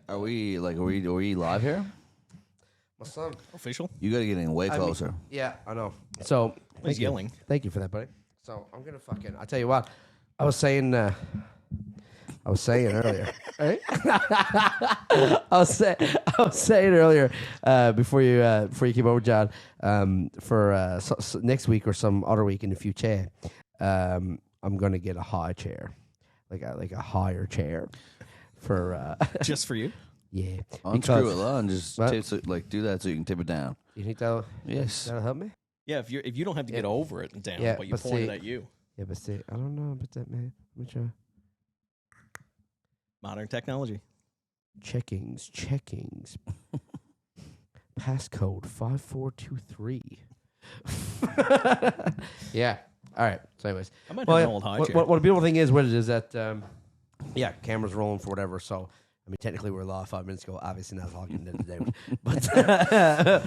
Are we live here? My son. Official? You got to get in way closer. Yeah, I know. So He's yelling. Thank you for that, buddy. So I'm gonna I'll tell you what. I was saying earlier. Right? I was saying earlier before you came over, John. For next week or some other week in the future, I'm gonna get a high chair, like a higher chair, for Just for you? Yeah. Unscrew it and just do that so you can tip it down. You think that'll help me? Yeah, if you don't have to get over it and down, but you point it at you. Yeah, but see, I don't know about that, man. Let me try. Modern technology. Checkings. Passcode 5423. Yeah. All right. So, anyways, I might have an old high chair. What the beautiful thing is, what it is that, camera's rolling for whatever. So, I mean, technically, we were live 5 minutes ago. Obviously, not talking to today, but I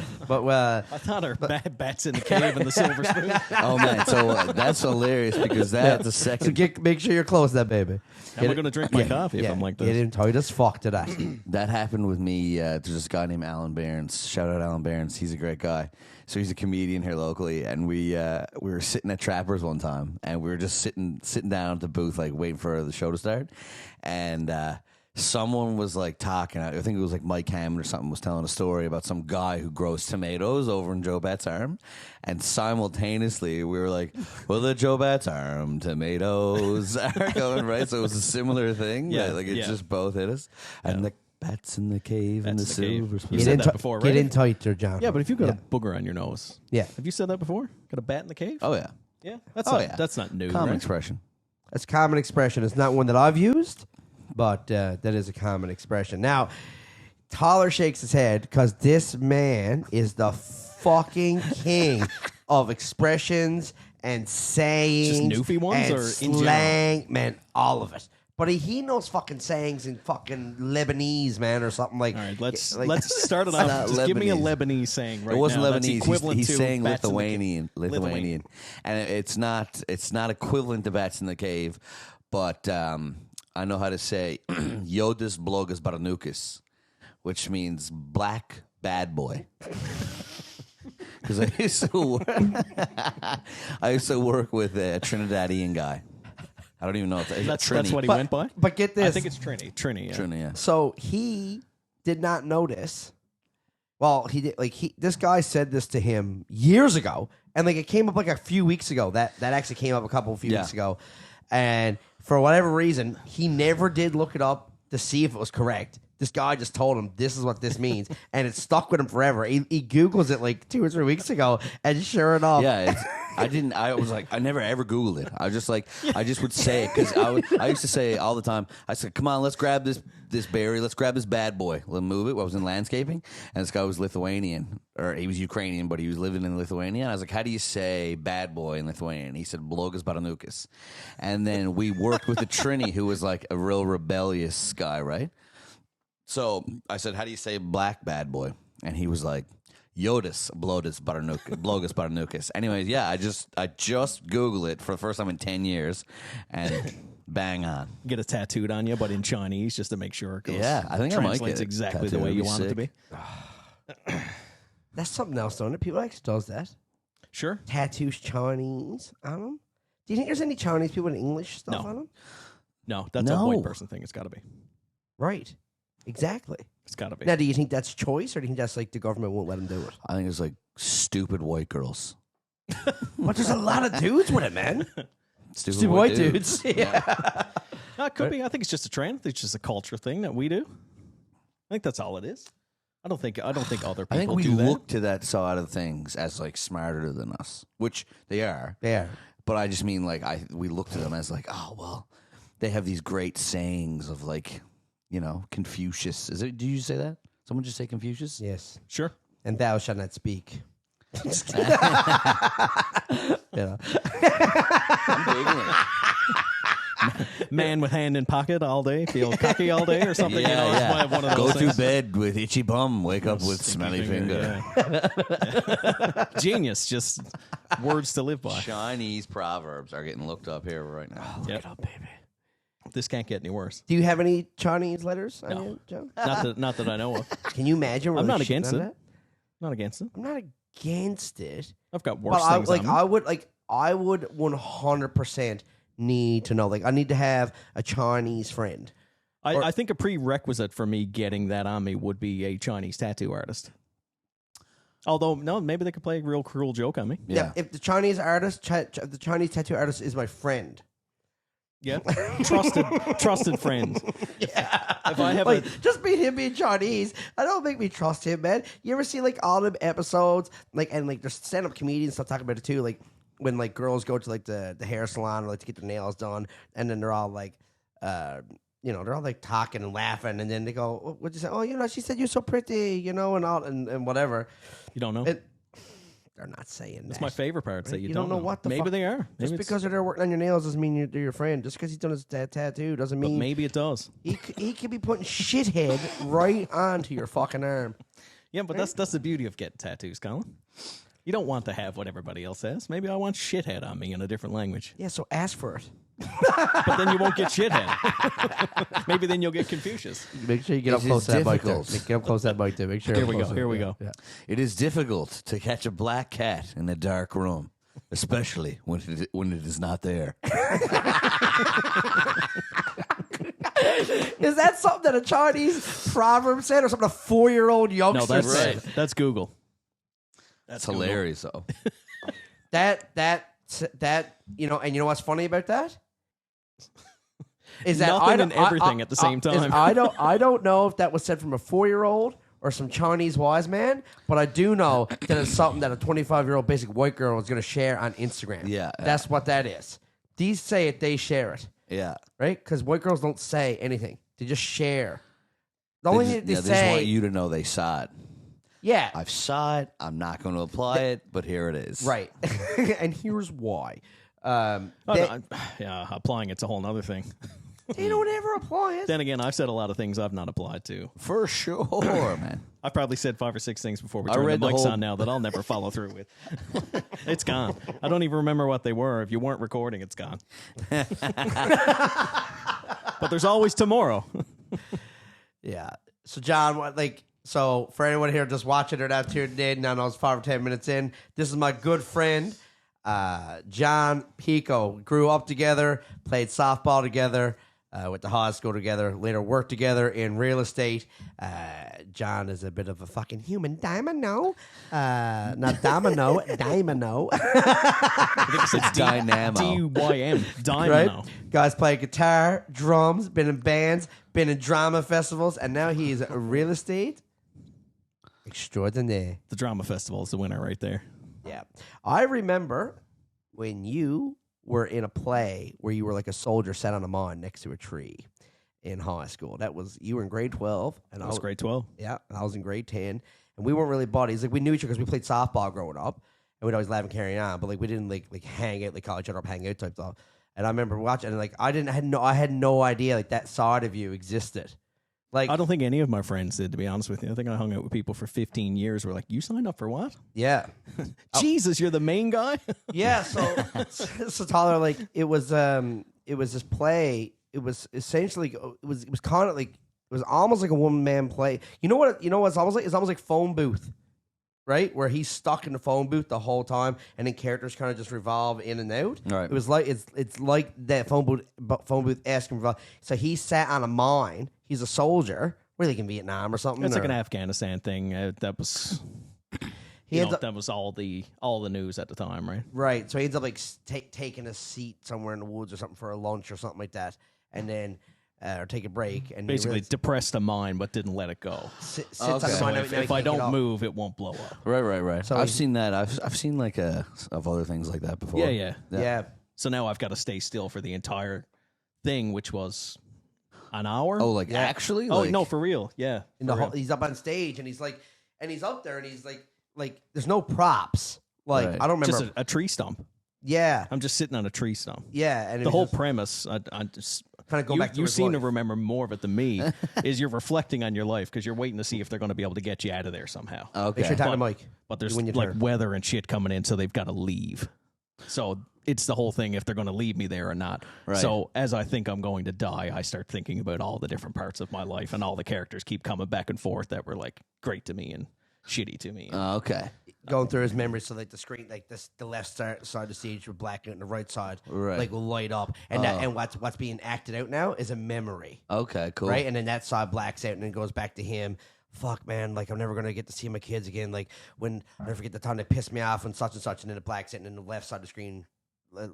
thought our bats in the cave and the silver spoon. Oh man, so that's hilarious because that's the second. So make sure you're close to that baby. And we're gonna drink my coffee if I'm like this. Get in tight as fuck to that. That happened with me. There's this guy named Alan Barnes. Shout out Alan Barnes. He's a great guy. So he's a comedian here locally, and we were sitting at Trappers one time, and we were just sitting down at the booth, like waiting for the show to start, and someone was like talking. I think it was like Mike Hammond or something was telling a story about some guy who grows tomatoes over in Joe Betts' Arm, and simultaneously we were like, "Well, the Joe Betts' Arm tomatoes are going right." So it was a similar thing. Yeah, like it just both hit us, and the bats in the cave and the silver spoon. You said that before, right? Get in tight there, John. Yeah, but if you've got a booger on your nose, have you said that before? Got a bat in the cave? Oh yeah, yeah. That's not new. Common right? expression. That's a common expression. It's not one that I've used, but that is a common expression. Now, Tyler shakes his head because this man is the fucking king of expressions and sayings. Just Newfie ones and or in slang, man, all of it. But he knows fucking sayings in fucking Lebanese, man, or something like. All right, let's start it off. Just give me a Lebanese saying right now. It wasn't now. Lebanese. He's saying Lithuanian, and it's not equivalent to bats in the cave, but I know how to say Yodis blogas baranukas, which means black bad boy. Because I used to work with a Trinidadian guy. I don't even know if that's what he went by. But get this, I think it's Trini. Yeah. Trini, yeah. So he did not notice. Well, he did. This guy said this to him years ago, and it came up a few weeks ago. That actually came up a few weeks ago, and for whatever reason, he never did look it up to see if it was correct. This guy just told him this is what this means, and it stuck with him forever. He Googles it 2 or 3 weeks ago, and sure enough, I was like, I never ever Googled it. I was just like, I just would say it because I used to say all the time. I said, "Come on, let's grab this berry. Let's grab this bad boy. Let's move it." I was in landscaping, and this guy was Lithuanian, or he was Ukrainian, but he was living in Lithuania. And I was like, "How do you say bad boy in Lithuanian?" He said, "Blogas baranukas." And then we worked with a Trini who was like a real rebellious guy, right? So I said, "How do you say black bad boy?" And he was like, Yodis blogas baranukas. Anyways, I just Googled it for the first time in 10 years, and bang on. Get it tattooed on you, but in Chinese, just to make sure it goes. Yeah, I think I might get it exactly the way you want it to be. That's something else, don't it? People actually does that. Sure. Tattoos Chinese on them. Do you think there's any Chinese people with English stuff on them? No, that's a white person thing. It's got to be. Right. Exactly. It's got to be. Now, do you think that's choice, or do you think that's the government won't let them do it? I think it's stupid white girls. But there's a lot of dudes with it, man. Stupid white dudes. Yeah. No, it could be. I think it's just a trend. It's just a culture thing that we do. I think that's all it is. I don't think other people do that. I think we look to that side of things as smarter than us, which they are. Yeah. But I just mean we look to them as oh well, they have these great sayings of Confucius. Is it? Do you say that? Someone just say Confucius? Yes. Sure. And thou shalt not speak. I'm Googling it. Man with hand in pocket all day, feel cocky all day or something. Yeah. One of those Go things. to bed with itchy bum, wake up with smelly finger. Yeah. Genius, just words to live by. Chinese proverbs are getting looked up here right now. Look it up, baby. this can't get any worse. Do you have any Chinese letters on No. you, Joe? Not that I know of. Can you imagine? I'm not really against shitting on it. that? Not against it. I'm not against it. I've got worse But things. I would 100% need to know. Like, I need to have a Chinese friend. I think a prerequisite for me getting that on me would be a Chinese tattoo artist. Although, no, maybe they could play a real cruel joke on me. Yeah. If the Chinese artist, the Chinese tattoo artist is my friend. Yeah, trusted friend. Yeah. If I have just him being Chinese, I don't make me trust him, man. You ever see like all them episodes, like and like there's stand-up comedians stuff talking about it too, like when like girls go to like the hair salon or like to get their nails done, and then they're all like, they're all like talking and laughing, and then they go, "What'd you say? Oh, she said you're so pretty, and all and whatever." you don't know. They're not saying that. That's my favorite part. That You don't know what the maybe fuck. they are. Just because they're working on your nails doesn't mean they're your friend. Just because he's done his tattoo doesn't but mean maybe it does. he could be putting shithead right onto your fucking arm. Yeah, but that's the beauty of getting tattoos, Colin. You don't want to have what everybody else says. Maybe I want shithead on me in a different language. Yeah, so ask for it. But then you won't get shithead. Maybe then you'll get Confucius. Make sure you get up It close is to that mic there. difficult. Get up close to that mic there. Make sure. Here you're we go. close to Here it. we go. Yeah. It is difficult to catch a black cat in a dark room, especially when it is not there. Is that something that a Chinese proverb said, or something a 4-year-old No, youngster that's said? that's Google. That's hilarious, though. That and you know what's funny about that? Is that Nothing and everything at the same time. I don't know if that was said from a 4-year-old or some Chinese wise man, but I do know that it's something that a 25-year-old basic white girl is going to share on Instagram. Yeah. That's what that is. These say it, they share it, Yeah. right? Because white girls don't say anything; they just share. The only thing they just say, want you to know they saw it. yeah, I've saw it. I'm not going to apply it, but here it is. right. And here's why. Applying it's a whole other thing. They don't ever apply it. Then again, I've said a lot of things I've not applied to. For sure, man. I've probably said 5 or 6 things before we I turn the read the mics whole- on now that I'll never follow through with. It's gone. I don't even remember what they were. If you weren't recording, it's gone. But there's always tomorrow. Yeah. So, John, so for anyone here just watching or not tuned in, I know it's 5 or 10 minutes in. This is my good friend, John Picco. Grew up together, played softball together, went to high school together, later worked together in real estate. John is a bit of a fucking human dynamo. Not domino, dynamo. It's Dynamo. D-Y-M. Dynamo. Right? Guys play guitar, drums, been in bands, been in drama festivals, and now he is a real estate extraordinaire. The Drama Festival is the winner right there. Yeah. I remember when you were in a play where you were like a soldier sat on a mine next to a tree in high school. You were in grade 12. And That was grade 12. Yeah. And I was in grade 10. And we weren't really buddies. Like, we knew each other because we played softball growing up. And we'd always laugh and carry on. But, like, we didn't, like hang out, like, call each other up, hang out type stuff. And I remember watching, and, like, I had no idea, like, that side of you existed. Like, I don't think any of my friends did, to be honest with you. I think I hung out with people for 15 years. We're like, you signed up for what? yeah. Jesus, you're the main guy? Yeah, so Tyler, like, it was this play. It was essentially it was kind of like, it was almost like a one man play. You know what it's almost like? It's almost like phone booth, right? Where he's stuck in the phone booth the whole time, and then characters kind of just revolve in and out. Right. It was like it's like that phone booth asking revolve. So he sat on a mine. He's a soldier, really in Vietnam or something. It's like or- an Afghanistan thing. That was that was all the news at the time, right? Right. So he ends up like taking a seat somewhere in the woods or something for a lunch or something like that, and then or take a break and Basically depressed a mine but didn't let it go. sits Okay. on the So mine. if I don't move, it won't blow up. Right. So I've he- seen that. I've seen like of other things like that before. Yeah. So now I've got to stay still for the entire thing, which was an hour. Oh, like actually? Oh Like, no, for real. Yeah. In for the real. he's up on stage and he's like, and he's up there and he's like there's no props. Like Right. I don't remember. Just a tree stump. yeah. I'm just sitting on a tree stump. Yeah. And The whole premise, I just kind of go back to you his seem to life. remember more of it than me. Is you're reflecting on your life because you're waiting to see if they're going to be able to get you out of there somehow. Okay. Make sure you tap the mic. But there's when you like turn. weather and shit coming in, so they've got to leave. So it's the whole thing if they're going to leave me there or not. Right. So as I think I'm going to die, I start thinking about all the different parts of my life, and all the characters keep coming back and forth that were like great to me and shitty to me. Okay. Going through his memories, so like the screen, like this, the left side of the stage with black and the right side, like will light up, and that, and what's being acted out now is a memory. Okay, cool. Right, and then that side blacks out, and then goes back to him. Fuck, man, like I'm never gonna get to see my kids again. Like when I never forget the time they pissed me off and such, and then it blacks out, and then the left side of the screen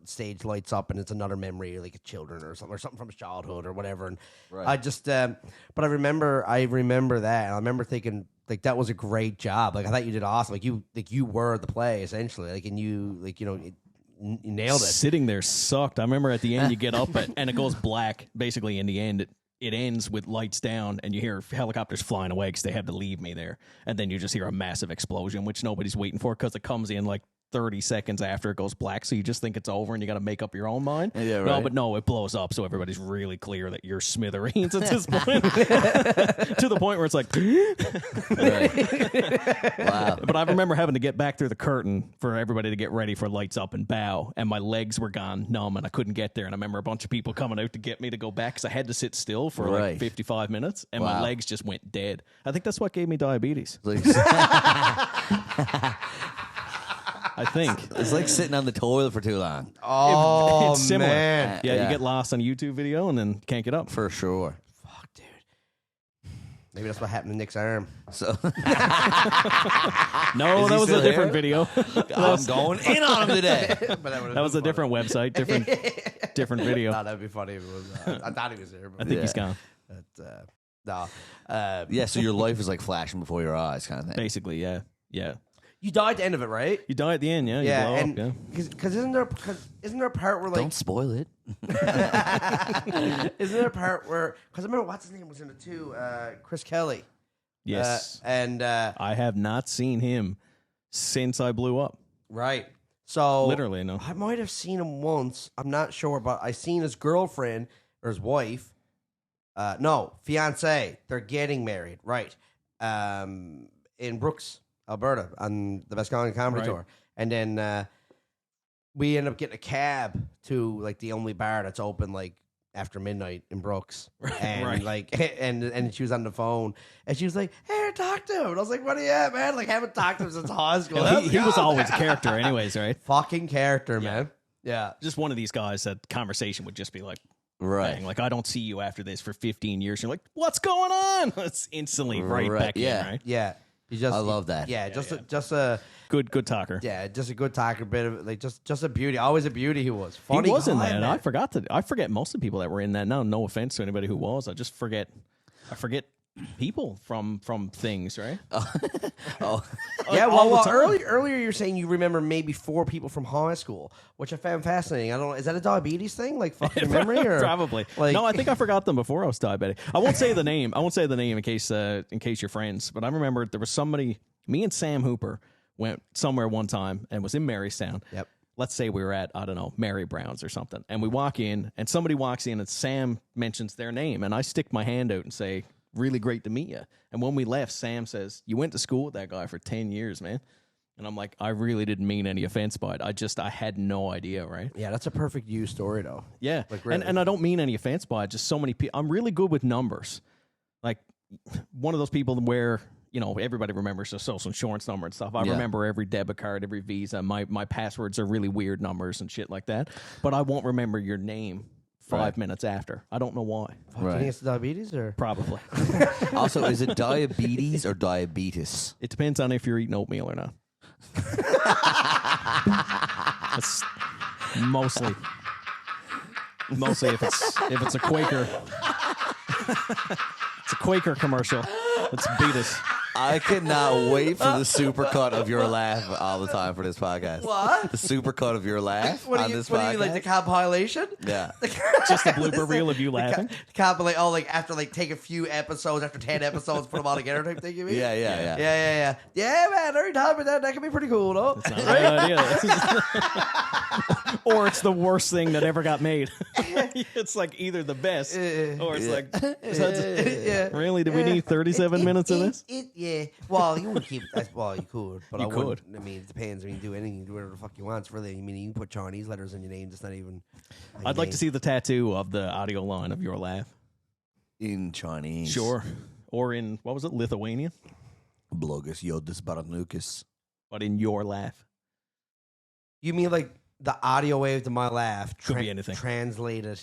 stage lights up, and it's another memory, like a children or something from his childhood or whatever. And I just, but I remember that, and I remember thinking, like, that was a great job. Like I thought you did awesome. Like you were the play essentially. Like, and you, like, you know, you nailed it. Sitting there sucked. I remember at the end you get up and it goes black. Basically, in the end, it ends with lights down, and you hear helicopters flying away because they had to leave me there. And then you just hear a massive explosion, which nobody's waiting for because it comes in like 30 seconds after it goes black, so you just think it's over and you got to make up your own mind. Yeah, right. No, it blows up, so everybody's really clear that you're smithereens at this point. To the point where it's like, Wow. But I remember having to get back through the curtain for everybody to get ready for lights up and bow, and my legs were gone numb, and I couldn't get there. And I remember a bunch of people coming out to get me to go back because I had to sit still for like 55 minutes, and my legs just went dead. I think that's what gave me diabetes. I think. It's like sitting on the toilet for too long. Oh, it's similar. man. Yeah, you get lost on a YouTube video and then can't get up. For sure. Fuck, dude. Maybe that's what happened to Nick's arm. So No, that was a different video. I'm going in on him today. That was a different website, different video. No, that'd be funny if it was. I thought he was there. But I think he's gone. But, no. Yeah, so your life is like flashing before your eyes kind of thing. Basically, yeah. You die at the end of it, right? You die at the end, yeah. You blow and up, because isn't there a part where like Don't spoil it. isn't there a part where because I remember what's his name was in it too, Chris Kelly. Yes. And I have not seen him since I blew up. right. So Literally, no. I might have seen him once. I'm not sure, but I seen his girlfriend or his wife. No, fiance. They're getting married, right? In Brooks, Alberta, on the Best Comedy Tour, and then we end up getting a cab to like the only bar that's open like after midnight in Brooks, and like and she was on the phone, and she was like, "Hey, talk to him." And I was like, "What are you at, man? Like, haven't talked to him since high school." He was always a character, anyways, right? fucking character, man. Yeah, Just one of these guys that conversation would just be like, Right. bang, like, I don't see you after this for 15 years. You're like, what's going on? It's instantly right back in, right? yeah. He just, I love that. Yeah, just a Good talker. yeah, just a good talker, bit of like just a beauty. Always a beauty. He was funny. He was in guy, that. man. I forget most of the people that were in that now. No offense to anybody who was. I forget people from things, right? Yeah, all the well, time. earlier you're saying you remember maybe 4 people from high school, which I found fascinating. I don't know, is that a diabetes thing, like fucking memory, or Probably. Like, No, I think I forgot them before I was diabetic. I won't say the name. in case you're friends. But I remember there was somebody. Me and Sam Hooper went somewhere one time and was in Marystown. Yep. Let's say we were at, I don't know, Mary Brown's or something. And we walk in and somebody walks in and Sam mentions their name. And I stick my hand out and say, "Really great to meet you." And when we left, Sam says, "You went to school with that guy for 10 years, man." And I'm like, I really didn't mean any offense by it. I had no idea, right? Yeah, that's a perfect you story though. Yeah. Like, really. And I don't mean any offense by it. Just so many people. I'm really good with numbers. Like one of those people where, you know, everybody remembers their social insurance number and stuff. I remember every debit card, every Visa. My passwords are really weird numbers and shit like that. But I won't remember your name 5 minutes after. I don't know why. Do you think it's diabetes or? Probably. Also, is it diabetes or diabetes? It depends on if you're eating oatmeal or not. That's mostly if it's a Quaker. It's a Quaker commercial. It's Beatus. I cannot wait for the super cut of your laugh all the time for this podcast. What? The super cut of your laugh What on do you this what podcast? do you like the compilation? Yeah. Just a blooper reel of you laughing. Compilate after like take a few episodes after 10 episodes, put them all together type thing. You mean? Yeah. Yeah, man. Every time that can be pretty cool, though. It's not a bad idea. or it's the worst thing that ever got made. It's like either the best, or it's like, really? Do we need 37 minutes of this? Yeah. Well, you would keep. Well, you could, but You I could. wouldn't. I mean, it depends. I mean, you do anything, you do whatever the fuck you want. It's really. I mean, you can put Chinese letters on your name. That's not even. I'd like to see the tattoo of the audio line of your laugh. In Chinese. Sure. Or in, what was it, Lithuanian? Blogus Yodis Baranukis. But in your laugh. You mean like the audio wave to my laugh? Could be anything. Translated.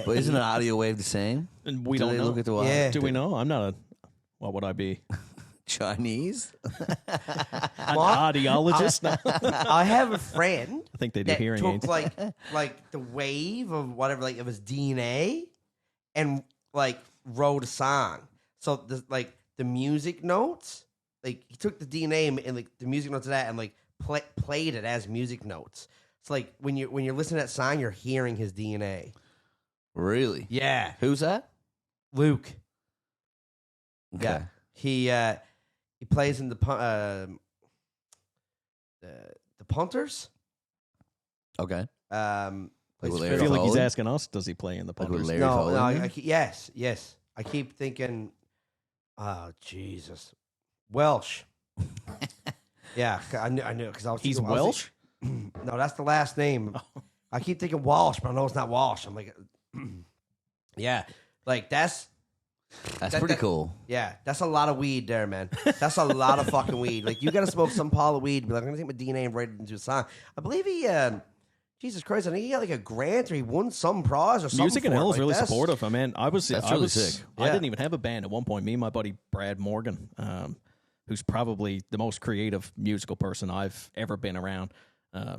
But isn't an audio wave the same? And we Do don't they know. look at the Yeah. Do we know? I'm not a, what would I be? Chinese? An audiologist? I have a friend I think they do that hearing took aids. like the wave of whatever, like of his DNA, and like wrote a song. So the music notes, like he took the DNA and like the music notes of that and like played it as music notes. It's like when you're listening to that song, you're hearing his DNA. Really? Yeah, Who's that? Luke. Okay. Yeah, he plays in the Punters. Okay. Plays with I Larry feel like he's Foley? asking us, does he play in the Like with Punters? Larry No, Foley? yes. I keep thinking, oh Jesus, Welsh. Yeah, I knew because I was. He's thinking- I was Welsh? thinking- no, that's the last name. I keep thinking Walsh, but I know it's not Walsh. I'm like, yeah, like that's Pretty cool. yeah, that's a lot of weed there, man. That's a lot of fucking weed. Like you got to smoke some pile of weed. To be like, I'm gonna take my DNA and write it into a song. I believe he. Jesus Christ! I think he got like a grant or he won some prize or something. Music and for it. Hell is Like, really that's- supportive. I mean, I was really sick. I Yeah. didn't even have a band at one point. Me and my buddy Brad Morgan, who's probably the most creative musical person I've ever been around. I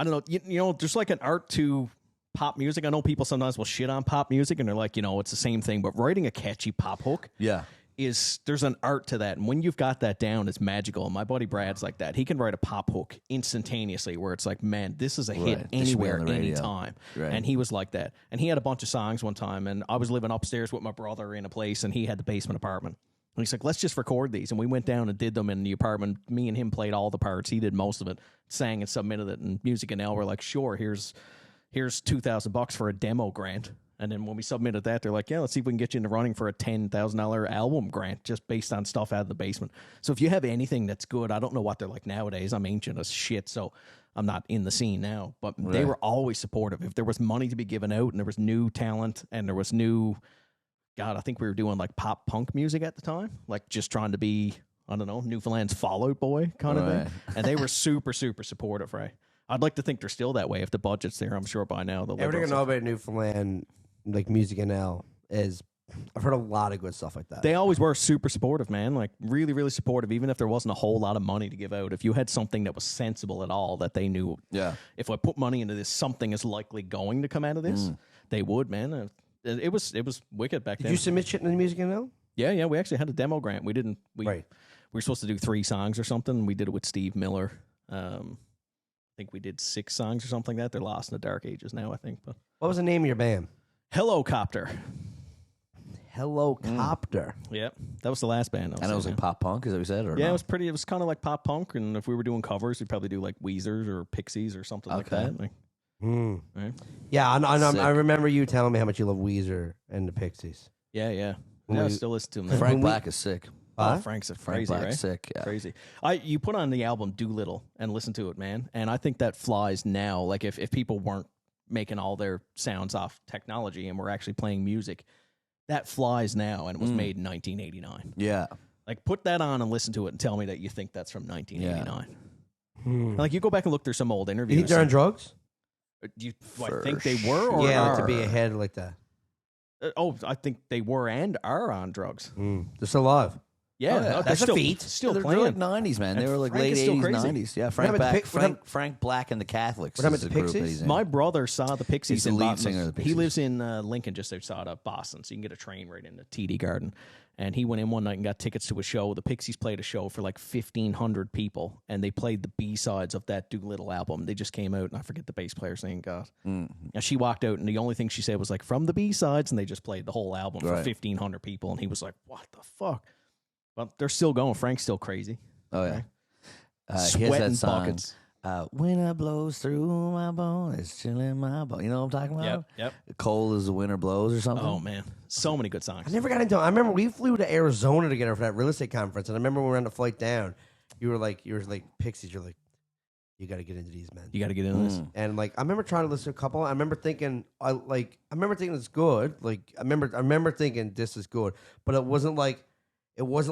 don't know. You know, there's like an art to pop music. I know people sometimes will shit on pop music and they're like, you know, it's the same thing. But writing a catchy pop hook Yeah. there's an art to that, and when you've got that down, it's magical. And my buddy Brad's like that. He can write a pop hook instantaneously, where it's like, man, this is a hit Right. This should be anywhere, on the radio. anytime. Right. And he was like that. And he had a bunch of songs one time, and I was living upstairs with my brother in a place, and he had the basement apartment. And he's like, let's just record these. And we went down and did them in the apartment. Me and him played all the parts. He did most of it, sang and submitted it. And Music and L were like, sure, here's $2,000 for a demo grant. And then when we submitted that, they're like, yeah, let's see if we can get you in the running for a $10,000 album grant just based on stuff out of the basement. So if you have anything that's good, I don't know what they're like nowadays. I'm ancient as shit, so I'm not in the scene now. But they were always supportive. If there was money to be given out and there was new talent and there was new, God, I think we were doing like pop punk music at the time, like just trying to be, I don't know, Newfoundland's Fall Out Boy kind of thing. And they were super, super supportive, right? I'd like to think they're still that way if the budget's there. I'm sure by now. Everything I know about Newfoundland, like Music and L, is I've heard a lot of good stuff like that. They always were super supportive, man. Like really, really supportive. Even if there wasn't a whole lot of money to give out, if you had something that was sensible at all, that they knew, if I put money into this, something is likely going to come out of this. They would, man. It was wicked back Did then. you submit shit in the Music and L? Yeah. We actually had a demo grant. We didn't. We were supposed to do 3 songs or something. We did it with Steve Miller. I think we did 6 songs or something like that. They're lost in the dark ages now, I think. But What was the name of your band? Helicopter. Helicopter. Yep, that was the last band. And it was like pop punk, is that what you said? Or yeah, no? it was pretty. It was kind of like pop punk, and if we were doing covers, we'd probably do like Weezer's or Pixies or something like Okay. that. Like, right? Yeah, Sick. I remember you telling me how much you love Weezer and the Pixies. Yeah. Yeah, When I we- still listen to them. Frank Black is sick. Oh, Frank's Frank crazy, Black's right? sick. Yeah. Crazy. You put on the album Doolittle and listen to it, man. And I think that flies now. Like if people weren't making all their sounds off technology and were actually playing music, that flies now. And it was made in 1989. Yeah. Like put that on and listen to it and tell me that you think that's from 1989. Like you go back and look through some old interviews. You think they're on drugs? Do you For think they were or Yeah, are? like to be ahead like that. I think they were and are on drugs. They're still alive. Yeah, yeah. they're That's a still, feat. still They're playing. like 90s, man. They And were like Frank late is still 80s, crazy. 90s. Yeah, happened to Frank Black and the Catholics. What happened is to the group that Pixies? he's in. My brother saw the Pixies He's the in lead Boston. singer of the He Pixies. lives in Lincoln, just outside of Boston, so you can get a train right into TD Garden. And he went in one night and got tickets to a show. The Pixies played a show for like 1,500 people, and they played the B-sides of that Doolittle album. They just came out, and I forget the bass player's name, God. And she walked out, and the only thing she said was like, from the B-sides, and they just played the whole album for 1,500 people, and he was like, what the fuck? Well, they're still going. Frank's still crazy. Oh, yeah. He has Sweating that song. buckets. Winter blows through my bone. It's chilling my bone. You know what I'm talking about? Yep. Cold as the winter blows or something. Oh man, so many good songs. I never got into. I remember we flew to Arizona together for that real estate conference, and I remember when we were on the flight down. You were like Pixies. You're like, you got to get into these, man. You got to get into this. And like, I remember trying to listen to a couple. I remember thinking, it's good. Like, I remember thinking this is good, but it wasn't like where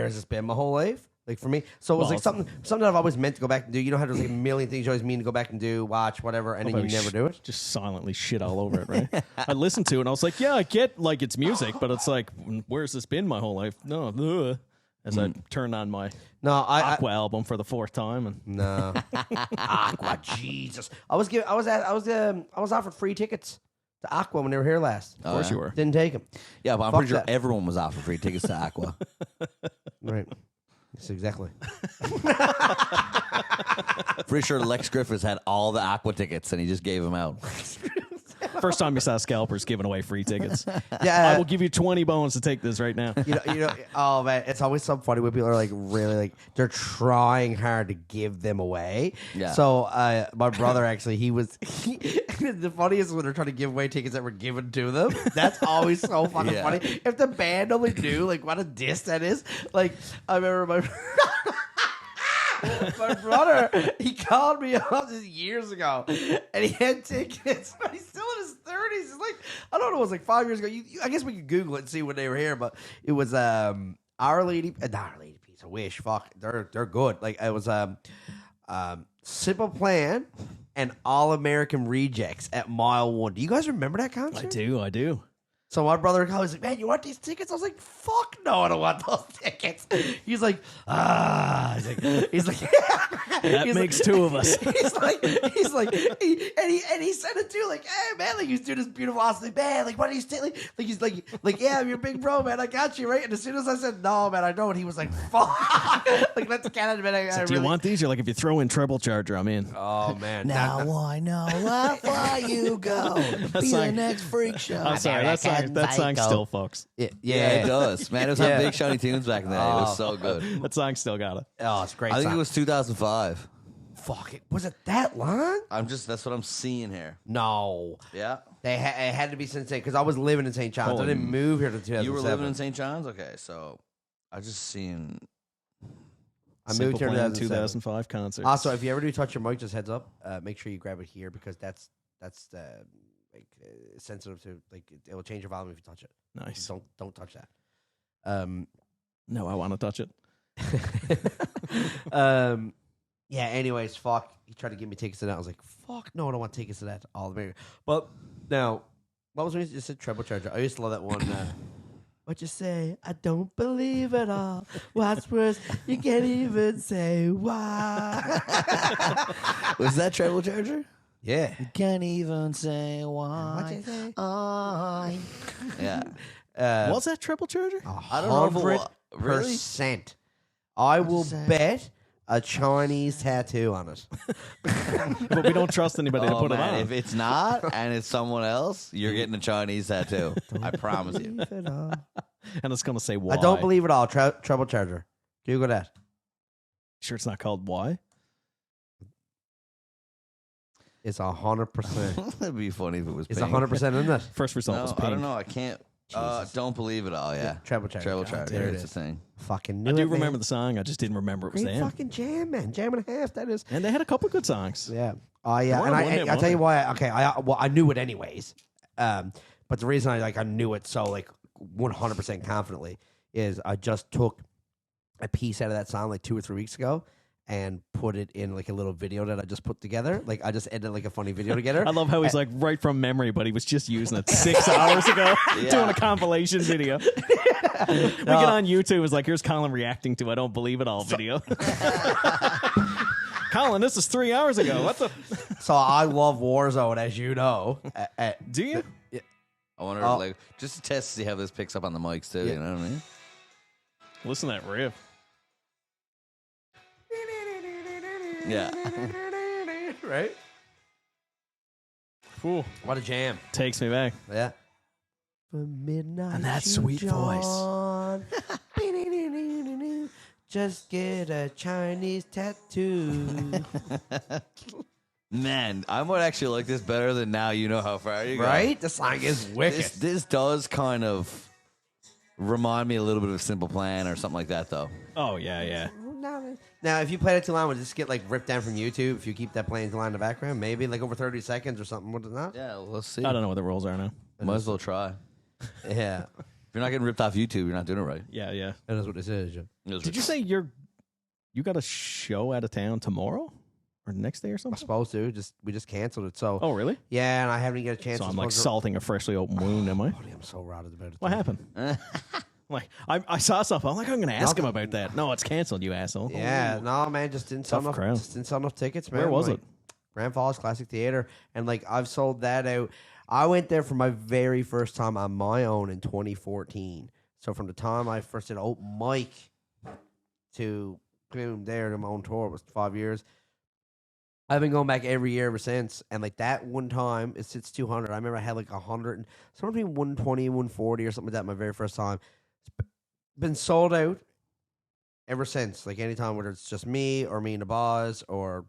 has this been my whole life? Like for me, so it was like something that I've always meant to go back and do. You know how there's like a million things you always mean to go back and do, watch, whatever, and then you never do it. Just silently shit all over it, right? I listened to it and I was like, yeah, I get like it's music, but it's like, where's this been my whole life? No, as I turned on my Aqua album for the fourth time, and no Aqua, Jesus, I was offered free tickets to Aqua when they were here last. Of course you were. Didn't take them. Yeah, but I'm pretty sure everyone was offered free tickets to Aqua. Right. Yes, exactly. Pretty sure Lex Griffiths had all the Aqua tickets and he just gave them out. First time you saw scalpers giving away free tickets. Yeah, I will give you 20 bones to take this right now. You know. Oh man, it's always so funny when people are like really like they're trying hard to give them away. Yeah. So my brother actually, the funniest is when they're trying to give away tickets that were given to them. That's always so fucking funny. If the band only knew like what a diss that is. Like I remember my brother, he called me up years ago, and he had tickets, but he's still in his 30s. It's like, I don't know, it was like 5 years ago. I guess we could Google it and see when they were here, but it was Our Lady, not Our Lady Peace, I wish, fuck, they're good. Like, it was Simple Plan and All American Rejects at Mile 1. Do you guys remember that concert? I do. So my brother was like, man, you want these tickets? I was like, fuck no, I don't want those tickets. He's like, he's like, that makes two of us. He's like, and he said it too, like, hey man, like he's doing this beautiful, awesome, man, like what are you still like he's like, yeah, I'm your big bro, man, I got you, right? And as soon as I said no, man, I don't, he was like, fuck, like let's get it, man. Do you want these? You're like, if you throw in treble charger, I'm in. Oh man, now I know how far you go. Be the next freak show. I'm sorry, that song still fucks. Yeah, it does, man. It was on Big Shiny Tunes back in the day. It was so good. That song still got it. Oh, it's great. I think it was 2005. Fuck it. Was it that long? That's what I'm seeing here. No. Yeah. It had to be since because I was living in St. John's. I didn't move here to 2007. You were living in St. John's? Okay, so I just seen. I moved here in 2005 concert. Also, if you ever do touch your mic, just heads up. Make sure you grab it here because that's sensitive to it will change your volume if you touch it. Nice. Don't touch that. No, I want to touch it. Yeah. Anyways, fuck. He tried to give me tickets to that. I was like, fuck no, I don't want tickets to that. All the America. But now, what was when you just said treble charger? I used to love that one. What you say? I don't believe it all. What's worse, you can't even say why. Was that treble charger? Yeah. You can't even say why. What'd you say? Yeah. Was that treble charger? I don't know if it was. Really? %. I will bet a Chinese tattoo on it. But we don't trust anybody to put it on. If it's not and it's someone else, you're getting a Chinese tattoo. I promise you. And it's going to say why. I don't believe it all. Treble charger. Google that. Sure it's not called why? It's 100%. That'd be funny if it was. It's pink. 100% in that. First result was pink. I don't know. I can't. Don't believe it all. Yeah. Treble charger. Treble charger. There it It's is. a thing. Fucking knew I do it, man. remember the song. I just didn't remember it was Great them. fucking jam, man. Jam and a half. That is. And they had a couple good songs. Yeah. Yeah. One And hit I'll tell you wonder. why. I knew it anyways. But the reason I knew it so 100% confidently is I just took a piece out of that song 2 or 3 weeks ago and put it in a little video that I just put together. I just edited a funny video together. I love how he's right from memory, but he was just using it 6 hours ago doing a compilation video. We get on YouTube. It's here's Colin reacting to I don't believe it all video. Colin, this is 3 hours ago. What the? So I love Warzone, as you know. Do you? I wonder, just to test to see how this picks up on the mics too. Yeah. You know what I mean? Listen to that riff. Yeah. Right? Ooh, What a jam. takes me back. Yeah. For midnight And that you sweet voice. yawn. Just get a Chinese tattoo. Man, I might actually like this better than Now You Know How Far You Go. Right? The song is wicked. This does kind of remind me a little bit of Simple Plan or something like that, though. Oh, yeah. Now, if you played it too long, would this get like ripped down from YouTube? If you keep that playing too long in the background, maybe like over 30 seconds or something, would it not? Yeah, let's see. I don't know what the rules are now. Might as well try. Yeah, If you're not getting ripped off YouTube, you're not doing it right. Yeah. that is what this is. Did you say you got a show out of town tomorrow or next day or I'm something? supposed to. We just canceled it. So Oh, really? yeah, and I haven't get a chance. So to I'm like supposed to- salting a freshly open wound, am I? Buddy, I'm so rotted about it. What happened? Like I saw something. I'm like, I'm going to ask him about that. No, it's canceled, you asshole. Yeah, no, man, just didn't sell Tough enough. crowd. Just didn't sell enough tickets, man. Where was Like, it? Grand Falls Classic Theater, and like I've sold that out. I went there for my very first time on my own in 2014. So from the time I first did open mic to boom there to my own tour was 5 years. I've been going back every year ever since, and like that one time it's 200. I remember I had like 100, somewhere between 120 and 140 or something like that. My very first time. It's been sold out ever since. Like anytime, whether it's just me or me and the boss or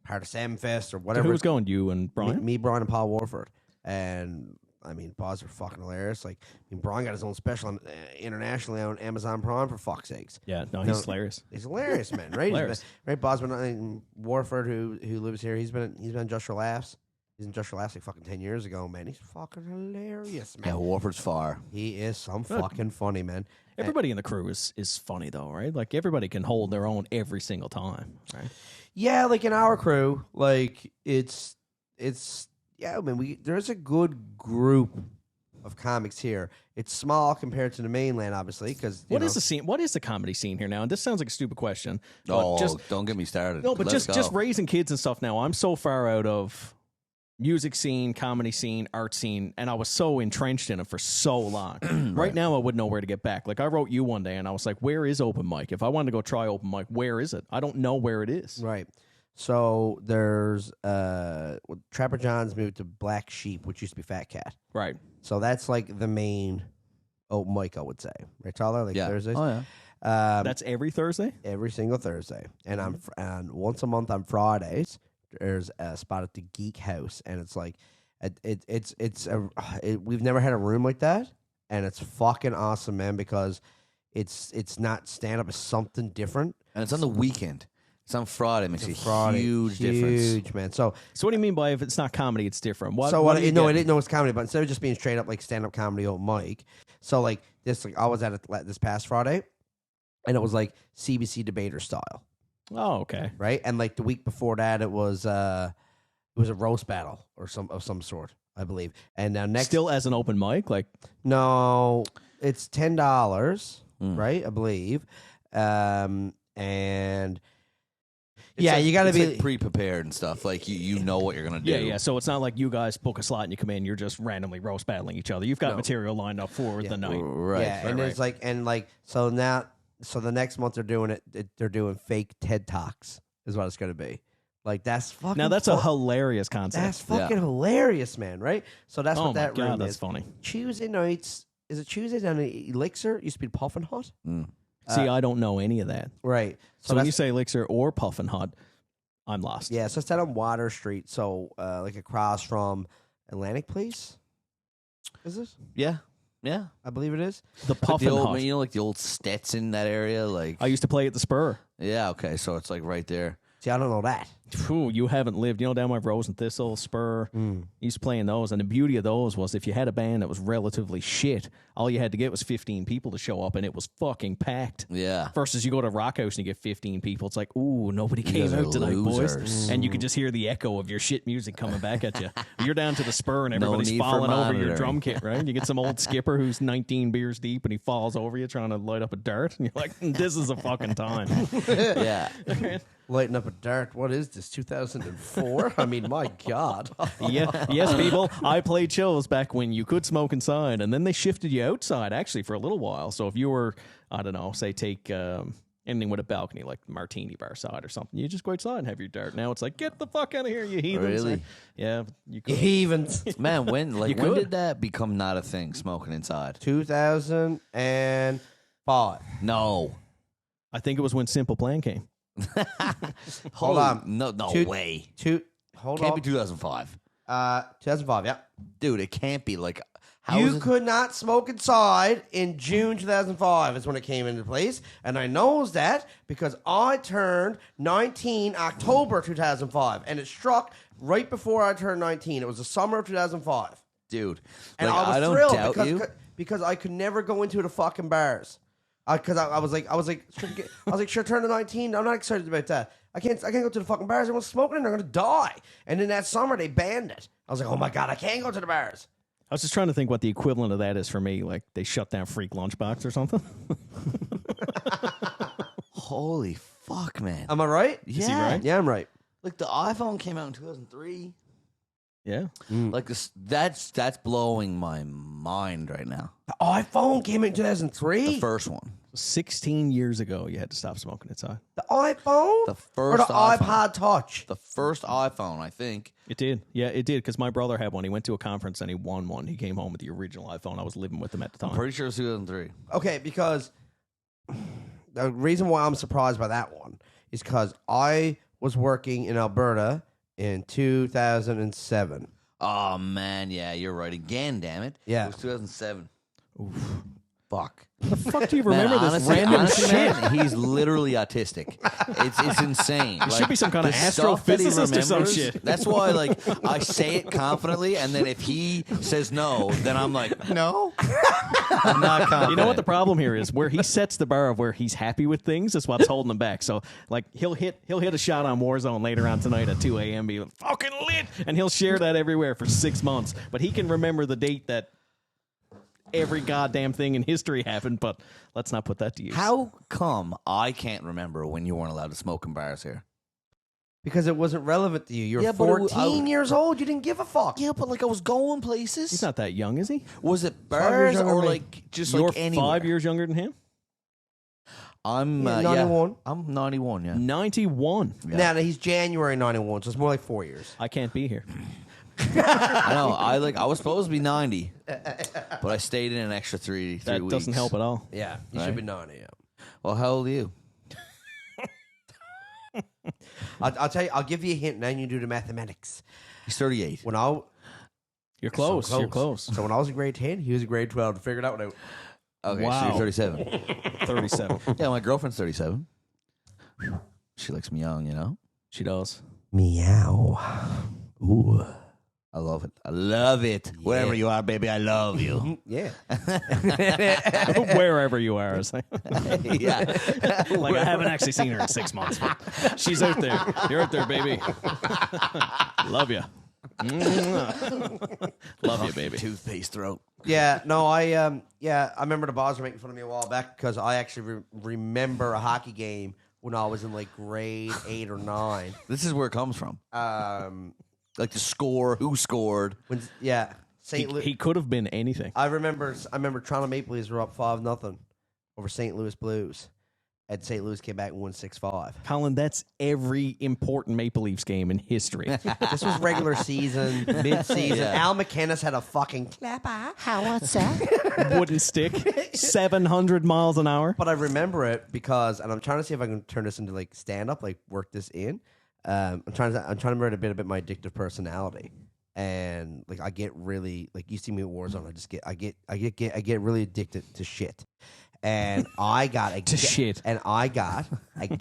part of Samfest or So whatever. who was going? You and Brian? Me, Brian, and Paul Warford. And I mean, Boz are fucking hilarious. Like, I mean, Brian got his own special on, internationally on Amazon Prime for fuck's sakes. Yeah, no, he's hilarious. He's hilarious, man. Right? Hilarious. Right, Boz, Warford, who lives here, he's been in Just for Laughs. He's in Just for Laughs like fucking 10 years ago, man. He's fucking hilarious, man. Yeah, Warford's far. He is some fucking funny, man. Everybody in the crew is funny though, right? Like everybody can hold their own every single time, right? Yeah, like in our crew, like it's yeah, I mean there's a good group of comics here. It's small compared to the mainland, obviously, because What is the scene? What is the comedy scene here now? And this sounds like a stupid question. but Oh, don't get me started. no, but Let's just go. raising kids and stuff now. I'm so far out of music scene, comedy scene, art scene, and I was so entrenched in it for so long. right now, I wouldn't know where to get back. Like I wrote you one day, and I was like, "Where is open mic? If I wanted to go try open mic, where is it? I don't know where it is." right. So there's Trapper John's moved to Black Sheep, which used to be Fat Cat. Right. So that's like the main open mic, I would say. Right, Tyler? Like Yeah. Thursdays. Oh, yeah. That's every Thursday. Every single Thursday, and and once a month on Fridays. There's a spot at the Geek House, and it's like, we've never had a room like that, and it's fucking awesome, man. Because it's not stand up; it's something different. And it's on the weekend. It's on Friday. It makes a Friday, huge difference. huge man. So So what do you mean by if it's not comedy, it's different? What? so what what? do you No, I get? didn't know it's comedy, but instead of just being straight up like stand up comedy open mic, so like this, like I was at it this past Friday, and it was like CBC debater style. Oh, okay. Right, and like the week before that, it was a roast battle or some sort, I believe. And now next, Still as an open mic, like no, it's $10, Mm. right? I believe, and It's yeah, like- you got to it's be like pre-prepared and stuff. Like you know what you're gonna do. yeah. So it's not like you guys book a slot and you come in, you're just randomly roast battling each other. You've got No. material lined up for the night. Right. yeah, and right. it's like so now the next month they're doing it. They're doing fake TED Talks is what it's going to be. Like that's fucking. Now that's a hilarious concept. That's fucking hilarious, man. Right? So that's oh what that my god, room that's is. funny. Tuesday nights. Is it Tuesday down at Elixir? It used to be Puffin' Hut. Mm. See, I don't know any of that. Right. So when that's- you say Elixir or Puffin' Hut, I'm lost. yeah, so it's down on Water Street. So like across from Atlantic Place. Is it? Yeah. Yeah. I believe it is. The Like the Puffin' old, Hut. you know, like the old Stetson, that area. Like, I used to play at the Spur. yeah. Okay. So it's like right there. See, I don't know that. Phew, you haven't lived. You know, down by Rose and Thistle, Spur. Used to play in those, and the beauty of those was if you had a band that was relatively shit, all you had to get was 15 people to show up, and it was fucking packed. Yeah. Versus you go to Rock House and you get 15 people. It's like, ooh, nobody came guys are out tonight, losers. boys. And you could just hear the echo of your shit music coming back at you. You're down to the Spur and everybody's need for falling over your monitoring. drum kit, right? You get some old skipper who's 19 beers deep and he falls over you trying to light up a dart. And you're like, this is a fucking time. Yeah. Lighting up a dart. What is this? 2004? I mean, my God. Yeah, yes, people. I played shows back when you could smoke inside, and then they shifted you outside actually for a little while. So if you were, I don't know, say take anything with a balcony like Martini Bar side or something, you just go outside and have your dart. Now it's like, get the fuck out of here, you heathens. Really? Yeah, you could. Heathens. Man, when You when could. did that become not a thing? Smoking inside? 2005. No. I think it was when Simple Plan came. Hold on. No way. Hold Can't on. be 2005. 2005, yeah. Dude, it can't be like... How You is it? could not smoke inside in June 2005 is when it came into place. And I knows that because I turned 19 October 2005. And it struck right before I turned 19. It was the summer of 2005. Dude, And like, I was don't thrilled doubt because I could never go into the fucking bars. Because I was like, sure, turn to 19. I'm not excited about that. I can't go to the fucking bars. Everyone's smoking and they're gonna die. And in that summer they banned it. I was like, oh my god, I can't go to the bars. I was just trying to think what the equivalent of that is for me. Like they shut down Freak Lunchbox or something. Holy fuck, man. Am I right? Yeah. Is he right? Yeah, I'm right. Like the iPhone came out in 2003. Yeah. Like this, that's blowing my mind right now. The iPhone came in 2003. The first one. 16 years ago, you had to stop smoking inside. The iPhone? The or first the iPhone. iPod Touch? The first iPhone, I think. It did. Yeah, it did. Because my brother had one. He went to a conference and he won one. He came home with the original iPhone. I was living with him at the time. I'm pretty sure it was 2003. Okay, because the reason why I'm surprised by that one is because I was working in Alberta in 2007. Oh, man. Yeah, you're right. Again, damn it. Yeah. It was 2007. Oof. Fuck. The fuck do you remember Man, this honestly, random shit? man, he's literally autistic. It's insane. It should be some kind of the stuff that he astrophysicist or some remembers, shit. That's why, like, I say it confidently, and then if he says no, then I'm like, no, I'm not confident. You know what the problem here is? Where he sets the bar of where he's happy with things is what's holding him back. So, like, he'll hit a shot on Warzone later on tonight at 2 a.m. Be like, fucking lit, and he'll share that everywhere for 6 months. But he can remember the date that every goddamn thing in history happened. But let's not put that to use. How come I can't remember when you weren't allowed to smoke in bars here? Because it wasn't relevant to you. You were Yeah, but it 14 years old. You didn't give a fuck. Yeah, but like I was going places. He's not that young, is he? Was it 5 years bars younger or than me. like just You're like anywhere? 5 years younger than him? I'm Yeah, 91. I'm 91. Yeah. 91. Yeah. Nah, he's January 91, so it's more like 4 years. I can't be here. I know. I was supposed to be 90, but I stayed in an extra three That weeks. doesn't help at all. Yeah, you Right. should be 90. Yeah. Well, how old are you? I'll tell you. I'll give you a hint, and then you do the mathematics. He's 38. When I You're close. so You're close. So when I was in grade 10, he was in grade 12. To figure it out. Now. Okay, so Wow. you're 37. 37. Yeah, my girlfriend's 37. She likes me young, you know? She does. Meow. Ooh. I love it. I love it. Wherever you are, baby, I love you. Yeah. Wherever you are. It's like, Yeah. like, I haven't actually seen her in 6 months, but she's out there. You're out there, baby. Love you. Love you, baby. Toothpaste throat. Yeah. No, I remember the boss were making fun of me a while back because I actually remember a hockey game when I was in like grade 8 or 9. This is where it comes from. Like the score, who scored. St. Louis. He could have been anything. I remember Toronto Maple Leafs were up 5-0 over St. Louis Blues, and St. Louis came back and won 6-5. Colin, that's every important Maple Leafs game in history. This was regular season, mid-season. Yeah. Al McInnes had a fucking clapper. Wooden stick, 700 miles an hour. But I remember it because, and I'm trying to see if I can turn this into like stand-up, like work this in. I'm trying to remember a bit about my addictive personality, and like I get really like you see me at Warzone, I get really addicted to shit, and I got shit, and I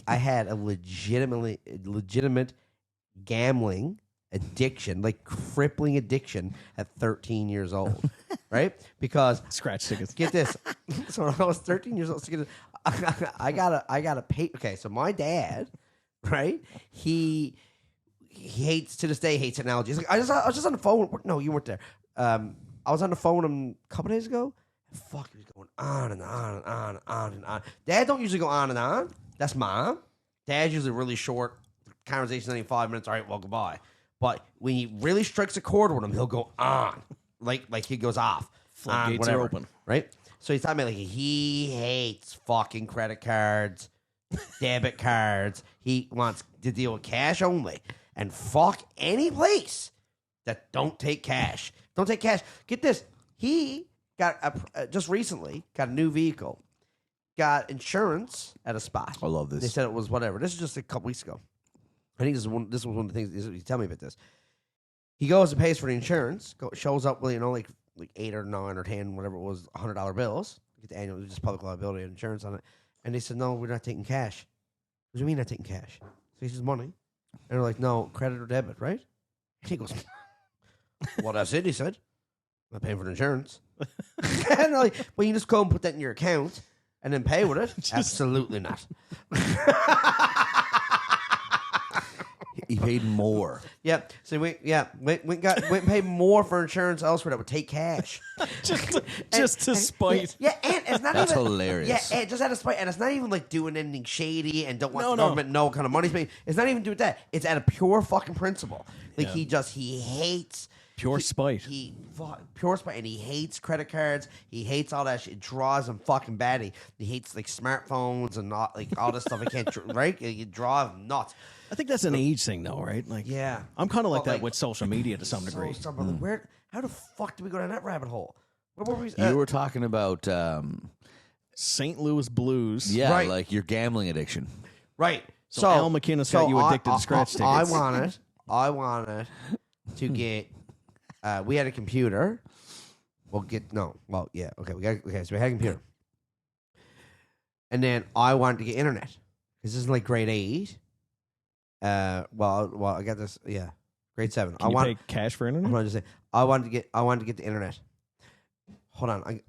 had a legitimate gambling addiction, like crippling addiction at 13 years old, right? Because Scratch tickets. get this, so when I was 13 years old, I got a pay. Okay, so my dad. Right, he hates to this day hates technology. He's like, I was just on the phone. No, you weren't there. I was on the phone with him a couple days ago. Fuck, he was going on and on and on and on and on. Dad don't usually go on and on. That's Mom. Dad's usually really short conversations, only 5 minutes. All right, well, goodbye. But when he really strikes a chord with him, he'll go on, like he goes off. Floodgates are open, right? So he's talking about like he hates fucking credit cards. Debit cards. He wants to deal with cash only. And fuck any place that don't take cash. Don't take cash. Get this. He got just recently got a new vehicle. got insurance at a spot. I love this. They said it was whatever. This is just a couple weeks ago. I think this was one of the things. He tell me about this. He goes and pays for the insurance. Shows up with like 8 or 9 or 10, whatever it was, $100 bills. Get the annual, just public liability and insurance on it. And they said, no, we're not taking cash. What do you mean not taking cash? So he says money. And they're like, no, credit or debit, right? And he goes, well, that's it. He said, I'm not paying for the insurance. And they're like, well, you just go and put that in your account and then pay with it. Absolutely not. He paid more. Yep. So went and paid more for insurance elsewhere that would take cash. just to spite. Yeah, and it's not That's even hilarious. Yeah, and just out of spite, and it's not even like doing anything shady and don't want the government to know what kind of money's made. It's not even doing that. It's out of pure fucking principle. Like he hates Pure spite. Pure spite, and he hates credit cards. He hates all that shit. It draws him fucking badly. He hates like smartphones and not like all this stuff. He can't right. It draws him nuts. I think that's an age thing, though, right? Like, yeah, I'm kind of like that like, with social media to some degree. How the fuck did we go down that rabbit hole? Where were we? You were talking about St. Louis Blues. yeah, Right. like your gambling addiction. Right. So Al McInnes got you addicted to scratch tickets. I wanted to get. We had a computer. Okay. So we had a computer, and then I wanted to get internet. This is like grade 8. I got this. Yeah, grade 7. Can you pay cash for internet? I'm going to say I wanted to get the internet. Hold on.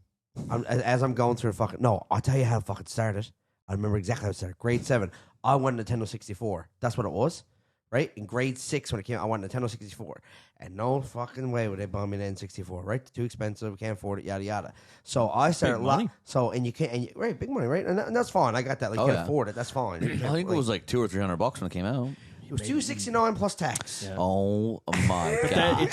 I'm going through fucking. No, I'll tell you how it fucking started. I remember exactly how it started. Grade 7. I wanted a Nintendo 64. That's what it was. Right? In grade 6 when it came out, I wanted a Nintendo 64. And no fucking way would they buy me an N64, right? Too expensive, can't afford it, yada yada. So I started big money. Right, big money, right? And that's fine. I got that. Like you can't afford it, that's fine. I think it was like $200 or $300 when it came out. It was $269 plus tax. Yeah. Oh my god!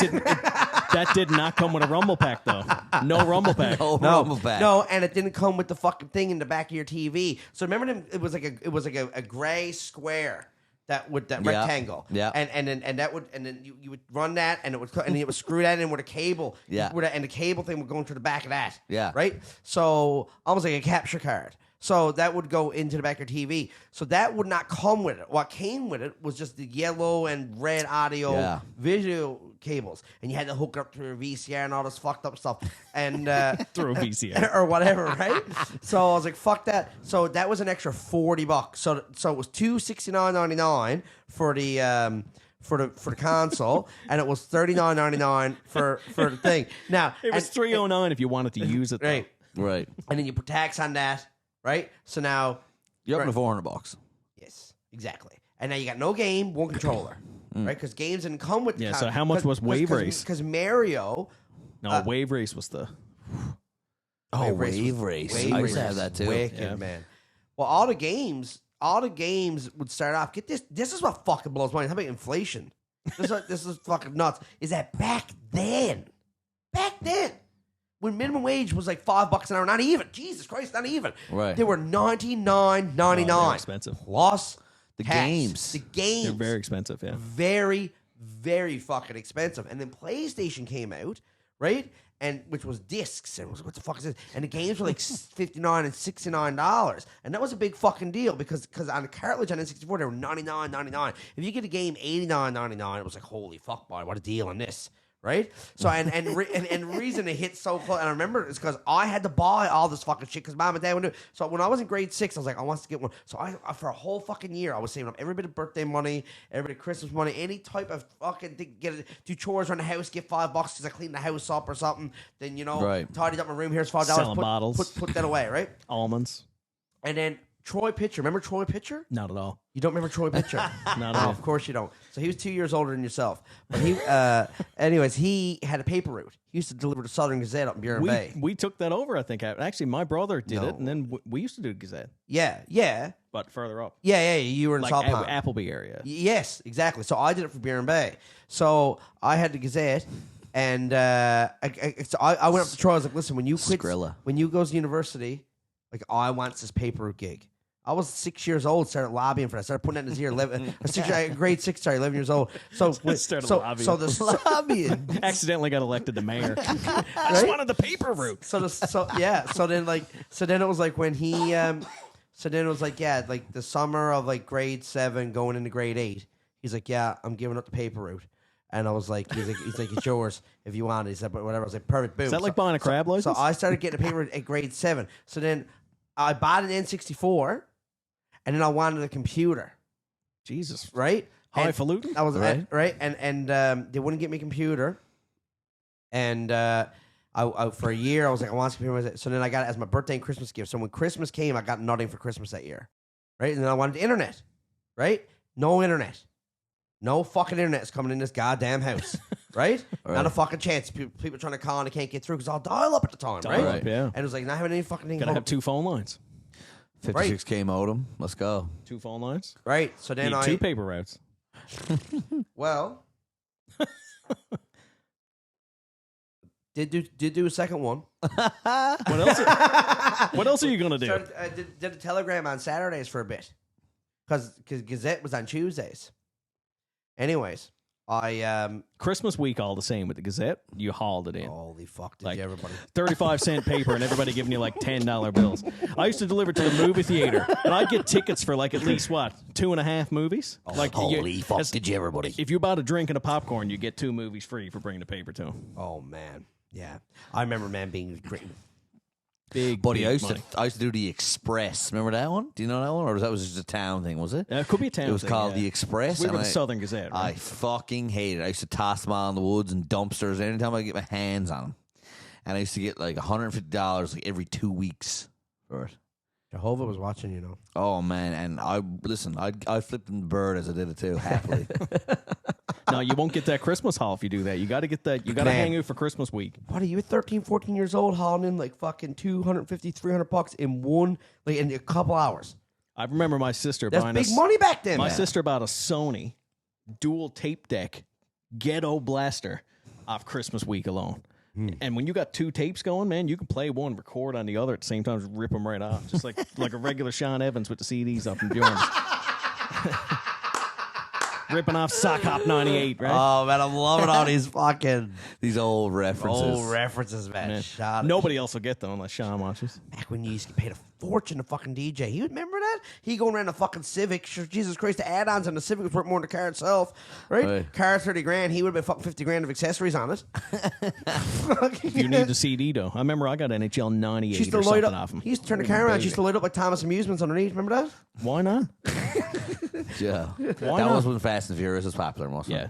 That did not come with a Rumble Pack, though. No Rumble Pack. No Rumble Pack. No, and it didn't come with the fucking thing in the back of your TV. So remember them? It was like a gray square. That rectangle, and then you would run that, and it would screw that in with a cable, and the cable thing would go into the back of that, right. So almost like a capture card. So that would go into the back of your TV. So that would not come with it. What came with it was just the yellow and red audio visual cables, and you had to hook it up through a VCR and all this fucked up stuff, and through a VCR or whatever, right? So I was like, "Fuck that!" So that was an extra $40. So it was $269.99 for the for the console, and it was $39.99 for the thing. Now it was $309 if you wanted to use it, right? Right. And then you put tax on that. Right? So now You're up to $400. Yes, exactly. And now you got no game, one controller. Right? Because games didn't come with the so how much was Wave Race? Because Mario. No, Wave Race was the. Wave Race. I used to have that too. Wicked, man. Well, all the games would start off. Get this. This is what fucking blows my mind. How about inflation? This is fucking nuts. Is that back then, when minimum wage was like $5 an hour, not even. Jesus Christ, not even. Right. They were $99.99. Expensive. Plus The tax. games. The games. They're very expensive, yeah. Very, very fucking expensive. And then PlayStation came out, right? And which was discs. And it was, what the fuck is this? And the games were like $59 and $69. And that was a big fucking deal because on the cartridge on N64, they were $99.99. If you get a game $89.99, it was like, holy fuck, boy, what a deal on this. Right? So, and the reason it hit so close, and I remember it's because I had to buy all this fucking shit because mom and dad would do it. So when I was in grade 6, I was like, I want to get one. So I for a whole fucking year, I was saving up every bit of birthday money, every bit of Christmas money, any type of fucking thing, do chores around the house, get $5 because I cleaned the house up or something. Then, tidied up my room, here's $5. Selling bottles. Put that away, right? Almonds. And then Troy Pitcher. Remember Troy Pitcher? Not at all. You don't remember Troy Pitcher? Not at all. Of course you don't. So he was 2 years older than yourself. But he, anyways, he had a paper route. He used to deliver the Southern Gazette up in Buren Bay. We took that over, I think. Actually, my brother did it, and then we used to do Gazette. Yeah. But further up. Yeah. You were in Like South Palm. Appleby area. Yes, exactly. So I did it for Buren Bay. So I had the Gazette. And I went up to Troy. I was like, listen, when you quit, Skrilla. when you go to university, like, I want this paper route gig. I was 6 years old. Started lobbying for that. Started putting that in his ear. Grade 6. Sorry, 11 years old. So Lobbying. So the lobbying. Accidentally got elected to mayor. I just wanted the paper route. So then it was like when he so then it was like like the summer of like grade 7 going into grade 8. He's like, yeah, I'm giving up the paper route. And I was like, he's like, it's yours if you want it. He said, but whatever. I was like, perfect, boom. Is that like buying a crab license? So I started getting a paper at grade 7. So then I bought an N64, and then I wanted a computer. Jesus, right? Highfalutin. I was right, and they wouldn't get me a computer, and I for a year I was like, I want a computer. So then I got it as my birthday and Christmas gift. So when Christmas came, I got nothing for Christmas that year, right? And then I wanted the internet, right? No internet. No fucking internet is coming in this goddamn house, right? Not a fucking chance. People trying to call and they can't get through because I'll dial up at the time, right? Up, yeah. And it was like not having any fucking thing. Gotta have 2 phone lines. 56K modem. Let's go. 2 phone lines. Right. So then Need 2 paper routes. Well, did do a second one. What else are you gonna do? So, did a telegram on Saturdays for a bit because Gazette was on Tuesdays. Anyways, I Christmas week all the same with the Gazette. You hauled it in. Holy fuck! Did Like, you everybody? 35-cent paper and everybody giving you like $10 bills. I used to deliver to the movie theater and I'd get tickets for like at least 2.5 movies. Like Holy fuck! Did you everybody? If you bought a drink and a popcorn, you get 2 movies free for bringing the paper to them. Oh man, yeah. I remember being great. Big, Buddy, big I used money. to do the Express. Remember that one? Do you know that one, or was that just a town thing? Was it? It could be a town. It was thing, called yeah. the Express. We were and the Southern Gazette. Right? I fucking hated it. I used to toss them out in the woods and dumpsters anytime I could get my hands on them, and I used to get like $150 like every 2 weeks for it. Jahova was watching, you know. Oh man, and I flipped the bird as I did it too, happily. No, you won't get that Christmas haul if you do that. You got to get that. You got to hang out for Christmas week. Buddy, you were 13, 14 years old hauling in like fucking $250, $300 in a couple hours. I remember my sister That's buying big money back then. My man. sister bought a Sony dual tape deck ghetto blaster off Christmas week alone. And when you got 2 tapes going, man, you can play one, record on the other at the same time, just rip them right off, just like a regular Sean Evans with the CDs up in Bjorn's. Ripping off Sock Hop 98, right? Oh man, I'm loving all these fucking These old references. man. Man, nobody else will get them unless Sean watches. Back when you used to pay a fortune to fucking DJ. You remember that? He going around the fucking Civic. Jesus Christ, the add-ons on the Civic was worth more than the car itself. Right? Car $30,000. He would have been fucking $50,000 of accessories on it. If you need the CD, though. I remember I got NHL 98 She used or to light something up. off him. He used to turn the car around. She used to light up like Thomas Amusements underneath. Remember that? Why not? Yeah, that not? was when Fast and Furious was popular, mostly. Yeah.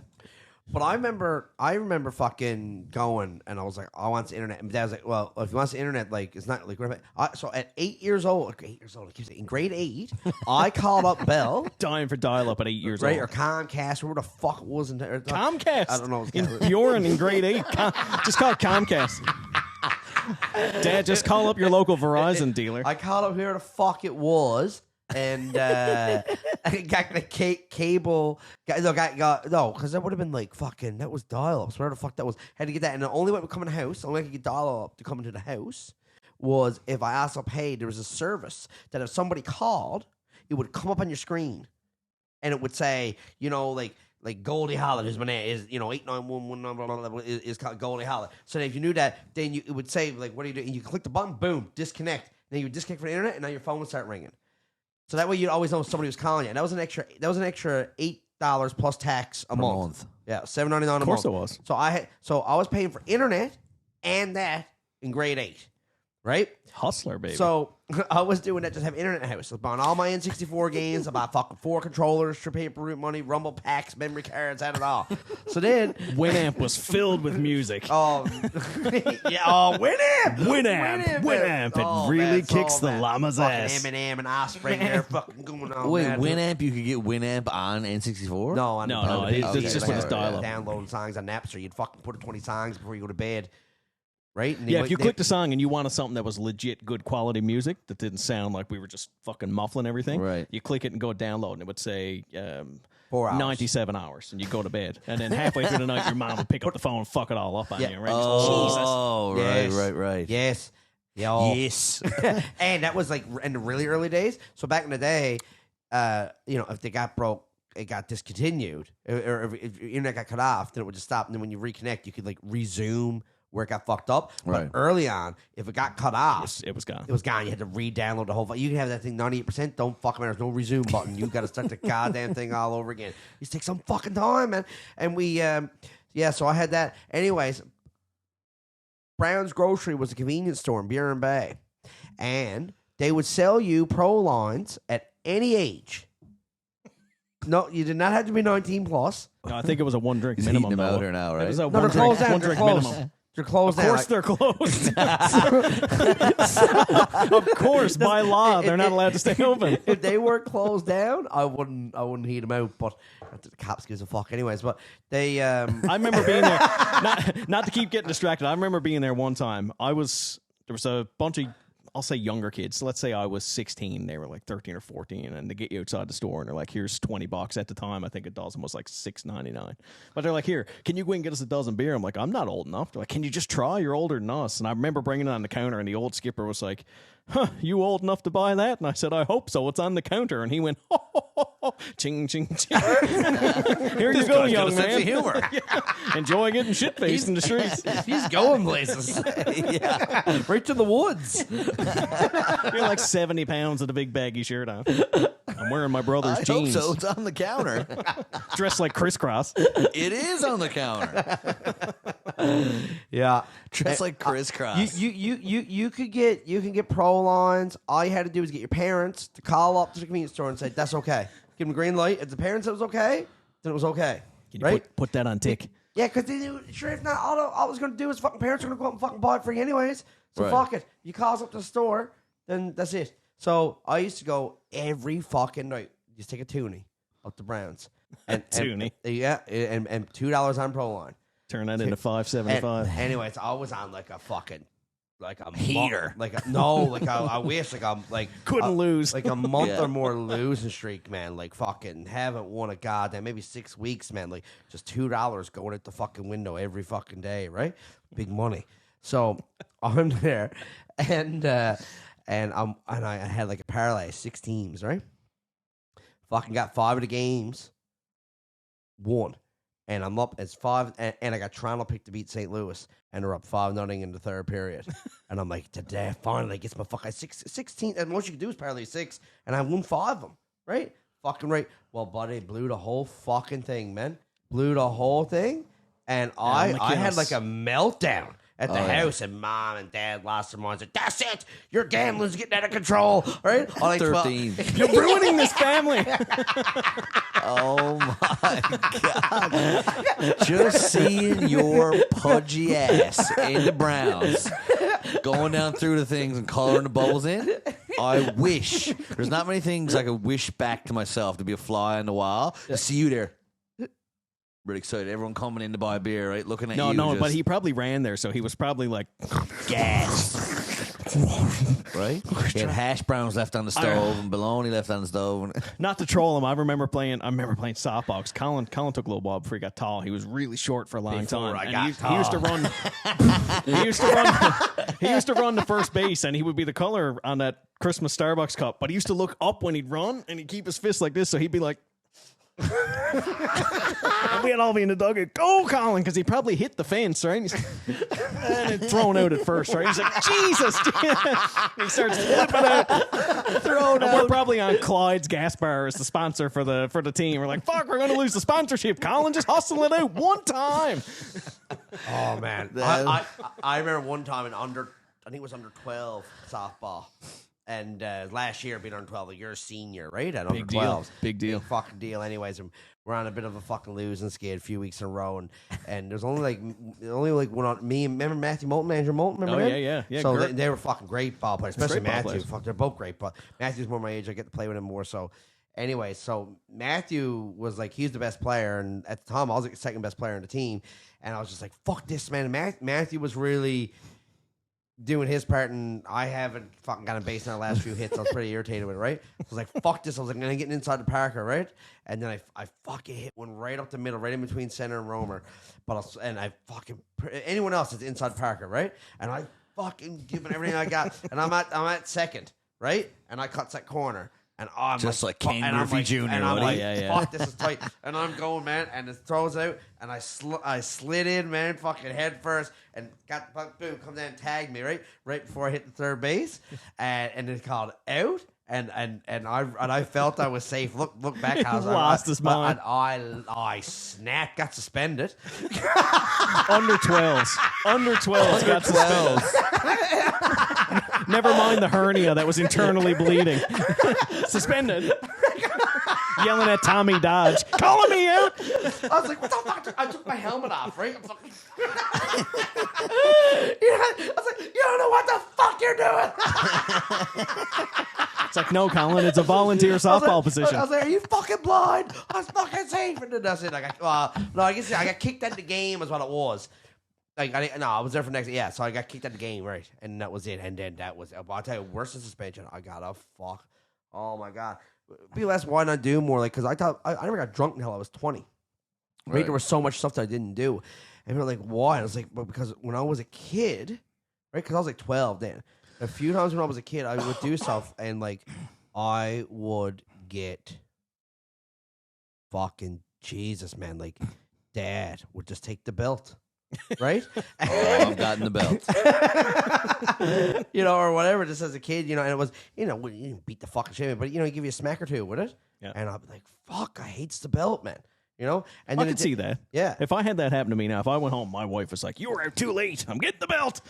But I remember fucking going, and I was like, I want the internet. And my dad was like, well, if you want the internet, like, it's not like, so at 8 years old, in grade 8, I called up Bell. Dying for dial-up at 8 years Right, old. or Comcast, or whatever the fuck it was. Comcast. I don't know. In Bjorn in grade 8. Just call it Comcast. Dad, just call up your local Verizon dealer. I called up whoever the fuck it was, and I got the cable. No, because that would have been like fucking. That was dial-ups. Whatever the fuck that was. Had to get that, and the only way it would come in the house, the only way I could get dial-up to come into the house was if I asked up, hey, there was a service that if somebody called, it would come up on your screen, and it would say, you know, like Goldie Hollett is my name, is, you know, 8911 number is called Goldie Hollett. So if you knew that, then it would say, like, what do you do? And you click the button, boom, disconnect. Then you would disconnect from the internet, and now your phone would start ringing. So that way you'd always know somebody was calling you. And that was an extra $8 plus tax a month. Yeah, $7.99 a month. Of course it was. So I was paying for internet and that in grade 8. Right? Hustler, baby. So I was doing that, just have internet in the house. I was buying all my N64 games. I bought fucking 4 controllers, for paper route money, rumble packs, memory cards, had it all. So then Winamp was filled with music. Winamp. Winamp. It really kicks the llama's ass. Eminem and Osprey there fucking going on. Wait, man. Winamp? You could get Winamp on N64? No, on No, the it's just with his dial-up. Downloading songs on Napster. You'd fucking put 20 songs before you go to bed. Right? And Yeah, if you clicked a song and you wanted something that was legit good quality music that didn't sound like we were just fucking muffling everything, right? You click it and go download, and it would say 4 hours. 97 hours, and you go to bed. And then halfway through the night, your mom would pick up the phone and fuck it all up on you, right? Oh, Jesus. right. Yes. Yes. And that was like in the really early days. So back in the day, if they got broke, it got discontinued, or if your internet got cut off, then it would just stop. And then when you reconnect, you could like resume where it got fucked up. Right. But early on, if it got cut off, It was gone. It was gone. You had to re-download the whole file. You can have that thing 98%. Don't fucking matter. There's no resume button. You got to start the goddamn thing all over again. It takes some fucking time, man. And we, so I had that. Anyways, Brown's Grocery was a convenience store in Buren Bay. And they would sell you Pro lines at any age. No, you did not have to be 19 plus. No, I think it was a one drink He's minimum. heating them out though. here now, right? It was a No, they're closed down. one They're drink closed. minimum. They're closed Of down. course they're closed. Of course, by law, they're not allowed to stay open. If they were closed down, I wouldn't heat them out. But the cops gives a fuck, anyways. But they, I remember being there. Not to keep getting distracted. I remember being there one time. There was a bunch of, I'll say, younger kids. So let's say I was 16. They were like 13 or 14, and they get you outside the store, and they're like, "Here's $20." At the time, I think a dozen was like $6.99. But they're like, "Here, can you go and get us a dozen beer?" I'm like, "I'm not old enough." They're like, "Can you just try? You're older than us." And I remember bringing it on the counter, and the old skipper was like, "Huh, you old enough to buy that?" And I said, "I hope so. It's on the counter." And he went, "Ho, ho, ho, ho. Ching, ching, ching." Here you go, young man. Humor. Yeah. Enjoying it and shit faced in the streets. he's going places. Yeah. Right to the woods. You're like 70 pounds with a big baggy shirt on. I'm wearing my brother's I jeans. hope so. It's on the counter. Dressed like crisscross. It is on the counter. Yeah. Dressed like crisscross. You can get Pro lines. All you had to do was get your parents to call up to the convenience store and say that's okay. Give them a green light. If the parents said it was okay, then it was okay. Can you right? put that on tick? Yeah, because they knew, sure, if not, all I was going to do is fucking parents are going to go out and fucking buy it for you anyways. So Right. fuck it. You call us up to the store, then that's it. So I used to go every fucking night. Just take a toonie up to Brown's. And Toonie. And $2 on Pro line. Turn that into $5.75. And anyways, I was on like a fucking Heater. I wish Couldn't lose. like a month Yeah. or more losing streak, man. Like fucking haven't won a goddamn maybe 6 weeks, man. Like just $2 going out the fucking window every fucking day, right? Big money. So I'm there, and I had like a parlay, 6 teams, right? Fucking got 5 of the games, won. And I'm up as 5, and I got Toronto picked to beat St. Louis, and they're up 5-0 in the third period. And I'm like, today finally gets my fucking 16. And most you can do is parlay 6, and I won 5 of them, right? Fucking right. Well, buddy, blew the whole fucking thing, man. Blew the whole thing, and I had like a meltdown at the house, and mom and dad lost their minds. Like, that's it. Your gambling's getting out of control, right? I'm like, 13. You're ruining this family. Oh my God. Just seeing your pudgy ass in the Browns going down through the things and coloring the bubbles in. I wish. There's not many things I could wish back to myself to be a fly on the wall. To see you there. Really excited. Everyone coming in to buy a beer, right? Looking at you. No, just but he probably ran there, so he was probably like, gas. Right? He had hash browns left on the stove and bologna left on the stove. not to troll him. I remember playing softball. 'Cause Colin took a little while before he got tall. He was really short for a long time. I And got he used to run. he used to run the first base, and he would be the color on that Christmas Starbucks cup. But he used to look up when he'd run, and he'd keep his fist like this, so he'd be like. And we'd all be in the dugout. Go, Colin, because he probably hit the fence, right? And it thrown out at first, right? He's like, Jesus! He starts flipping out. thrown And we're probably on Clyde's Gas Bar as the sponsor for the team. We're like, fuck, we're going to lose the sponsorship. Colin, just hustle it out one time. Oh man, I remember one time I think it was under 12 softball, and last year being under 12, like you're a senior, right? At under 12s, Big deal. fucking deal. Anyways, and we're on a bit of a fucking losing skid, a few weeks in a row, and there's only one on me. Remember Matthew Moulton, Andrew Moulton? Remember him? Yeah. So great. they were fucking great ball players, especially Great ball Matthew. players. Fuck, they're both great, but Matthew's more my age. I get to play with him more. So. Anyway, so Matthew was like, he's the best player. And at the time, I was like the second best player on the team. And I was just like, fuck this, man. And Matthew was really doing his part. And I haven't fucking got him based on the last few hits. I was pretty irritated with it, right? I was like, fuck this. I was like, I'm going to get inside the Parker, right? And then I fucking hit one right up the middle, right in between center and Romer. But I fucking, anyone else is inside Parker, right? And I fucking giving everything I got, and I'm at second, right? And I cuts that corner. And I'm just like King and Griffey Jr. And I'm like, yeah. fuck, this is tight. And I'm going, man, and it throws out, and I slid in, man, fucking head first, and got boom, come down, and tagged me right before I hit the third base, and it called out, and I felt I was safe. Look back, how lost his mind. And I snapped, got suspended. Under 12s got suspended. Never mind the hernia that was internally bleeding. Suspended. Yelling at Tommy Dodge. Calling me out. I was like, what the fuck? I took my helmet off, right? I'm fucking... I was like, you don't know what the fuck you're doing. It's like, no, Colin, it's a volunteer softball position. I was like, are you fucking blind? I was fucking safe. And then that's it. I got kicked out of the game is what it was. Like, I was there for next. Yeah, so I got kicked out of the game, right? And that was it. And then that was. I'll tell you, worse than suspension. I got a fuck. Oh my god. People ask why not do more, like, because I thought I never got drunk until I was 20. Right? There was so much stuff that I didn't do, and people were like, why? I was like, but because when I was a kid, right? Because I was like 12 then. A few times when I was a kid, I would do stuff, and like, I would get fucking Jesus, man. Like, Dad would just take the belt. Right? I've gotten the belt. Or whatever, just as a kid, and it was, you didn't beat the fucking shit, but, he'd give you a smack or two, would it? Yeah. And I'd be like, fuck, I hates the belt, man. And I then could see that. Yeah. If I had that happen to me now, if I went home, my wife was like, "You were out too late. I'm getting the belt."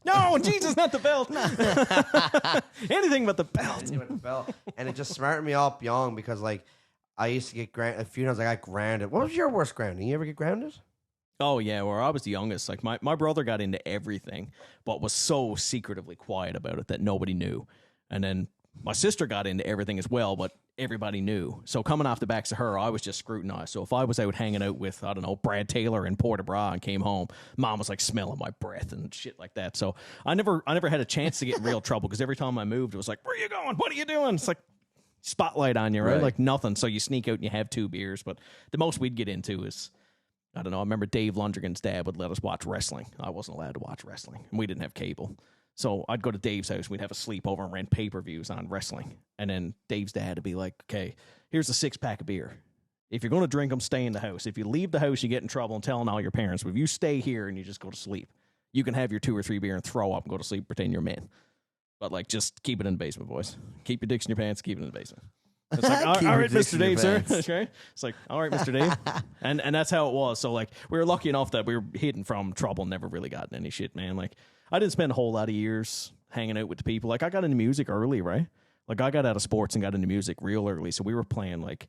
No, Jesus, not the belt. Anything but the belt. Anything but the belt. And it just smartened me up young because, like, I used to get grounded. A few times I got grounded. What was your worst grounding? You ever get grounded? Oh, yeah, where I was the youngest. Like, my brother got into everything, but was so secretively quiet about it that nobody knew. And then my sister got into everything as well, but everybody knew. So coming off the backs of her, I was just scrutinized. So if I was out hanging out with, I don't know, Brad Taylor in Port de Bras and came home, Mom was like smelling my breath and shit like that. So I never had a chance to get in real trouble because every time I moved, it was like, "Where are you going? What are you doing?" It's like spotlight on you, right? Like nothing. So you sneak out and you have 2 beers. But the most we'd get into is, I don't know, I remember Dave Lundgren's dad would let us watch wrestling. I wasn't allowed to watch wrestling, and we didn't have cable. So I'd go to Dave's house, we'd have a sleepover and rent pay-per-views on wrestling. And then Dave's dad would be like, "Okay, here's a 6-pack of beer. If you're going to drink them, stay in the house. If you leave the house, you get in trouble and telling all your parents. But if you stay here and you just go to sleep, you can have your 2 or 3 beer and throw up and go to sleep, pretend you're a man. But, like, just keep it in the basement, boys. Keep your dicks in your pants, keep it in the basement." It's like, all right, Mr. Dave, sir. That's right. It's like, all right, Mr. Dave. And that's how it was. So, like, we were lucky enough that we were hidden from trouble, never really gotten any shit, man. Like, I didn't spend a whole lot of years hanging out with the people. Like, I got into music early, right? Like, I got out of sports and got into music real early. So we were playing, like,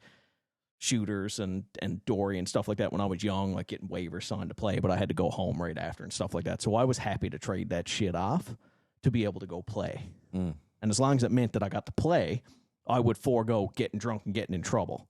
shooters and Dory and stuff like that when I was young, like getting waivers signed to play, but I had to go home right after and stuff like that. So I was happy to trade that shit off to be able to go play. And as long as it meant that I got to play, I would forego getting drunk and getting in trouble.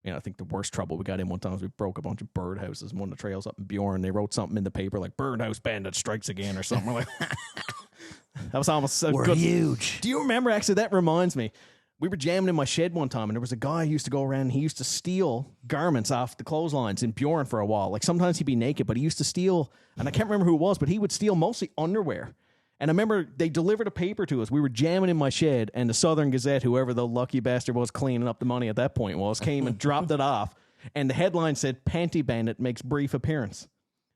I think the worst trouble we got in one time was we broke a bunch of birdhouses in one of the trails up in Bjorn. They wrote something in the paper like "Birdhouse Bandit Strikes Again" or something. We're like, that was almost so We're good. huge. Do you remember? Actually, that reminds me. We were jamming in my shed one time, and there was a guy who used to go around and he used to steal garments off the clotheslines in Bjorn for a while. Like, sometimes he'd be naked, but he used to steal, and I can't remember who it was, but he would steal mostly underwear. And I remember they delivered a paper to us. We were jamming in my shed, and the Southern Gazette, whoever the lucky bastard was cleaning up the money at that point was, came and dropped it off. And the headline said, "Panty Bandit makes brief appearance."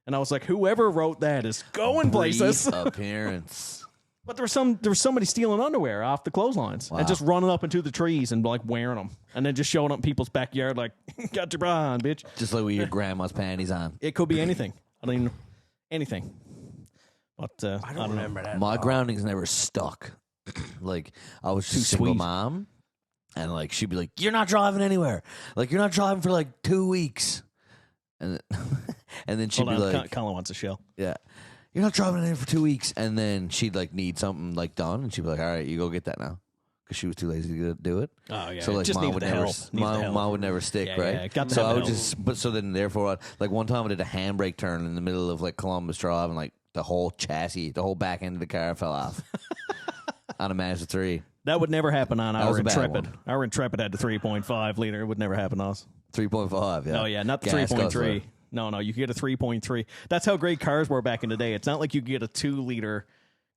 And I was like, whoever wrote that is going places. Appearance. But there was somebody stealing underwear off the clotheslines and just running up into the trees and like wearing them, and then just showing up in people's backyard like, "Got your bra on, bitch." Just like with your grandma's panties on. It could be anything. I mean, anything. But I don't remember that. My groundings never stuck. Like, I was just a single mom, and like she'd be like, "You're not driving anywhere. Like, you're not driving for like 2 weeks," and then she'd be like, Colin wants a shell. "Yeah, you're not driving anywhere for 2 weeks," and then she'd like need something like done, and she'd be like, "All right, you go get that now," because she was too lazy to do it. Oh yeah, so like just mom would never, mom would never stick, right? Yeah, got so I would just, but so then therefore, like one time I did a handbrake turn in the middle of like Columbus Drive, and like the whole chassis, the whole back end of the car fell off on a Mazda 3. That would never happen on our was a bad Intrepid. one. Our Intrepid had the 3.5 liter. It would never happen to us. 3.5, yeah. Oh yeah, not the Gas 3.3. guzzler. No, you could get a 3.3. That's how great cars were back in the day. It's not like you could get a 2 liter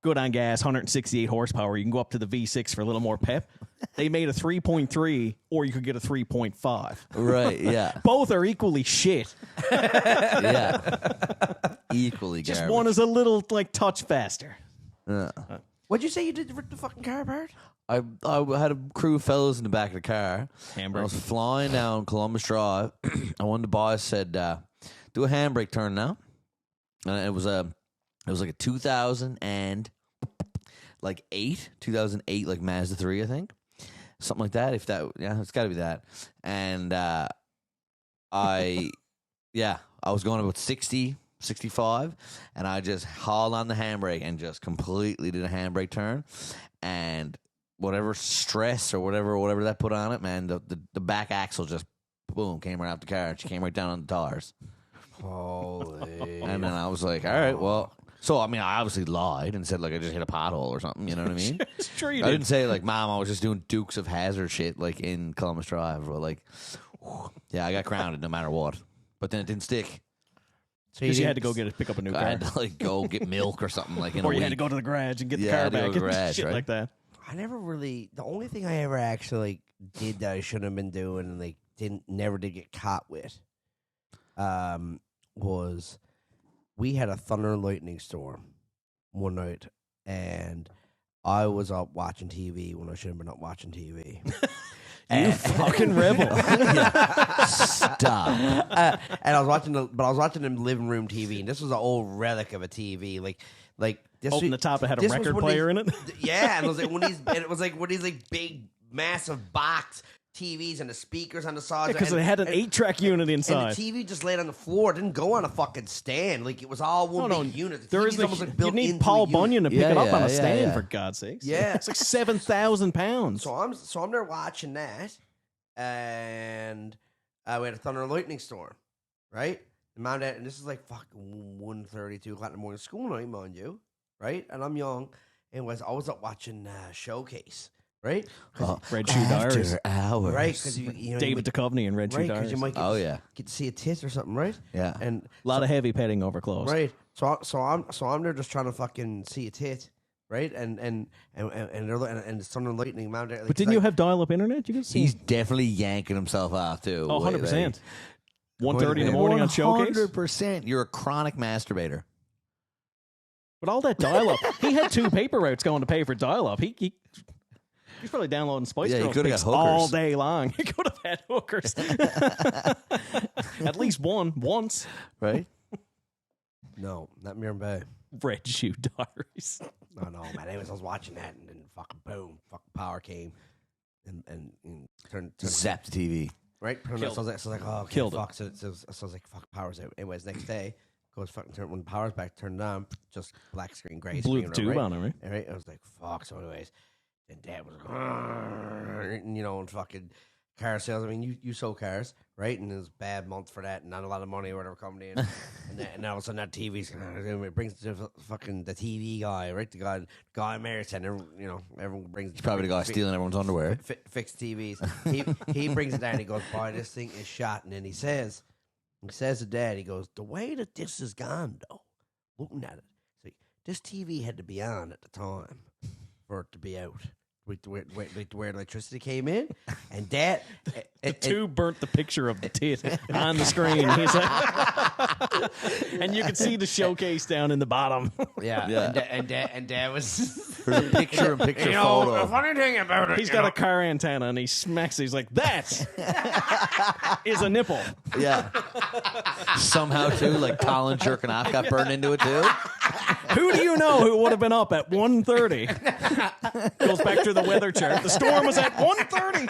good on gas, 168 horsepower. You can go up to the V6 for a little more pep. They made a 3.3, or you could get a 3.5. Right, yeah. Both are equally shit. Yeah. Equally Just garbage. one is a little, like, touch faster. What'd you say you did to rip the fucking car apart? I had a crew of fellows in the back of the car. Handbrake. I was flying down Columbus Drive, and one of the boys said, do a handbrake turn now. And it was like a 2008, like Mazda 3, I think. Something like that. It's got to be that. And I was going about 60, 65, and I just hauled on the handbrake and just completely did a handbrake turn. And whatever stress or whatever that put on it, man, the back axle just, boom, came right out the car. She came right down on the tires. Holy. And then I was like, all right, well. So, I mean, I obviously lied and said, like, I just hit a pothole or something. You know what I mean? Sure you I did. didn't say, like, Mom, I was just doing Dukes of Hazzard shit, like, in Columbus Drive. Or, like, yeah, I got grounded no matter what. But then it didn't stick. Because you had to go pick up a new I car. had to, like, go get milk or something, like, in Or a you week. had to go to the garage and get the Yeah, I car had to go back to the and garage, shit right? like that. I never really. The only thing I ever actually did that I shouldn't have been doing and like never did get caught with, was we had a thunder and lightning storm one night, and I was up watching TV when I should have been up watching TV. You fucking rebel. Stop. And I was watching the living room TV, and this was an old relic of a TV, like this. Open the top, it had a this was record one of player in it. Yeah, and it was like one of these like big, massive box TVs and the speakers on the sides. Because it had an 8-track unit inside. And the TV just laid on the floor. It didn't go on a fucking stand. Like, it was all one big unit. The TV's almost like built you need into Paul a unit. Bunyan to pick it up on a stand, yeah. for God's sakes. Yeah. It's like 7,000 pounds. So I'm there watching that, and we had a thunder and lightning storm, right? And this is like fucking 1:30, 2 o'clock in the morning, school night, mind you, right? And I'm young. Anyways, I was up watching Showcase, right? Red Shoe Diaries. After hours. Right, because you know, David Duchovny and Red Shoe right, because Diaries. you might get to see a tit or something, right? Yeah. And A lot of heavy petting over clothes. right, so I'm there just trying to fucking see a tit, right? And the thunder and lightning mounted. Like, But didn't you have dial-up internet? You could see. He's definitely yanking himself off, too. Oh, 100%. 1:30 in the morning on Showcase. 100%. You're a chronic masturbator. But all that dial-up. He had 2 paper routes going to pay for dial-up. He's probably downloading Spice Yeah, he Girls coulda pics got hookers. all day long. He could have had hookers. At least once. Right? No, not Mirren Bay. Red Shoe Diaries. No, man. Anyways, I was watching that, and then fucking boom, fucking power came, and turned Zap the TV. right. So I was like, oh, okay, Killed fuck. So I was like, fuck, power's out. Anyways, next day goes fucking turn when the power's back, turned it on, just black screen, gray Blew screen. the tube on him, right? Right. I was like, fuck. So anyways, and Dad was, and, you know, and fucking car sales. I mean, you sold cars, right? And it was a bad month for that, and not a lot of money or whatever coming in. and all of a sudden, that TV's it brings the fucking the TV guy, right? The guy American, you know, everyone brings. He's probably the guy stealing everyone's underwear. Fix TVs. He brings it down. He goes, boy, this thing is shot. And then he says to Dad, he goes, the way that this is gone, though, looking at it, see, this TV had to be on at the time for it to be out. Where electricity came in, and Dad, The tube burnt the picture of the tit on the screen. He's like, and you can see the Showcase down in the bottom. yeah. And Dad was. There's a picture-in-picture You know, photo. the funny thing about it, He's got a car antenna and he smacks it. He's like, that is a nipple. Yeah. Somehow, too, like Colin jerking off got burned into it, too. Who do you know who would have been up at 1:30? Goes back to the weather chart. The storm was at 1:30.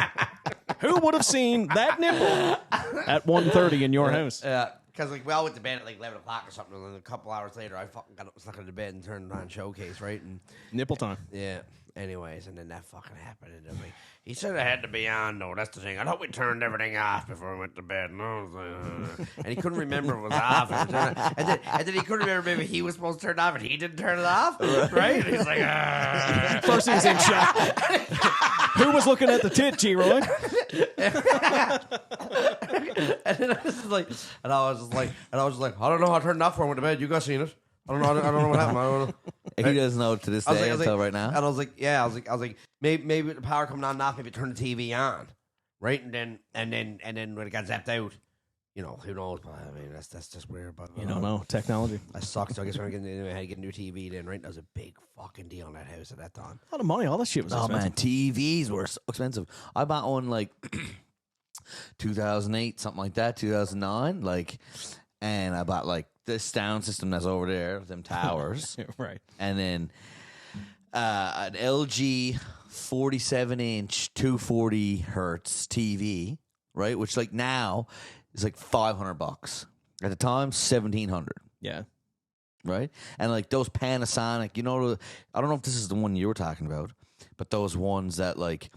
Who would have seen that nipple at 1:30 in your house? Yeah, because like we all went to bed at like 11 o'clock or something, and then a couple hours later, I fucking got up, snuck into bed, and turned on Showcase, right? And Nipple time. yeah. Anyways, and then that fucking happened, and like, he said I had to be on though. That's the thing. I thought we turned everything off before we went to bed, and I was like, and he couldn't remember it was off, and then he couldn't remember maybe he was supposed to turn it off, and he didn't turn it off, right? And he's like, First he was in shock. Who was looking at the tit, G-Roy? and then I was just like, I don't know how I turned it off before I went to bed. You guys seen it? I don't know what happened. I don't know. He doesn't know to this day until right now. And I was like, yeah, I was like, maybe with the power coming on and off, maybe turn the TV on, right? And then when it got zapped out, you know, who knows? But I mean, that's just weird. But You don't know technology. That sucks. So I guess when I had to get a new TV then, right? That was a big fucking deal in that house at that time. A lot of money. All that shit was expensive. Man, TVs were so expensive. I bought one like 2008, something like that, 2009, like, and I bought like this sound system that's over there, them towers, Right. and then an LG 47-inch 240 hertz TV, right, which like now is like $500. At the time, $1,700. Yeah. Right? And like those Panasonic, you know, I don't know if this is the one you were talking about, but those ones that like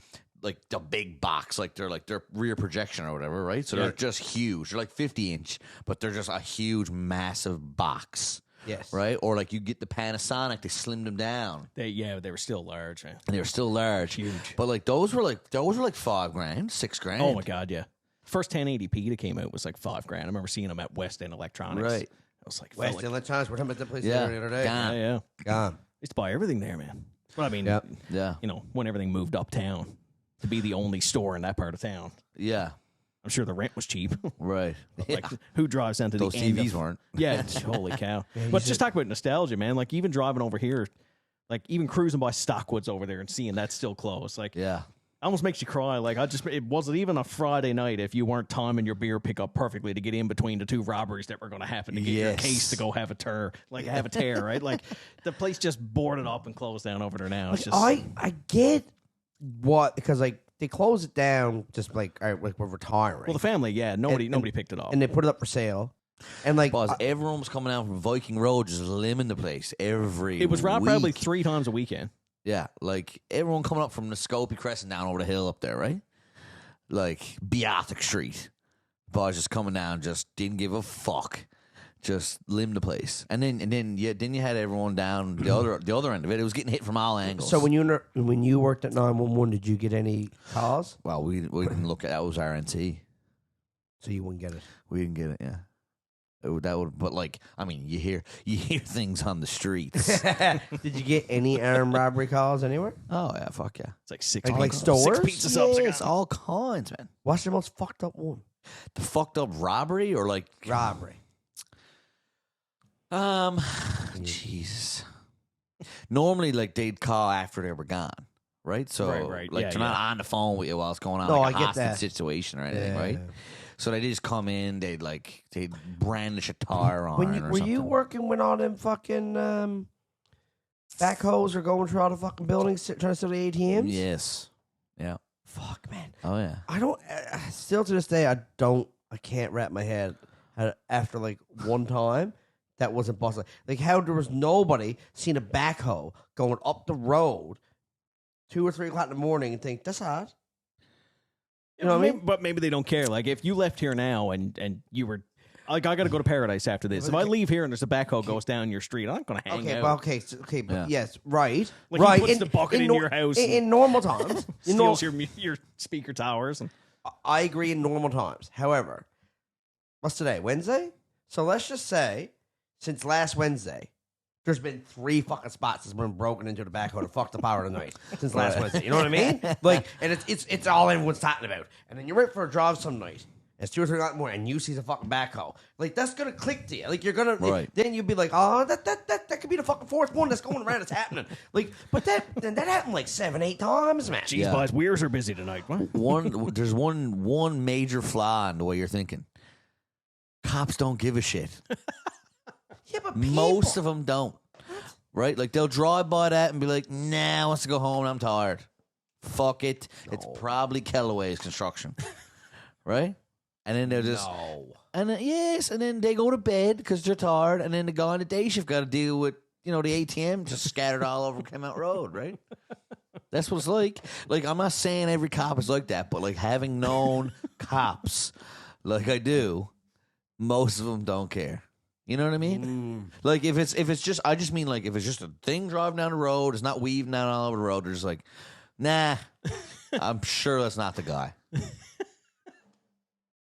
the big box, like they're rear projection or whatever, right? So they're just huge. They're like 50-inch, but they're just a huge, massive box. Yes. Right? Or like you get the Panasonic, they slimmed them down. They were still large. Man. And they were still large. Huge. But like those were like $5,000, $6,000. Oh my God, yeah. First 1080p that came out was like $5,000. I remember seeing them at West End Electronics. Right. I was like, West Electronics. We're talking about the place Yeah. the other day. Gone. yeah. Gone. I used to buy everything there, man. Well, I mean, Yeah. you know, when everything moved uptown to be the only store in that part of town. Yeah. I'm sure the rent was cheap. Right. Like, who drives down to Those the end TVs of, weren't. Yeah, holy cow. But just talk about nostalgia, man. Like, even driving over here, like, even cruising by Stockwoods over there and seeing that's still closed. Like, Yeah. almost makes you cry. Like, it wasn't even a Friday night if you weren't timing your beer pickup perfectly to get in between the two robberies that were going to happen to get your case to go have a tear, right? Like, the place just boarded up and closed down over there now. It's just I get what, because like they close it down just like, all right, like we're retiring. well, the family, yeah, nobody picked it up. and they put it up for sale. And like Because everyone was coming out from Viking Road, just limbing the place every It was week. probably 3 times a weekend. Yeah, like everyone coming up from Muskogee Crescent down over the hill up there, right? Like Beathic Street. Boys just coming down, just didn't give a fuck. Just limbed the place. And then you had everyone down the other end of it. It was getting hit from all angles. so when you worked at 911, did you get any calls? Well, we didn't look at that was RNT. So you wouldn't get it. We didn't get it, yeah. But like, I mean, you hear things on the streets. Did you get any armed robbery calls anywhere? Oh yeah, fuck yeah. It's like six Like pizza- stores? six pizza subs. Yes, all kinds, man. What's the most fucked up one? The fucked up robbery or like Robbery. Jesus. Normally, like they'd call after they were gone, right? So, Right. like Yeah, they're not on the phone with you while it's going on, No, like a I get hostage that. situation or anything, Yeah. right? So they just come in, they'd brandish a tire on it or Were something. you working when all them fucking backhoes are going through all the fucking buildings trying to steal the ATMs? Yes. Yeah. Fuck, man. Oh yeah. I don't. Still to this day, I can't wrap my head after like one time that wasn't busted. Like how there was nobody seen a backhoe going up the road 2 or 3 o'clock in the morning and think that's odd. You know what I mean? But maybe they don't care. Like, if you left here now and you were like, I got to go to Paradise after this. If I leave here and there's a backhoe goes down your street, I'm not going to hang Okay, out. well, okay, but Yeah. yes, right, Like, right. he puts the bucket in your house in normal times. Steals your speaker towers. And I agree in normal times. However, what's today? Wednesday? So let's just say, since last Wednesday, there's been 3 fucking spots that's been broken into the backhoe to fuck the power of the night since last Wednesday. You know what I mean? Like, and it's all everyone's talking about. And then you're right for a drive some night. It's 2 or 3 o'clock in the morning, and you see the fucking backhoe. Like, that's gonna click to you. Like, you're gonna then you'd be like, oh, that could be the fucking 4th one that's going around. It's happening. Like, but that happened like 7, 8 times, man. Jeez, boys, weirs are busy tonight. What? There's one major flaw in the way you're thinking. Cops don't give a shit. Yeah, but Most of them don't. Right? Like they'll drive by that and be like, nah, I want to go home. I'm tired. Fuck it. It's probably Kellaway's construction. Right? And then they'll just and then, and then they go to bed because they're tired, and then the guy on the day shift got to deal with, the ATM just scattered all over Kemount Road, right? That's what it's like. Like, I'm not saying every cop is like that, but like having known cops like I do, most of them don't care. You know what I mean? Like if it's just, I just mean like if it's just a thing driving down the road, it's not weaving down all over the road. They're just like, nah, I'm sure that's not the guy.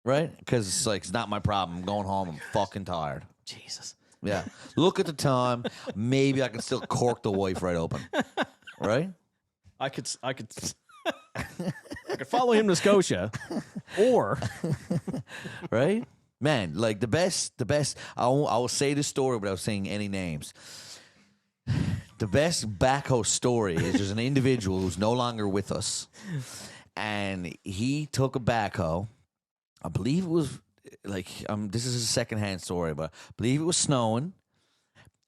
Right? Because it's like, it's not my problem. I'm going home. I'm fucking tired. Jesus. Yeah. Look at the time. Maybe I can still cork the wife right open. Right? I could I could follow him to Scotia, or Right? Man, like the best. I will say this story without saying any names. The best backhoe story is there's an individual who's no longer with us, and he took a backhoe. I believe it was like this is a secondhand story, but I believe it was snowing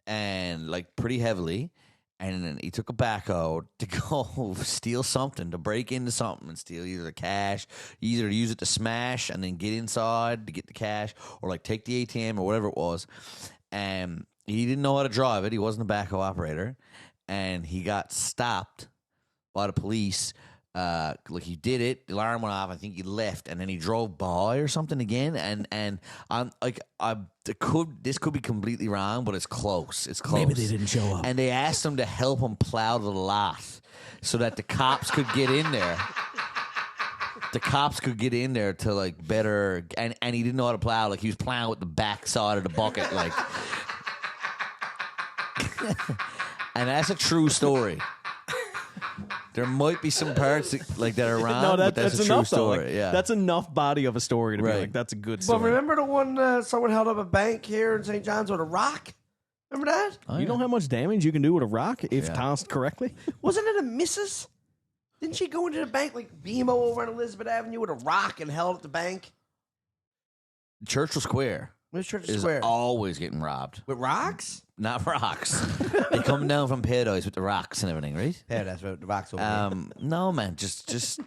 and like pretty heavily. And then he took a backhoe to go steal something, to break into something and steal either the cash, either use it to smash and then get inside to get the cash, or like take the ATM or whatever it was. And he didn't know how to drive it. He wasn't a backhoe operator. And he got stopped by the police. Like he did it, the alarm went off. I think he left, and then he drove by or something again. And I'm like, this could be completely wrong, but it's close. It's close. maybe they didn't show up. And they asked him to help him plow the lot so that the cops could get in there. The cops could get in there to like better, and he didn't know how to plow. Like he was plowing with the back side of the bucket, like. And that's a true story. There might be some parts that are wrong, but that's a true enough, story. Though. Like, yeah, that's enough body of a story to be Right. like, that's a good But story. remember the one someone held up a bank here in St. John's with a rock? Remember that? Oh, You yeah. know how much damage you can do with a rock if Yeah. tossed correctly? Wasn't it a missus? Didn't she go into the bank like BMO over on Elizabeth Avenue with a rock and held up the bank? Churchill Square Where's Church is Square? always getting robbed. With rocks? Not rocks. They come down from Paradise with the rocks and everything, right? Yeah, that's what the rocks over there. No, man, just.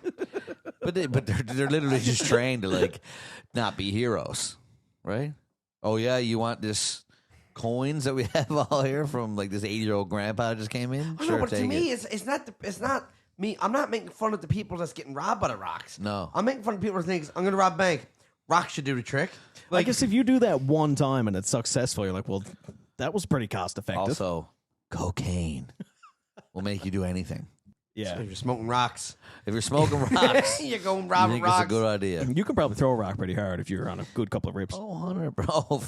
But they're literally just trained to like not be heroes, right? Oh yeah, you want this coins that we have all here from like this 80-year-old grandpa that just came in? I Sure, know, but to take me, it. it's not me. I'm not making fun of the people that's getting robbed by the rocks. No. I'm making fun of people that think I'm going to rob a bank. Rocks should do the trick. I guess if you do that one time and it's successful, you're like, well, that was pretty cost effective. Also, cocaine will make you do anything. Yeah. if you're smoking rocks, If you're smoking rocks, you're going I robbing think it's a rocks. good idea. You can probably throw a rock pretty hard if you're on a good couple of rips. Oh, 100, bro.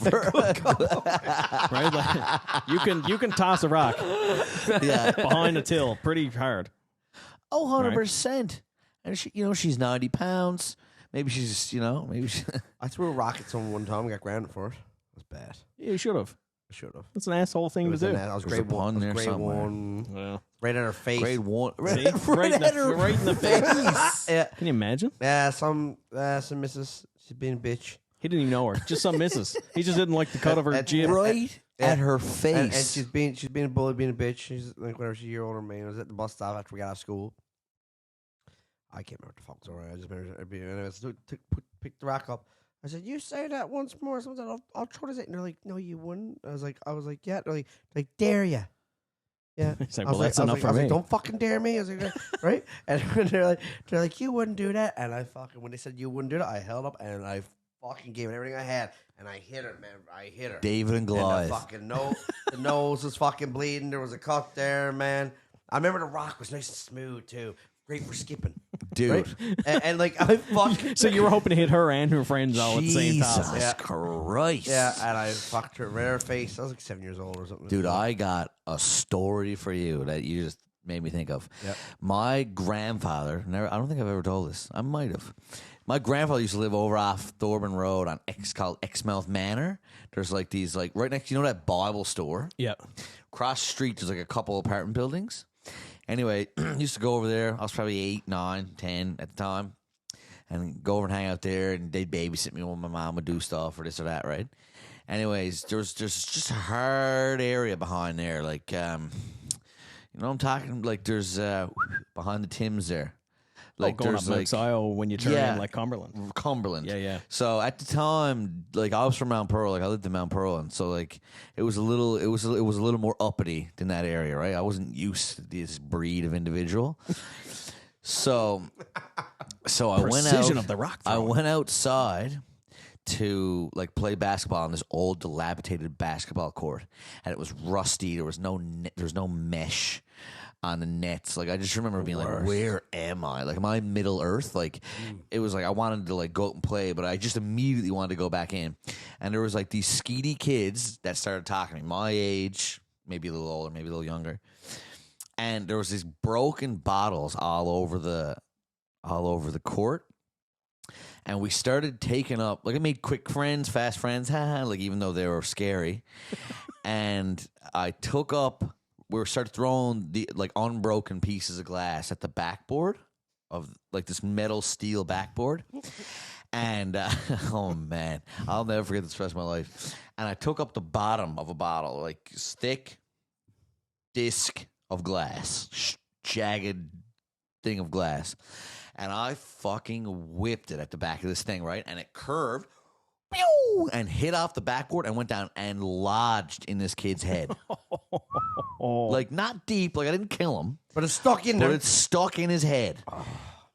Right? Like, you can toss a rock Yeah. behind a till pretty hard. Oh, 100%. And she's 90 pounds. Maybe she's, I threw a rock at someone one time and got grounded for it. It was bad. Yeah, you should have. I should have. That's an asshole thing to do. I was There's a grade one. pun there Grade somewhere. one. Yeah. Right at her face. grade one. See? right in the face. Yeah. Can you imagine? Yeah, some missus. She's being a bitch. He didn't even know her. Just some misses. He just didn't like the cut of her jib. Right at her face. And she's being a bully, being a bitch. She's like whatever. She's a year older than me. I was at the bus stop after we got out of school. I can't remember what the fuck was alright. I just remember picked the rock up. I said, "You say that once more." Someone said, "I'll throw this." And they're like, "No, you wouldn't." I was like, "Yeah." They're like, "Dare ya?" Yeah. He's like, I was well, that's enough for I was me. like, "Don't fucking dare me." I was like, right? And they're like, "You wouldn't do that." And I fucking, when they said you wouldn't do that, I held up and I fucking gave it everything I had, and I hit her, man. I hit her. David and And the Goliath. fucking the nose was fucking bleeding. There was a cut there, man. I remember the rock was nice and smooth too. Great for skipping, Dude. right? and like I fucking So you were hoping to hit her and her friends all at the same time. Jesus Yeah. Christ. yeah, and I fucked her right in her face. I was like 7 years old or something. Dude, I got a story for you that you just made me think of. Yep. My grandfather, I don't think I've ever told this. I might have. My grandfather used to live over off Thorburn Road on called Exmouth Manor. There's like these, like right next, that Bible store? Yeah. Across the street, there's like a couple apartment buildings. Anyway, used to go over there. I was probably 8, 9, 10 at the time. And go over and hang out there, and they'd babysit me when my mom would do stuff or this or that, right? Anyways, there's just a hard area behind there. Like, I'm talking, like there's behind the Tims there. Like Going up there's Mount like Sion when you turn Yeah. in like Cumberland. Cumberland. Yeah, yeah. So at the time, like I was from Mount Pearl, like I lived in Mount Pearl, and so like it was a little more uppity than that area, right? I wasn't used to this breed of individual. So I went Precision out. of the rock I throwing. went outside to like play basketball on this old dilapidated basketball court, and it was rusty. There was no mesh. on the nets. Like, I just remember being like, where am I? Like, am I Middle Earth? Like, it was like I wanted to like go out and play, but I just immediately wanted to go back in. And there was like these skeety kids that started talking to me, my age, maybe a little older, maybe a little younger. And there was these broken bottles all over the court. And we started taking up, like, I made quick friends, fast friends, like, even though they were scary. And I took up, we started throwing the, like, unbroken pieces of glass at the backboard of, like, this metal steel backboard. And, oh, man, I'll never forget this rest of my life. And I took up the bottom of a bottle, like, thick disc of glass, jagged thing of glass. And I fucking whipped it at the back of this thing, right? And it curved pew, and hit off the backboard and went down and lodged in this kid's head. Like, not deep, like I didn't kill him. But it's stuck in there. But it's stuck in his head.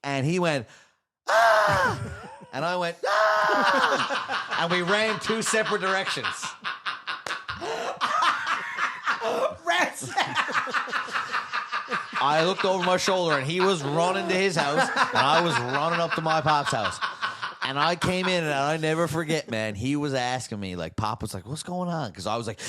And he went, ah! And I went, ah! And we ran 2 separate directions. I looked over my shoulder, and he was running to his house, and I was running up to my pop's house. And I came in, and I never forget, man, he was asking me, like, Pop was like, what's going on? Because I was like,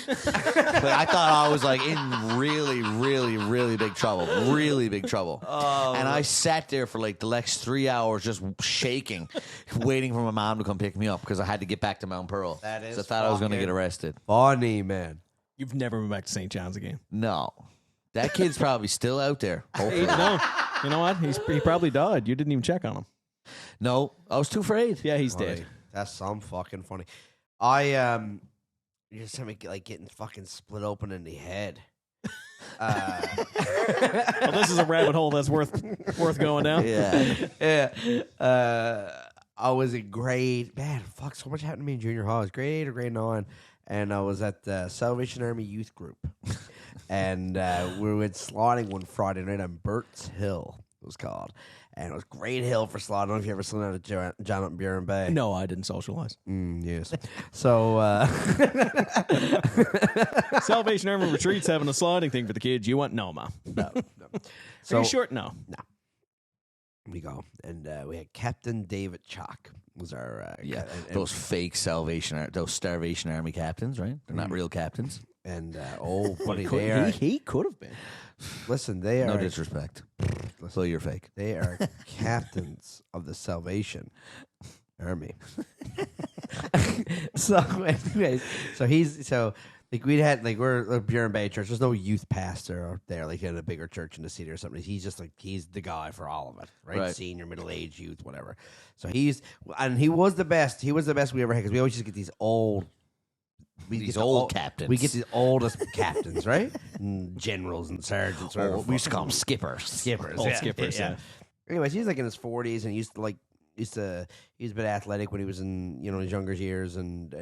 but I thought I was, like, in really, really, really big trouble. Really big trouble. Oh. And I sat there for, like, the next 3 hours just shaking, waiting for my mom to come pick me up because I had to get back to Mount Pearl. That is so I thought I was going to get arrested. Funny, man. You've never been back to St. John's again. No. That kid's probably still out there. Hopefully. No. You know what? He probably died. You didn't even check on him. No, I was too afraid. Yeah, he's Funny. dead. That's some fucking funny. You just had me like getting fucking split open in the head. Well, this is a rabbit hole that's worth going down. Yeah. I was in grade. Man, fuck, so much happened to me in junior high. I was grade 8 or grade 9, and I was at the Salvation Army youth group, and we went sliding one Friday night on Burt's Hill. It was called. And it was a great hill for sliding. I don't know if you ever slid out of John up in Buren Bay. No, I didn't socialize. Yes. So, Salvation Army Retreat's having a sliding thing for the kids. You want? No, Ma. No. So, are you short? No. No. We go. And we had Captain David Chalk was our... those fake those Starvation Army captains, right? They're not real captains. And, buddy, they are... He could have been. Listen, they are... No disrespect. So you're fake. They are captains of the Salvation Army. So, anyways, we'd had, like, we're a Buren Bay church. There's no youth pastor out there, like in a bigger church in the city or something. He's just like, he's the guy for all of it, right? Senior, middle age, youth, whatever. So he was the best. He was the best we ever had because we always just get these old. Captains. We get the oldest captains, right? And generals and sergeants. We used to call them skippers. Skippers. Old skippers, yeah. Anyways, he's like in his 40s, and he was a bit athletic when he was in his younger years, and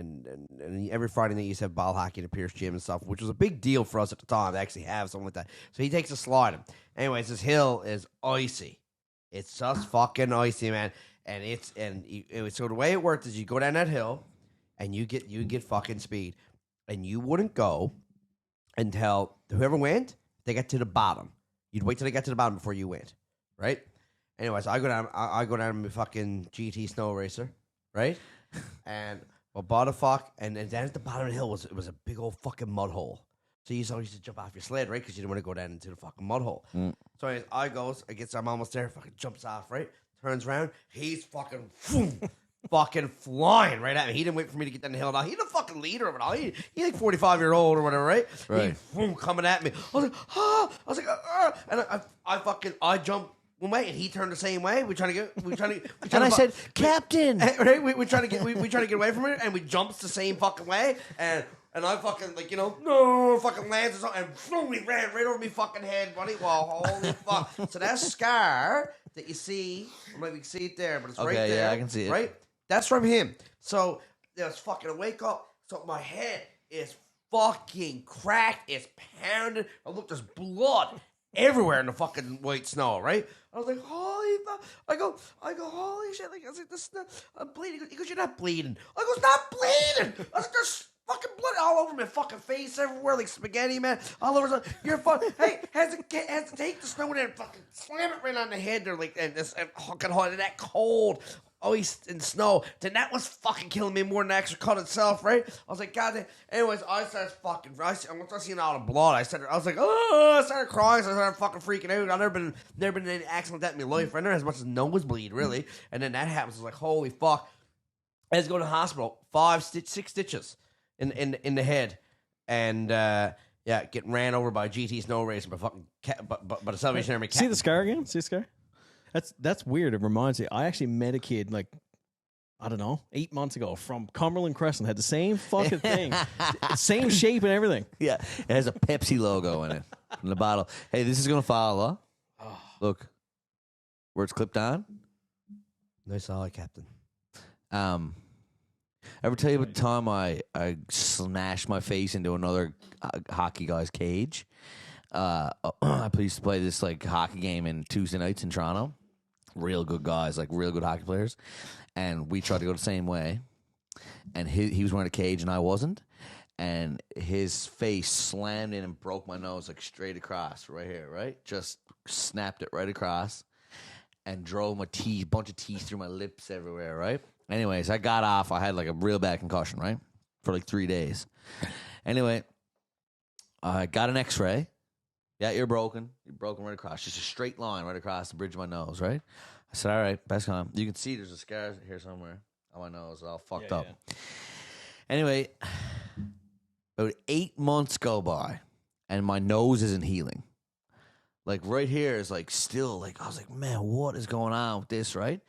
every Friday night he used to have ball hockey in a Pierce gym and stuff, which was a big deal for us at the time to actually have something like that. So he takes a slide. Anyways, this hill is icy. It's just fucking icy, man. So the way it worked is you go down that hill. And you get fucking speed, and you wouldn't go until whoever went, they got to the bottom. You'd wait till they got to the bottom before you went, right? Anyways, I go down in my fucking GT snow racer, right? And bought a fuck, and then down at the bottom of the hill was a big old fucking mud hole. So you always used to jump off your sled, right? Because you didn't want to go down into the fucking mud hole. So anyways, I'm almost there, fucking jumps off, right? Turns around, he's fucking. Fucking flying right at me. He didn't wait for me to get down the hill. Now he's the fucking leader of it all. He's like 45-year-old or whatever, right? Right. He, boom, coming at me. I was like, and I jumped one way, and he turned the same way. We trying to get. And I said, Captain. Right? We trying to get away from it, and we jumps the same fucking way, and I fucking no fucking lands or something, and boom, he ran right over me fucking head, buddy. Well, holy fuck! So that scar that you see, I might be see it there, but it's right there. Yeah, I can see it. Right. That's from him. So there's fucking a wake up. So my head is fucking cracked. It's pounded. I look, there's blood everywhere in the fucking white snow, right? I was like, holy fuck. I go, holy shit. Like, I was like, I'm bleeding. He goes, you're not bleeding. I go, it's not bleeding. I was like, there's Fucking blood all over my fucking face everywhere, like spaghetti, man. All over. You're fucking. Hey, has to take the snow and fucking slam it right on the head. They're like, and this fucking hot and that cold ice and snow. Then that was fucking killing me more than the actual cut itself, right? I was like, God damn. Anyways, I started fucking. Once I seen all the blood, I was like, oh, I started crying. So I started fucking freaking out. I've never been in any accident like that in my life. I never had as much as nosebleed, really. And then that happens. I was like, holy fuck. I had to go to the hospital. 6 stitches in the head, and getting ran over by a GT snow racer, but fucking but a Salvation Army cat. See the scar again? See the scar? That's weird. It reminds me. I actually met a kid like, I don't know, 8 months ago from Cumberland Crescent. Had the same fucking thing, same shape and everything. Yeah, it has a Pepsi logo in it in the bottle. Hey, this is gonna follow. Oh. Look, where it's clipped on. Nice eye, Captain. Ever tell you about the time I smashed my face into another hockey guy's cage? I used to play this like hockey game in Tuesday nights in Toronto. Real good guys, like real good hockey players, and we tried to go the same way. And he was wearing a cage and I wasn't, and his face slammed in and broke my nose like straight across right here, right? Just snapped it right across, and drove my bunch of teeth through my lips everywhere, right? Anyways, I got off. I had like a real bad concussion, right? For like 3 days. Anyway, I got an x-ray. Yeah, you're broken. You're broken right across. Just a straight line right across the bridge of my nose, right? I said, all right, best come. You can see there's a scar here somewhere on my nose. All fucked up. Yeah. Anyway, about 8 months go by, and my nose isn't healing. Like right here is like still like, I was like, man, what is going on with this, right?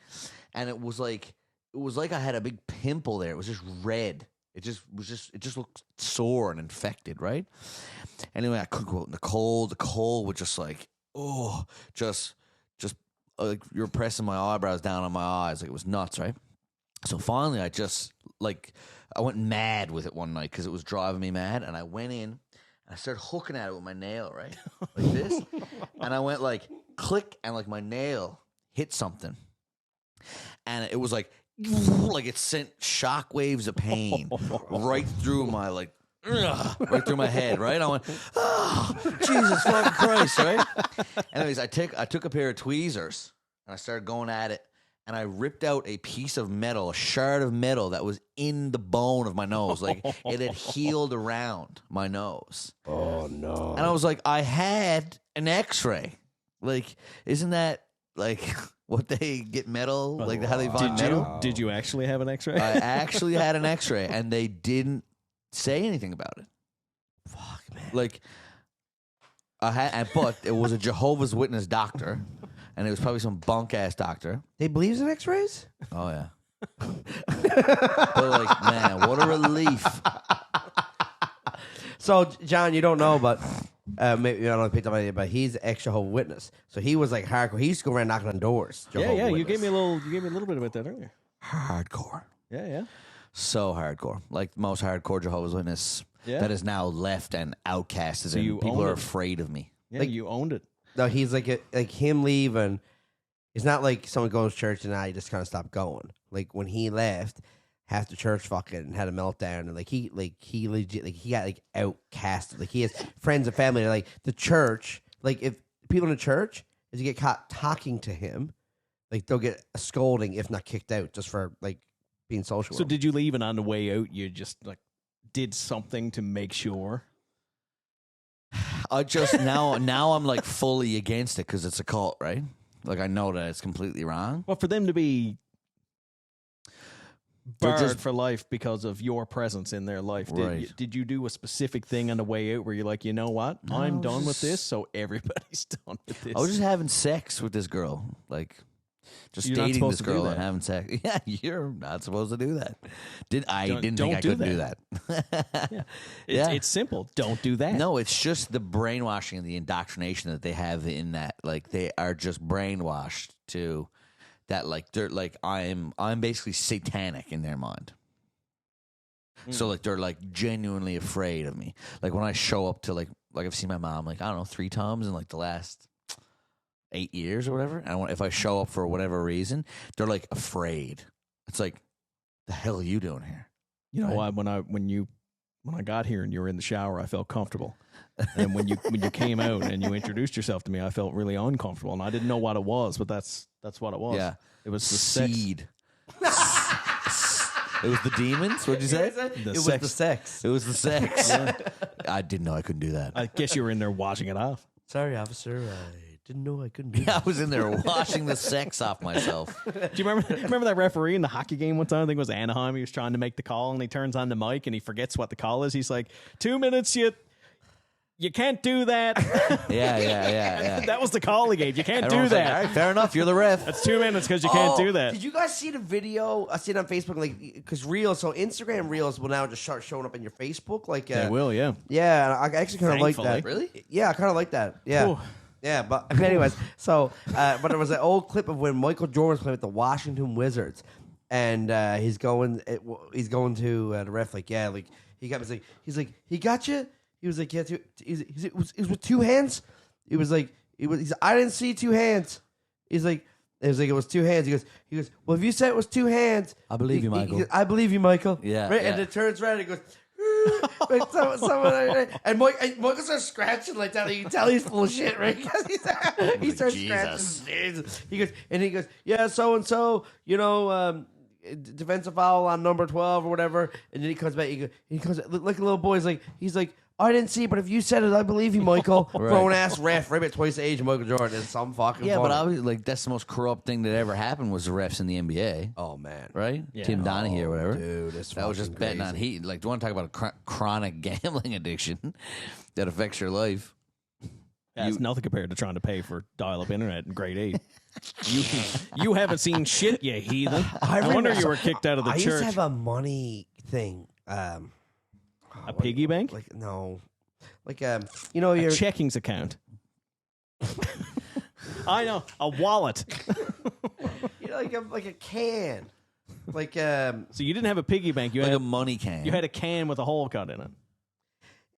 And it was like I had a big pimple there. It was just red. It just looked sore and infected, right? Anyway, I couldn't go out in the cold. The cold was just like, just like you're pressing my eyebrows down on my eyes. Like it was nuts, right? So finally, I went mad with it one night because it was driving me mad. And I went in and I started hooking at it with my nail, right? Like this. And I went like click, and like my nail hit something. And it was like it sent shock waves of pain right through my right through my head, right? I went, Jesus fucking Christ, right? Anyways, I took a pair of tweezers and I started going at it, and I ripped out a piece of metal, a shard of metal that was in the bone of my nose. Like it had healed around my nose. Oh no. And I was like, I had an x-ray. Like, isn't that like what they get metal, like how they find metal? Did you actually have an x-ray? I actually had an x-ray, and they didn't say anything about it. Fuck, man. Like, but it was a Jehovah's Witness doctor, and it was probably some bunk-ass doctor. They believes in x-rays? Oh, yeah. But, like, man, what a relief. So, John, you don't know, but maybe I don't know if you picked up on it, but he's ex-Jehovah's Witness. So he was like hardcore. He used to go around knocking on doors. Yeah. You gave me a little bit about that earlier. Hardcore. Yeah. So hardcore. Like most hardcore Jehovah's Witness that is now left and outcasted, so and people are afraid of me. Yeah, like, you owned it. No, he's like him leaving. It's not like someone goes to church and I just kind of stopped going. Like when he left, half the church fucking had a meltdown, and he legit he got like outcasted. Like he has friends and family. Like the church, like if people in the church, if you get caught talking to him, like they'll get a scolding if not kicked out just for like being social. So did you leave, and on the way out you just like did something to make sure? I just now I'm like fully against it because it's a cult, right? Like I know that it's completely wrong. Well, for them to be barred for life because of your presence in their life, did you do a specific thing on the way out where you're like, you know what, I'm done with this, so everybody's done with this? I was just having sex with this girl, like just dating this girl and having sex. Yeah, you're not supposed to do that. I didn't think I could do that. It's simple. Don't do that. No, it's just the brainwashing and the indoctrination that they have in that. Like they are just brainwashed to that. Like they're like I'm basically satanic in their mind. So like they're like genuinely afraid of me. Like when I show up to like I've seen my mom like I don't know 3 times in like the last 8 years or whatever. And if I show up for whatever reason, they're like afraid. It's like, the hell are you doing here? You know what? When you when I got here and you were in the shower, I felt comfortable. And when you came out and you introduced yourself to me, I felt really uncomfortable, and I didn't know what it was, but that's what it was. Yeah. It was the seed. It was the demons? What'd you say? It was the sex. It was the sex. I didn't know I couldn't do that. I guess you were in there washing it off. Sorry, officer. I didn't know I couldn't do I was in there washing the sex off myself. Do you remember that referee in the hockey game one time? I think it was Anaheim. He was trying to make the call, and he turns on the mic, and he forgets what the call is. He's like, 2 minutes, you can't do that. Yeah. That was the call he gave. You can't Everyone's do like, that. all right, fair enough. You're the ref. That's 2 minutes because you can't do that. Did you guys see the video? I see it on Facebook, like, because Reels, so Instagram Reels will now just start showing up in your Facebook. Like, They will, yeah. Yeah, I actually kind of like that. Thankfully. Really? Yeah, I kind of like that. Yeah. Ooh. Yeah, but anyways, so, but there was an old clip of when Michael Jordan was playing with the Washington Wizards, and he's going to the ref, like, yeah, like, he got me, he's like, he got you? He was like, yeah, it was with two hands? He was like, I didn't see two hands. It was two hands. He goes, well, if you said it was two hands. I believe you, Michael. I believe you, Michael. Yeah. Right? Yeah. And it turns around and he goes, and Michael starts scratching like that. You can tell he's full of shit, right? He starts scratching. He goes, yeah, so and so, defensive foul on number 12 or whatever. And then he comes back. He comes like a little boy. He's like, I didn't see it, but if you said it, I believe you, Michael. Right. Grown ass ref, right at twice the age of Michael Jordan. It's some fucking Yeah, funny. but I was like, that's the most corrupt thing that ever happened was the refs in the NBA. Oh man, Right? Yeah. Tim Donaghy or whatever. dude, it's that was just fucking betting on crazy. heat. Like, do you want to talk about a chronic gambling addiction that affects your life? That's nothing compared to trying to pay for dial-up internet in grade 8. You haven't seen shit, you heathen. I wonder you were kicked out of the I church. used to have a money thing. A piggy bank? Like no, like a your checkings account. I know, a wallet. like a can, like So you didn't have a piggy bank. You Like had a money can. You had a can with a hole cut in it.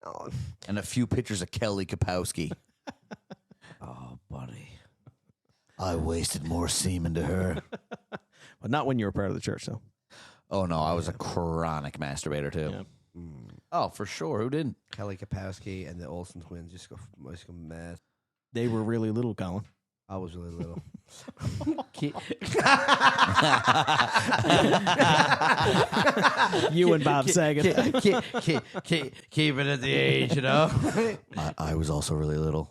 oh, and a few pictures of Kelly Kapowski. oh buddy. I wasted more semen to her. But not when you were part of the church, though. Oh, no, I was a chronic masturbator, too. Yeah. Oh, for sure. Who didn't? Kelly Kapowski and the Olsen twins just go mad. They were really little, Colin. I was really little. You and Bob Saget. Keep it at the age, I was also really little.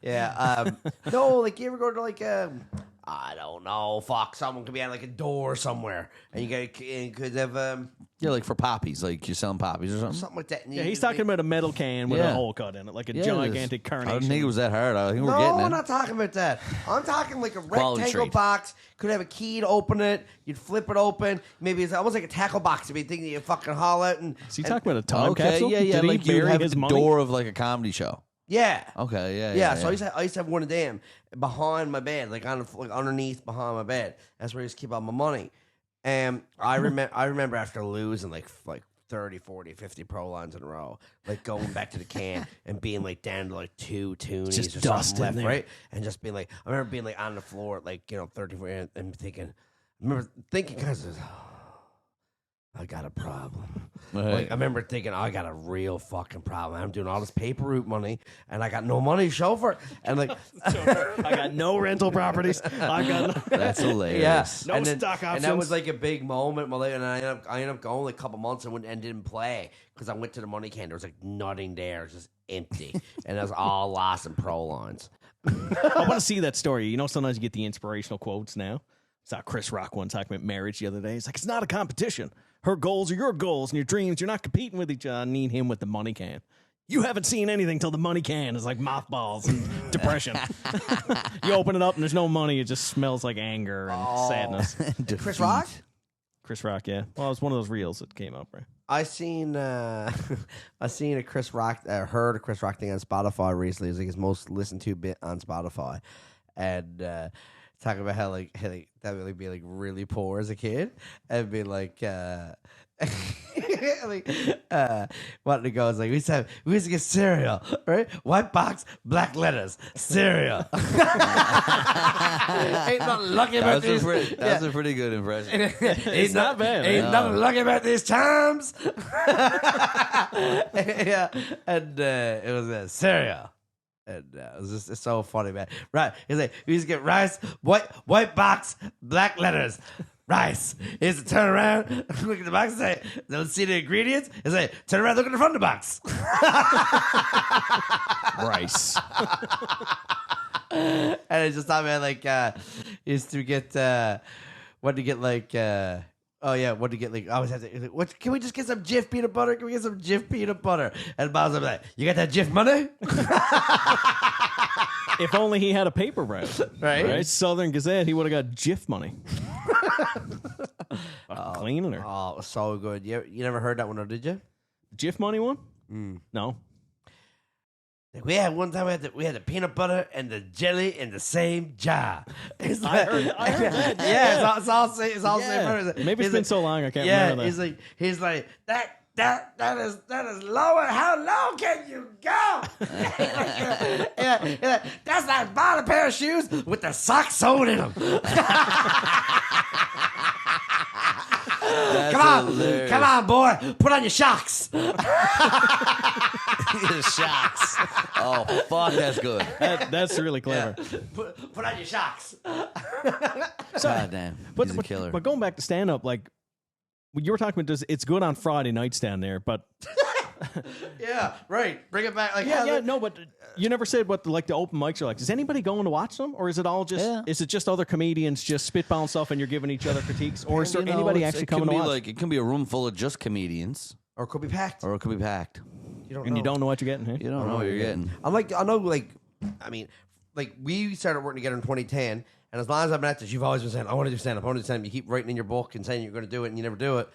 Yeah. No, like you ever go to like I don't know, fuck, someone could be on like a door somewhere, and you could have Yeah, like for poppies. Like you're selling poppies or something. something like that. Yeah, he's talking about a metal can with Yeah. a hole cut in it, like a Yeah, gigantic I carnation. didn't think it was that hard. I think we're No, getting it. I'm not talking about that. I'm talking like a Quality rectangle Street. box. Could have a key to open it. You'd flip it open. Maybe it's almost like a tackle box. You'd be thinking you fucking haul it and. Is he talking about a time Okay, capsule? yeah. Did he Like you bury have his the money? door of like a comedy show. Yeah. Okay, Yeah, so I used to have one of them behind my bed, like underneath behind my bed. That's where I used to keep all my money. And I remember after losing like 30, 40, 50 pro lines in a row, like going back to the can and being like down to like 2 toonies Just or dust something in left, there. right? And just being like, I remember being like on the floor at like 30, 40, and thinking, I remember thinking, because I got a problem. Like, I remember thinking, I got a real fucking problem. I'm doing all this paper route money, and I got no money to show for it. And like, I got no rental properties. I got That's hilarious. yes, No stock And that was options. like a big moment. Well, and I ended up going like a couple months and didn't play because I went to the money can. There was like nothing there, it was just empty, and it was all lost in pro lines. I want to see that story. You know, sometimes you get the inspirational quotes now. I saw Chris Rock one talking about marriage the other day. He's like, it's not a competition. Her goals are your goals, and your dreams, you're not competing with each other. I need him with the money can. You haven't seen anything till the money can is like mothballs and depression. You open it up and there's no money. It just smells like anger and sadness. Chris Rock? Chris Rock, yeah. Well, it was one of those reels that came up, right? I seen a Chris Rock, heard a Chris Rock thing on Spotify recently. It was like his most listened to bit on Spotify, and talking about how like that would be like really poor as a kid, and be like, What it goes like we used to get cereal, right? White box, black letters, cereal. Ain't nothing lucky about these. That's a pretty good impression. It's not bad. Ain't nothing lucky about these times. Yeah, and it was cereal. And it was just, it's so funny, man. Right. He's like, we used to get rice, white box, black letters. Rice. He used to turn around, look at the box and say, let's see the ingredients. And say, turn around, look at the front of the box. Rice. And it's just thought, man, like, used to get, what to get, like, what to get, like, I always have to, like, what, can we just get some Jif peanut butter? Can we get some Jif peanut butter? And Bob's like, you got that Jif money? If only he had a paper route. Right? Southern Gazette, he would have got Jif money. Cleaning her. Oh, so good. You never heard that one, or did you? Jif money one? No. We had one time we had the peanut butter and the jelly in the same jar. I heard that. Yeah, it's all same person. Maybe it's been so long I can't remember that. He's like that is lower. How low can you go? yeah. That's like buying a pair of shoes with the socks sewed in them. Come on, boy. Put on your shocks. Shocks. Oh, fuck, that's good. That's really clever. Yeah. Put on your shocks. God damn. He's a killer. But going back to stand-up, like, you were talking about, it's good on Friday nights down there, but... Yeah, right. Bring it back. Like, no, but you never said what the open mics are like. Is anybody going to watch them, or is it all just is it just other comedians just spitballing stuff and you're giving each other critiques, or is there anybody actually coming to watch? Like, it can be a room full of just comedians, or it could be packed. You don't know what you're getting. Huh? You don't know what you're getting. I know, we started working together in 2010, and as long as I've been at this, you've always been saying, I want to do stand-up, I want to do stand-up. You keep writing in your book and saying you're going to do it, and you never do it.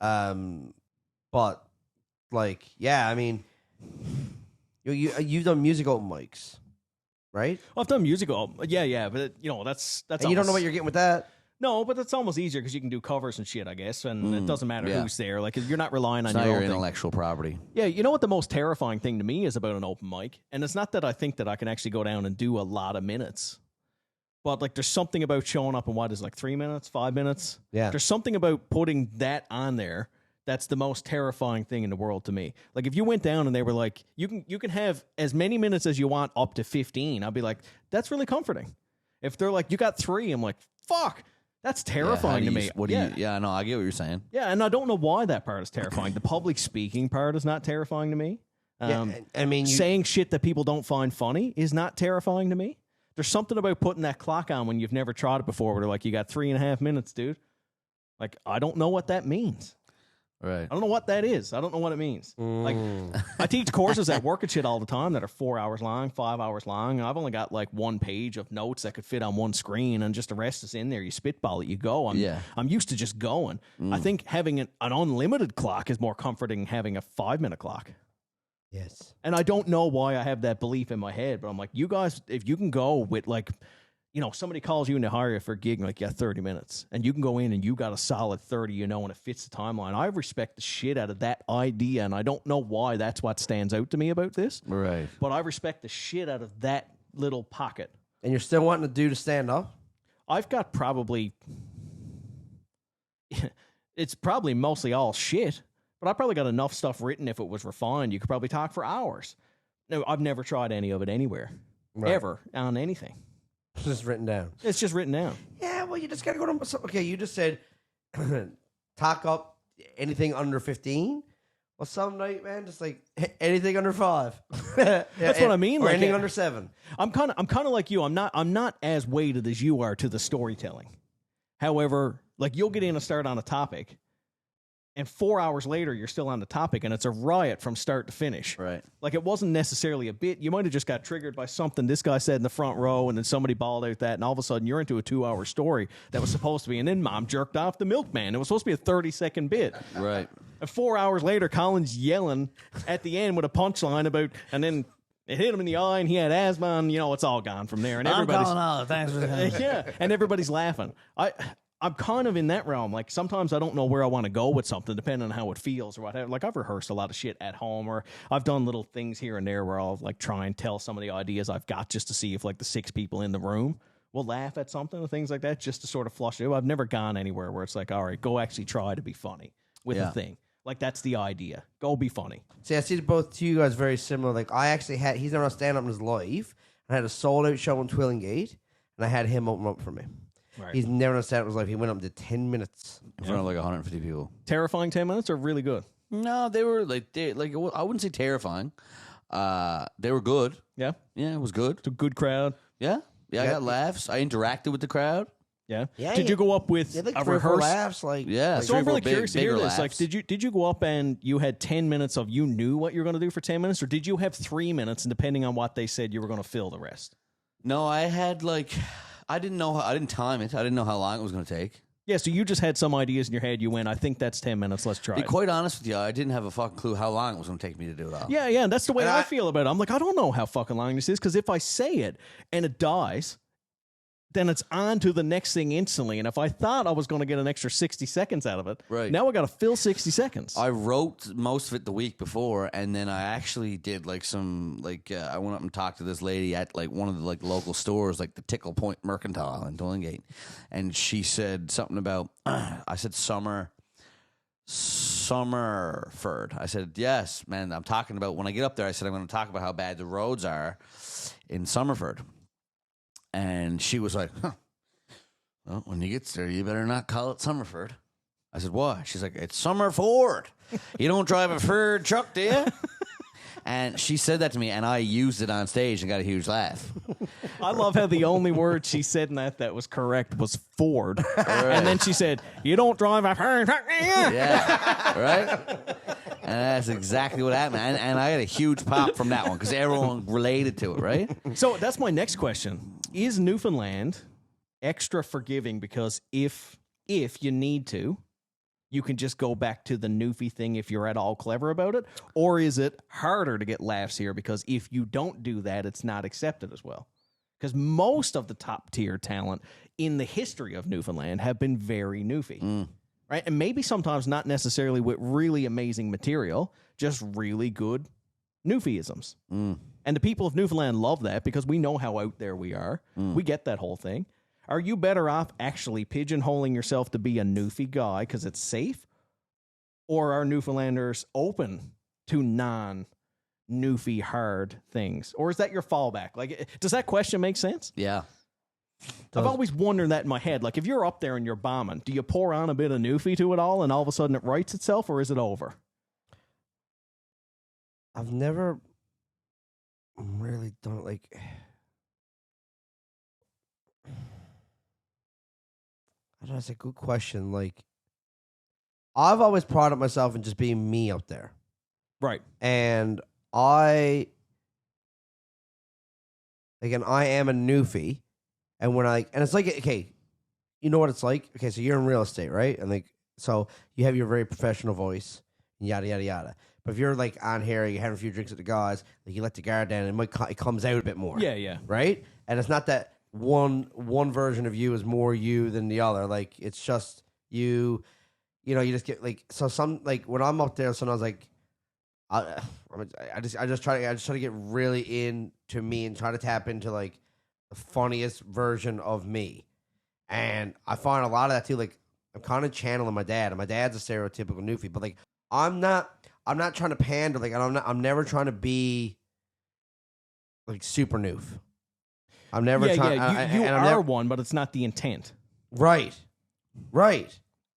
But, like, yeah, I mean, you've done music open mics, right? Well, I've done musical, but that's. And you don't know what you're getting with that. No, but it's almost easier because you can do covers and shit, I guess, and it doesn't matter who's there. Like, you're not relying on your own intellectual property. Yeah, you know what the most terrifying thing to me is about an open mic, and it's not that I think that I can actually go down and do a lot of minutes, but like, there's something about showing up in what is like 3 minutes, 5 minutes. Yeah, there's something about putting that on there. That's the most terrifying thing in the world to me. Like, if you went down and they were like, you can have as many minutes as you want, up to 15, I'd be like, that's really comforting. If they're like, you got 3, I'm like, fuck, that's terrifying to me. I get what you're saying. Yeah, and I don't know why that part is terrifying. The public speaking part is not terrifying to me. I mean, saying shit that people don't find funny is not terrifying to me. There's something about putting that clock on when you've never tried it before, where they're like, you got 3.5 minutes, dude. Like, I don't know what that means. Right. I don't know what that is. I don't know what it means. Like, I teach courses at work and shit all the time that are 4 hours long, 5 hours long. And I've only got like 1 page of notes that could fit on one screen, and just the rest is in there. You spitball it, you go. I'm used to just going. I think having an unlimited clock is more comforting than having a 5-minute clock. Yes. And I don't know why I have that belief in my head, but I'm like, you guys, if you can go with like, somebody calls you in to hire you for a gig, and like, 30 minutes, and you can go in and you got a solid 30, and it fits the timeline. I respect the shit out of that idea, and I don't know why that's what stands out to me about this. Right. But I respect the shit out of that little pocket. And you're still wanting to do the stand-up? I've got probably, it's probably mostly all shit, but I probably got enough stuff written. If it was refined, you could probably talk for hours. No, I've never tried any of it anywhere, ever, on anything. It's just written down. It's just written down. Yeah, well, you just got to go to... Okay, you just said talk up anything under 15. Well, some night, man, just like anything under 5. That's what I mean. Or like, anything under 7. I'm kind of like you. I'm not as weighted as you are to the storytelling. However, like, you'll get in and start on a topic, and 4 hours later, you're still on the topic, and it's a riot from start to finish. Right. Like, it wasn't necessarily a bit. You might have just got triggered by something this guy said in the front row, and then somebody bawled out that, and all of a sudden, you're into a 2-hour story that was supposed to be, and then mom jerked off the milkman. It was supposed to be a 30-second bit. Right. And 4 hours later, Colin's yelling at the end with a punchline about, and then it hit him in the eye, and he had asthma, and, it's all gone from there. And everybody's... Colin Hollett, thanks for that. Yeah, and everybody's laughing. I'm kind of in that realm. Like sometimes I don't know where I want to go with something, depending on how it feels or whatever. Like I've rehearsed a lot of shit at home, or I've done little things here and there where I'll like try and tell some of the ideas I've got just to see if like the 6 people in the room will laugh at something or things like that, just to sort of flush it. I've never gone anywhere where it's like, all right, go actually try to be funny with the thing. Like that's the idea. Go be funny. See, I see both to you guys very similar. Like I actually had, he's never stand up in his life. I had a sold out show in Twillingate, and I had him open up for me. Right. He's never done stand up in his life. He went up and did 10 minutes. In front of like 150 people. Terrifying 10 minutes or really good? No, they were like I wouldn't say terrifying. They were good. Yeah. Yeah, it was good. It's a good crowd. Yeah. I got laughs. I interacted with the crowd. Yeah. Yeah, Did you go up with like a 3 or 4 rehearsal? laughs? Like, Yeah. like, So I'm really big- curious to hear bigger this. Like, laughs. did you go up and you had 10 minutes of you knew what you were going to do for 10 minutes, or did you have 3 minutes and depending on what they said, you were going to fill the rest? No, I had like I didn't time it. I didn't know how long it was going to take. Yeah, so you just had some ideas in your head. You went, I think that's 10 minutes. Let's try To be it. quite honest with you, I didn't have a fucking clue how long it was going to take me to do it all. Yeah, that's the way And I I- feel about it. I'm like, I don't know how fucking long this is, because if I say it and it dies, then it's on to the next thing instantly. And if I thought I was going to get an extra 60 seconds out of it, Right. now I got to fill 60 seconds. I wrote most of it the week before, and then I actually did like some I went up and talked to this lady at like one of the like local stores, like the Tickle Point Mercantile in Dullingate, and she said something about I said Summerford. I said yes, man. I'm talking about when I get up there. I said I'm going to talk about how bad the roads are in Summerford, and she was like, huh. Well, when you get there, you better not call it Summerford. I said, why? She's like, it's Summer Ford. You don't drive a Ford truck, do you? And she said that to me, and I used it on stage and got a huge laugh. I love how the only word she said in that was correct was Ford. And then she said, you don't drive a Ford truck, do you? Yeah, right? And that's exactly what happened. And I had a huge pop from that one because everyone related to it, right? So that's my next question. Is Newfoundland extra forgiving because if you need to, you can just go back to the Newfie thing if you're at all clever about it? Or is it harder to get laughs here because if you don't do that, it's not accepted as well? Because most of the top tier talent in the history of Newfoundland have been very Newfie. Right? And maybe sometimes not necessarily with really amazing material, just really good Newfieisms. And the people of Newfoundland love that because we know how out there we are. We get that whole thing. Are you better off actually pigeonholing yourself to be a Newfie guy because it's safe? Or are Newfoundlanders open to non-Newfie hard things? Or is that your fallback? Like, does that question make sense? Yeah. I've always wondered that in my head. Like, if you're up there and you're bombing, do you pour on a bit of Newfie to it all and all of a sudden it rights itself, or is it over? I've never really done it like... I don't know, it's a good question. Like, I've always prided myself in just being me out there. Right. And I am a Newfie. And when and it's like, okay, you know what it's like? Okay, so you're in real estate, right? And like, so you have your very professional voice, and yada, yada, yada. But if you're like on here, you're having a few drinks with the guys, like you let the guard down, and it comes out a bit more. Yeah. Right? And it's not that one version of you is more you than the other. Like, it's just you you just get like, so some, like when I'm up there, sometimes like, I just try to get really into me and try to tap into like the funniest version of me. And I find a lot of that too. Like, I'm kind of channeling my dad, and my dad's a stereotypical Newfie, but like I'm not trying to pander. Like, I'm never trying to be like super Noof. I'm never trying. You are one, but it's not the intent. Right. Right.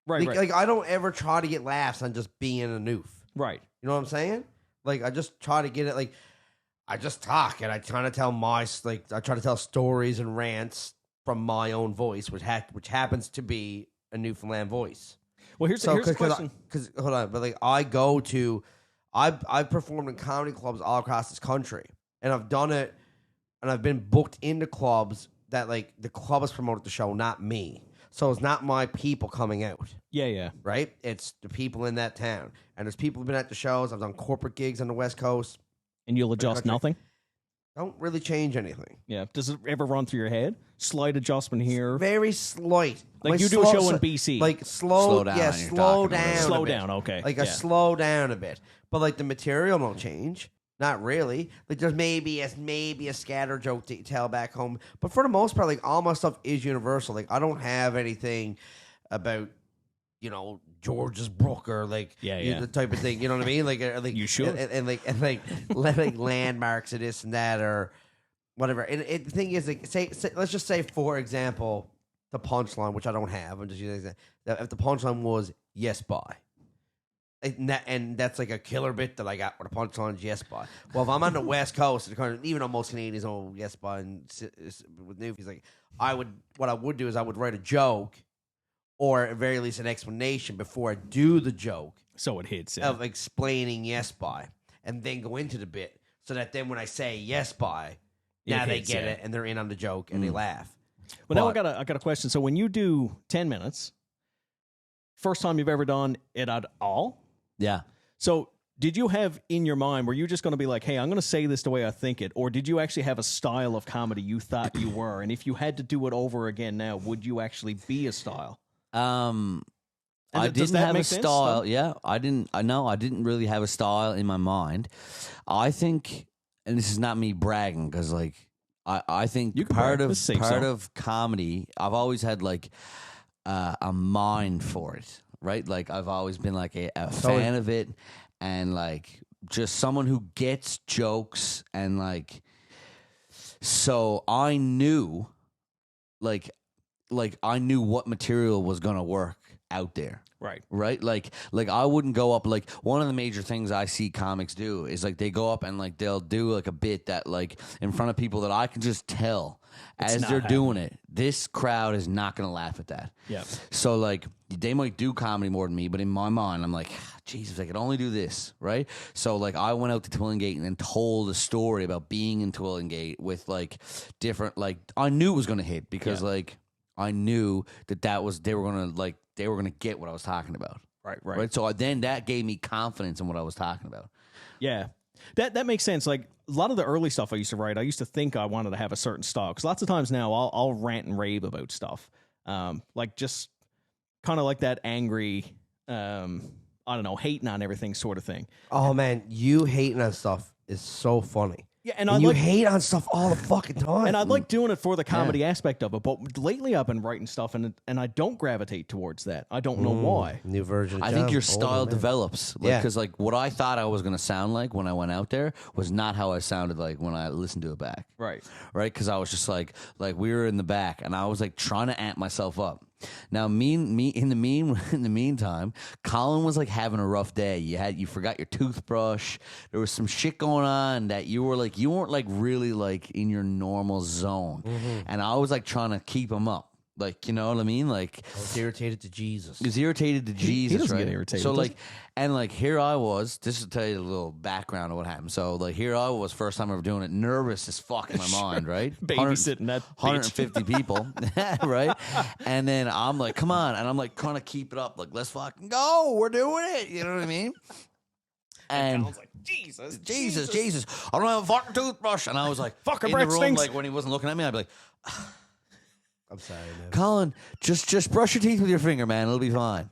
Like I don't ever try to get laughs on just being a Noof. Right. You know what I'm saying? Like, I just try to get it. Like, I just talk, and I try to tell I try to tell stories and rants from my own voice, which happens to be a Newfoundland voice. Well, here's a question. Because hold on, but like I've performed in comedy clubs all across this country, and I've done it, and I've been booked into clubs that like the club has promoted the show, not me. So it's not my people coming out. Yeah. Right? It's the people in that town. And there's people who've been at the shows. I've done corporate gigs on the West Coast. And you'll adjust nothing? Don't really change anything. Yeah. Does it ever run through your head? Slight adjustment here. Very slight. Like you do a show in BC. Like slow down, yeah, you're slow talking about down. Slow a bit. down, okay. Like Yeah. a slow down a bit. But like the material don't change. Not really. Like there's maybe a scatter joke to tell back home. But for the most part, like all my stuff is universal. Like I don't have anything about, you know, George's Brook or like the type of thing. You know what I mean? Like You should. and like landmarks of this and that or whatever. And the thing is, like, say let's just say, for example, the punchline, which I don't have. I'm just using that. If the punchline was yes, bye. And that's like a killer bit that I got where the punchline is yes, bye. Well, if I'm on the West Coast, even though most Canadians know yes, bye, and with Newfies, like what I would do is I would write a joke or at very least an explanation before I do the joke. So it hits. Of explaining yes, bye, and then go into the bit so that then when I say yes, bye, now they get it and they're in on the joke and they laugh. Well, now I got a question. So when you do 10 minutes, first time you've ever done it at all? Yeah. So did you have in your mind, were you just going to be like, hey, I'm going to say this the way I think it? Or did you actually have a style of comedy you thought you were? And if you had to do it over again now, would you actually be a style? I didn't have a style. Yeah, I didn't really have a style in my mind. I think, and this is not me bragging, because like I think part of comedy, I've always had like a mind for it, right? Like I've always been like a fan of it, and like just someone who gets jokes, and like so I knew, like I knew what material was gonna work out there. Right. Like I wouldn't go up, like one of the major things I see comics do is like they go up and like they'll do like a bit that like in front of people that I can just tell as they're doing it, this crowd is not going to laugh at that. Yeah. So like they might do comedy more than me, but in my mind I'm like, Jesus, I could only do this, right? So like I went out to Twillingate and then told a story about being in Twillingate with like different, like I knew it was going to hit because like I knew that was they were going to get what I was talking about. Right. So then that gave me confidence in what I was talking about. Yeah. That makes sense. Like a lot of the early stuff I used to write, I used to think I wanted to have a certain style. Because lots of times now I'll rant and rave about stuff. Like just kind of like that angry, I don't know, hating on everything sort of thing. Oh, man, you hating on stuff is so funny. Yeah, and you hate on stuff all the fucking time. And I like doing it for the comedy aspect of it, but lately I've been writing stuff and I don't gravitate towards that. I don't know why. New version. I think your style develops. Because like what I thought I was going to sound like when I went out there was not how I sounded like when I listened to it back. Right. Because I was just like we were in the back and I was like trying to amp myself up. Now, in the meantime, Colin was like having a rough day. You forgot your toothbrush. There was some shit going on that you weren't like really like in your normal zone, and I was like trying to keep him up. Like, you know what I mean? Like, I was irritated to Jesus. He was irritated to Jesus, he doesn't right? get irritated. So like, and like here I was. This will tell you a little background of what happened. So like here I was, first time ever doing it, nervous as fuck in my mind, right? Babysitting that 150 people, right? And then I'm like, come on, and I'm like trying to keep it up. Like, let's fucking go. We're doing it. You know what I mean? And I was like, Jesus. I don't have a fucking toothbrush. And I was like, fucking in the breath room, stinks. like when he wasn't looking at me, I'd be like, I'm sorry, man. Colin, just brush your teeth with your finger, man. It'll be fine.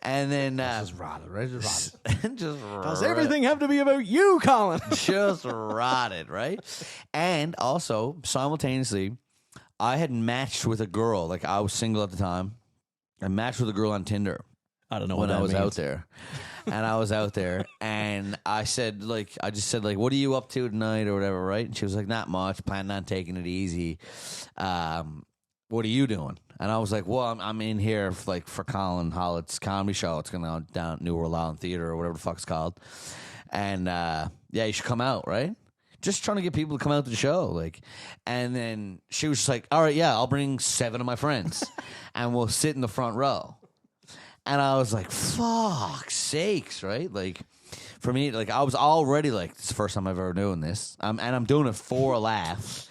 And then just rotted, right? Just rotted. Does everything have to be about you, Colin? Just rotted, right? And also, simultaneously, I had matched with a girl. Like, I was single at the time. I matched with a girl on Tinder. I don't know when what I was means. out there. And I was out there, and I just said, what are you up to tonight or whatever, right? And she was like, not much, planning on taking it easy. What are you doing? And I was like, well, I'm in here for Colin Hollett's comedy show. It's going to go down at New World Island Theater or whatever the fuck it's called. And you should come out, right? Just trying to get people to come out to the show. Like, and then she was just like, all right, yeah, I'll bring 7 of my friends and we'll sit in the front row. And I was like, fuck sakes, right? Like, for me, like, I was already like, this is the first time I've ever doing this. And I'm doing it for a laugh.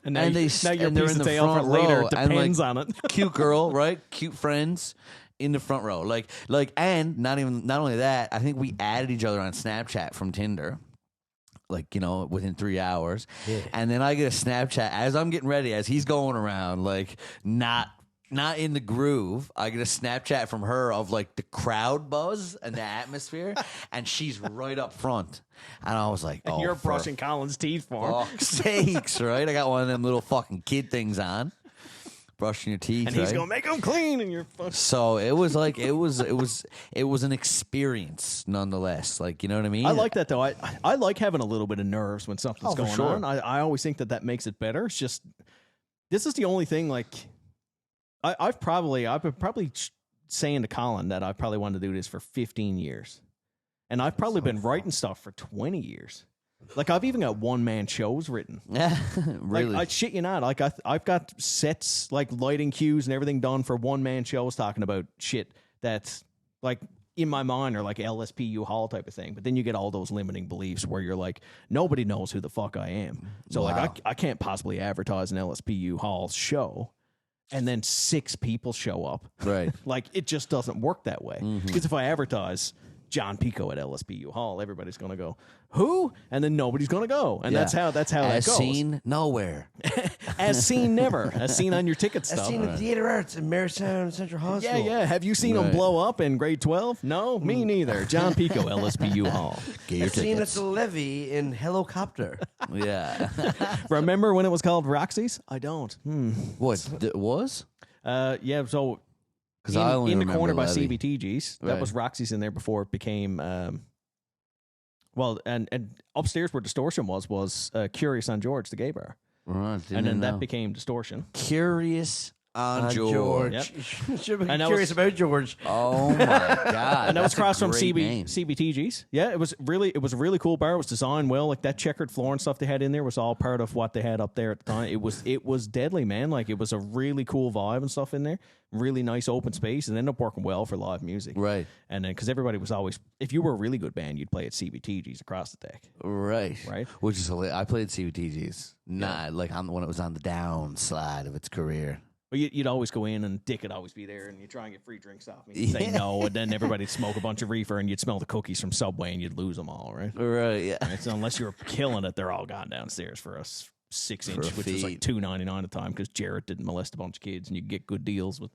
And now, and you're they're in the day off front later. row. Depends and like, on it. Cute girl, right? Cute friends in the front row. And not only that, I think we added each other on Snapchat from Tinder. like, within 3 hours. Yeah. And then I get a Snapchat as I'm getting ready, as he's going around, like not in the groove. I get a Snapchat from her of like the crowd buzz and the atmosphere, and she's right up front. And I was like, oh, You're brushing Colin's teeth for him. fuck's sakes, right? I got one of them little fucking kid things on, brushing your teeth, And he's right? going to make them clean, and you're fucking... So it was like it was an experience nonetheless. Like, you know what I mean? I like that, though. I like having a little bit of nerves when something's for going sure. on. I always think that makes it better. It's just, this is the only thing, like, I've been probably saying to Colin that I probably wanted to do this for 15 years. And I've probably been writing stuff for 20 years. Like, I've even got one-man shows written. Yeah, really. Like, I shit you not. Like, I've got sets, like lighting cues and everything done for one-man shows talking about shit that's, like, in my mind are like LSPU Hall type of thing. But then you get all those limiting beliefs where you're like, nobody knows who the fuck I am. So, like, I can't possibly advertise an LSPU Hall show and then 6 people show up. Right. Like, it just doesn't work that way. Mm-hmm. Because if I advertise John Picco at LSPU Hall, everybody's going to go, who? And then nobody's going to go. And that's how that As goes. seen nowhere. As seen never. As seen on your ticket I've stub. seen the theater arts in Marystown Central Hospital. Yeah. Have you seen them Right. blow up in grade 12? No, me neither. John Pico, LSPU Hall. Get your I've seen at tickets. the levee in Helicopter. Yeah. Remember when it was called Roxy's? I don't. What it was? Yeah, so 'Cause I only in the remember corner by Levy. CBTG's, that Right. was Roxy's in there before it became, and upstairs where Distortion was Curious on George, the gay bar. Right, And then that know. became Distortion. Curious on George. Yep. Should be And that curious was- about George. Oh my god! And that was That's a across from great name. CBTG's. Yeah, it was a really cool bar. It was designed well. Like that checkered floor and stuff they had in there was all part of what they had up there at the time. It was deadly, man. Like it was a really cool vibe and stuff in there. Really nice open space, and ended up working well for live music. Right. And then because everybody was always, if you were a really good band, you'd play at CBTG's across the deck. Right. Right. Which is hilarious. I played CBTGs. Not like when it was on the downslide of its career. But you'd always go in, and Dick would always be there, and you try and get free drinks off me. You'd say no, and then everybody'd smoke a bunch of reefer, and you'd smell the cookies from Subway, and you'd lose them all, right? Right. Yeah. Right, so unless you were killing it, they're all gone downstairs for a 6-inch, For a which was like feed. $2.99 at the time because Jarrett didn't molest a bunch of kids, and you could get good deals with.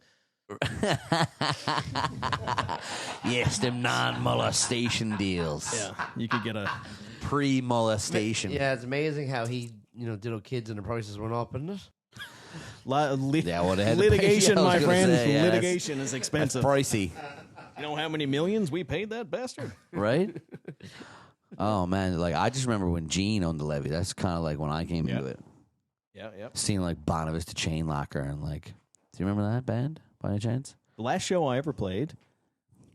Yes, them non-molestation deals. Yeah, you could get a. Pre-molestation. Yeah, it's amazing how he, diddle kids and the prices went up, isn't it? Yeah, well, they had to pay- litigation, I was my gonna friend. say, yeah, Litigation is That's expensive. pricey, You know how many millions we paid that bastard? right? Oh man, like I just remember when Gene owned the Levy. That's kind of like when I came into it. Yeah, yeah. Seeing like Bonavista Chain Locker and like, do you remember that band by any chance? The last show I ever played,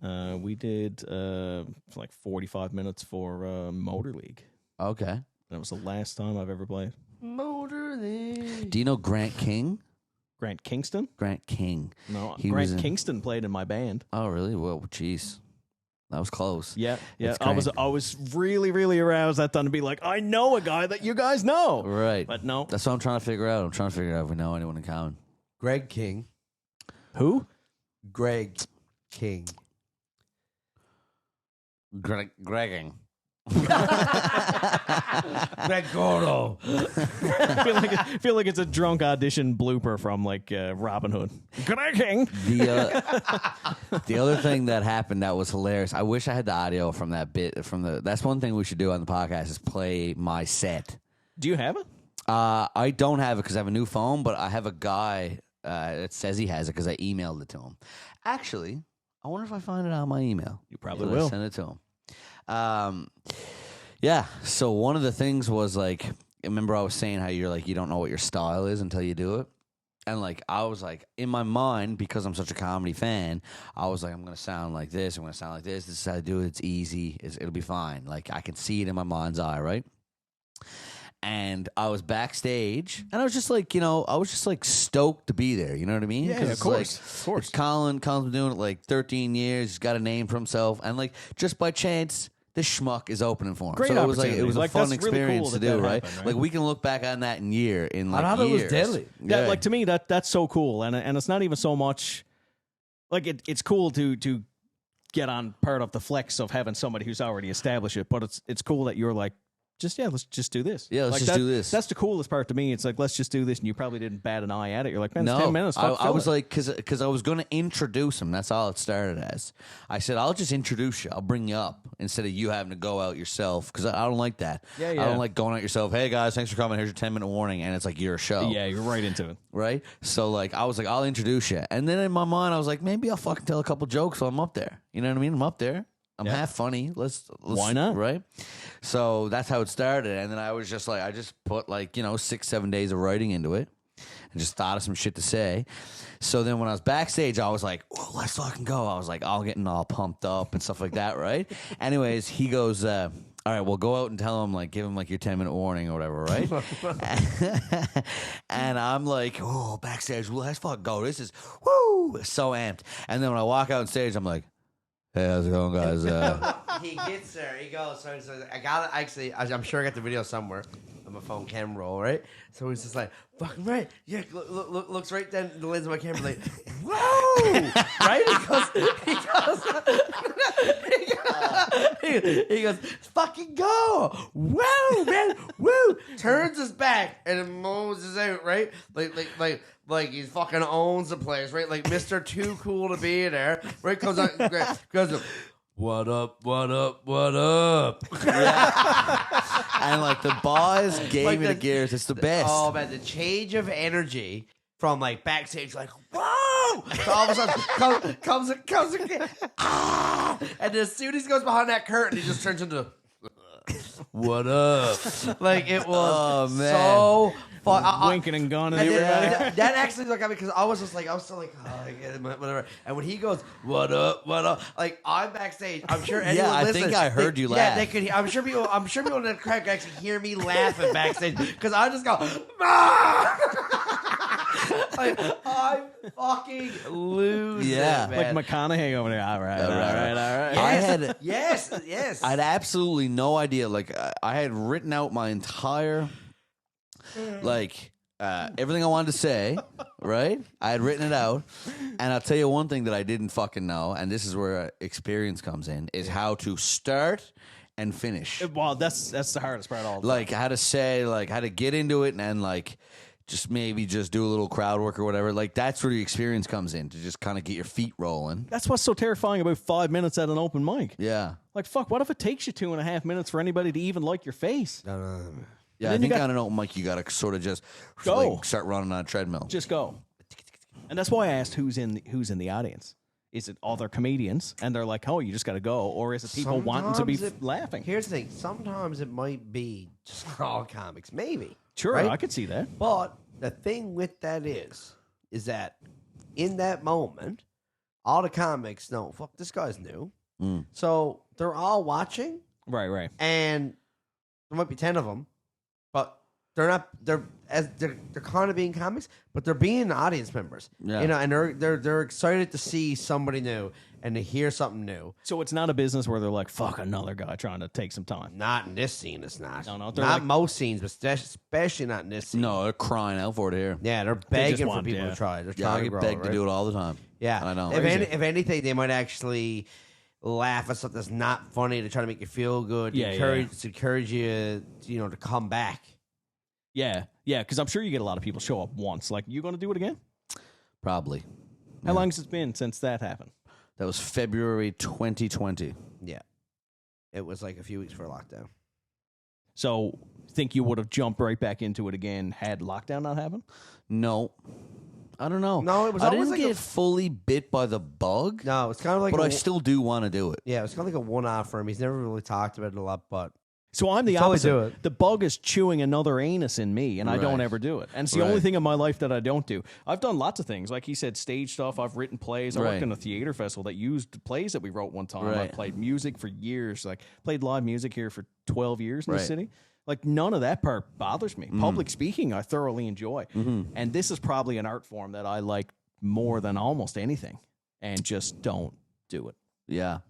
we did like 45 minutes for Motor League. Okay. That was the last time I've ever played. Motor League. Do you know Grant King? Grant Kingston? Grant King. No, He Grant was in- Kingston played in my band. Oh, really? Well, jeez. That was close. Yeah, yeah. That's I was really, really aroused that time to be like, I know a guy that you guys know. Right. But no. That's what I'm trying to figure out. I'm trying to figure out if we know anyone in common. Greg King. Who? Greg King. Gregging. Greg Gordo. I feel like it's a drunk audition blooper from like Robin Hood. Greg King. The other thing that happened that was hilarious. I wish I had the audio from that bit. That's one thing we should do on the podcast is play my set. Do you have it? I don't have it because I have a new phone, but I have a guy that says he has it because I emailed it to him. Actually, I wonder if I find it on my email. You probably Will I will. send it to him. Yeah. So one of the things was like, remember I was saying how you're like you don't know what your style is until you do it, and like I was like in my mind because I'm such a comedy fan, I was like I'm gonna sound like this, I'm gonna sound like this. This is how I do it. It's easy. It'll be fine. Like I can see it in my mind's eye, right? And I was backstage, and I was just like, I was just like stoked to be there. You know what I mean? Yeah, 'Cause of it's course, like, of course. it's Colin's been doing it like 13 years. He's got a name for himself, and like just by chance, this schmuck is opening for him. Great so it was like opportunity. a Like, fun that's really experience cool to that do, right? happened, right? Like we can look back on that in years. I thought it was deadly. That, like to me, that's so cool, and it's not even so much like it's cool to get on part of the flex of having somebody who's already established it, but it's cool that you're like let's just do this. Yeah, let's like just do this. That's the coolest part to me. It's like, let's just do this. And you probably didn't bat an eye at it. You're like, man, it's No, 10 minutes. I was like, because I was going to introduce him. That's all it started as. I said, I'll just introduce you. I'll bring you up instead of you having to go out yourself. Because I don't like that. Yeah. I don't like going out yourself. Hey, guys, thanks for coming. Here's your 10-minute warning. And it's like, you're a show. Yeah, you're right into it. Right? So, like, I was like, I'll introduce you. And then in my mind, I was like, maybe I'll fucking tell a couple jokes while I'm up there. You know what I mean? I'm up there. I'm half funny. Let's Why not? Right? So that's how it started. And then I was just like, I just put like, 6-7 days of writing into it and just thought of some shit to say. So then when I was backstage, I was like, oh, let's fucking go. I was like, all getting all pumped up and stuff like that, right? Anyways, he goes, all right, well, go out and tell him, like, give him, like, your 10-minute warning or whatever, right? And I'm like, oh, backstage, well, let's fucking go. This is, woo, so amped. And then when I walk out on stage, I'm like, hey, how's it going, guys? He gets there. He goes. So I got it. Actually, I'm sure I got the video somewhere on my phone camera roll, right? So he's just like, fucking right. Yeah, looks right down the lens of my camera, like, whoa! Right? He goes, fucking go! Whoa, man! Woo! Turns his back and then moans out, right? Like he fucking owns the place, right? Like Mr. Too Cool to Be There, right? Comes out, goes, what up, what up, what up? Yeah. And like the boys gave Like me the gears. It's the best. Oh man, the change of energy from like backstage, like whoa, to all of a sudden comes again, and as soon as he goes behind that curtain, he just turns into what up? Like it was so fun. Winking and gunning. That actually got me because I was still like, oh, I get it, whatever. And when he goes, what up, like I'm backstage. I'm sure anyone I think I heard you laugh. Yeah, they could. I'm sure people in the crowd could actually hear me laughing backstage because I just go, ah! Like, I fucking lose. Yeah. it, man. Like McConaughey over there. All right. Yes. Yes. I had absolutely no idea. Like I had written out my entire, like everything I wanted to say. Right? I had written it out, and I'll tell you one thing that I didn't fucking know, and this is where experience comes in: is how to start and finish. Well, that's the hardest part. All like how to say, like how to get into it, and like. Just maybe just do a little crowd work or whatever. Like that's where the experience comes in to just kind of get your feet rolling. That's what's so terrifying about 5 minutes at an open mic. Yeah. Like fuck, what if it takes you 2.5 minutes for anybody to even like your face? Yeah, I think on an open mic you gotta sort of just go. Like, start running on a treadmill. Just go. And that's why I asked who's in the audience. Is it other comedians and they're like, oh, you just got to go, or is it people wanting to be laughing? Here's the thing: sometimes it might be just for all comics, maybe. Sure, right? I could see that. But the thing with that is that in that moment, all the comics know, fuck, this guy's new. So they're all watching. Right. And there might be 10 of them, but they're not, they're kind of being comics, but they're being audience members. Yeah. And they're excited to see somebody new and to hear something new. So it's not a business where they're like, fuck, another guy trying to take some time. Not in this scene, it's not. No, not like, most scenes, but especially not in this scene. No, they're crying out for it here. Yeah, they're begging for want, people to try. They're Yeah, trying I to get grow, begged right? to do it all the time. Yeah, I know. If anything, they might actually laugh at something that's not funny to try to make you feel good. To encourage you, to come back. Yeah, because I'm sure you get a lot of people show up once. Like, you going to do it again? Probably. How long has it been since that happened? That was February 2020. Yeah, it was like a few weeks before lockdown. So, think you would have jumped right back into it again had lockdown not happened? No. I don't know. No, it was I always didn't like get fully bit by the bug. No, it's kind of like but I still do want to do it. Yeah, it's kind of like a one-off for him. He's never really talked about it a lot, but so I'm the totally opposite. do it. The bug is chewing another anus in me, and I don't Right. ever do it. And it's the only thing in my life that I don't do. I've done lots of things. Like he said, stage stuff. I've written plays. I worked Right. in a theater festival that used plays that we wrote one time. I Right. played music for years. Like played live music here for 12 years in the Right. city. Like none of that part bothers me. Public speaking, I thoroughly enjoy. And this is probably an art form that I like more than almost anything, and just don't do it. Yeah.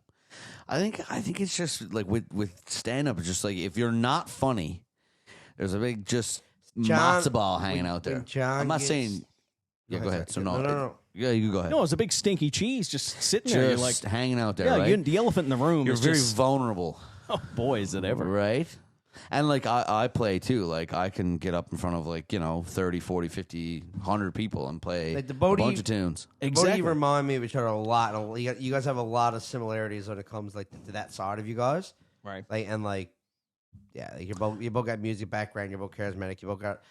I think it's just like with stand up, it's just like if you're not funny, there's a big just matzo ball hanging out there. I'm not saying. Yeah, go ahead. So no. Yeah, you can go ahead. No, it's a big stinky cheese just sitting there. You're Just like, hanging out there, yeah, right? the elephant in the room. You're is very just, vulnerable, oh boy, is it ever. right? And like I play too. Like I can get up in front of like 30, 40, 50, 100 people and play Like a bunch of tunes. Exactly. You remind me of each other a lot. And you guys have a lot of similarities when it comes like to that side of you guys. Right. Like you both got music background. You're both charismatic. You both got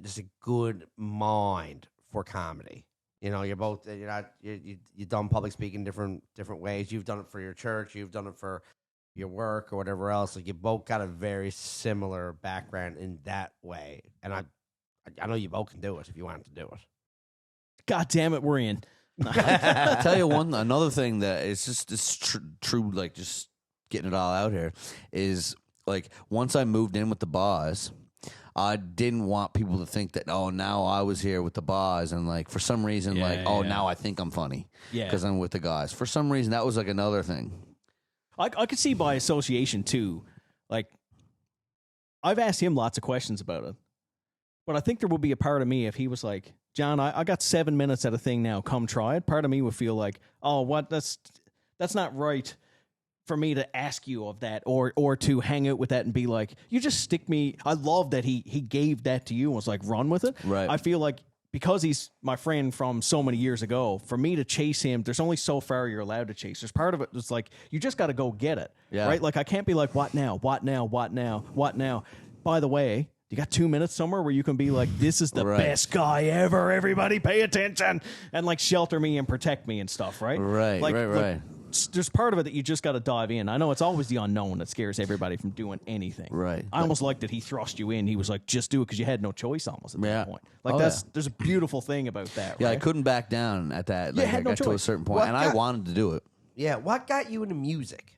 just a good mind for comedy. You're both you've done public speaking different ways. You've done it for your church. You've done it for your work or whatever else. Like you both got a very similar background in that way. And I know you both can do it if you want to do it. God damn it, we're in. I'll tell you another thing that is just true. Like just getting it all out here is like once I moved in with the boss, I didn't want people to think that, now I was here with the boss and like for some reason now I think I'm funny because I'm with the guys. For some reason that was like another thing. I could see by association too. Like I've asked him lots of questions about it, but I think there will be a part of me if he was like, John, I got 7 minutes at a thing now. Come try it. Part of me would feel like, that's not right for me to ask you of that or to hang out with that and be like, you just stick me. I love that he gave that to you and was like, run with it. Right. I feel like because he's my friend from so many years ago, for me to chase him, there's only so far you're allowed to chase. There's part of it that's like, you just got to go get it. Yeah. Right? Like I can't be like, what now? What now? What now? What now? By the way, you got 2 minutes somewhere where you can be like, this is the best guy ever. Everybody pay attention and like shelter me and protect me and stuff. Right. Right. Like, Right. There's part of it that you just got to dive in. I know it's always the unknown that scares everybody from doing anything. Right. I almost like that he thrust you in. He was like, just do it because you had no choice almost at that point. Like there's a beautiful thing about that. Yeah, right? I couldn't back down at that. Like, had no I got to a certain point, and I wanted to do it. Yeah. What got you into music?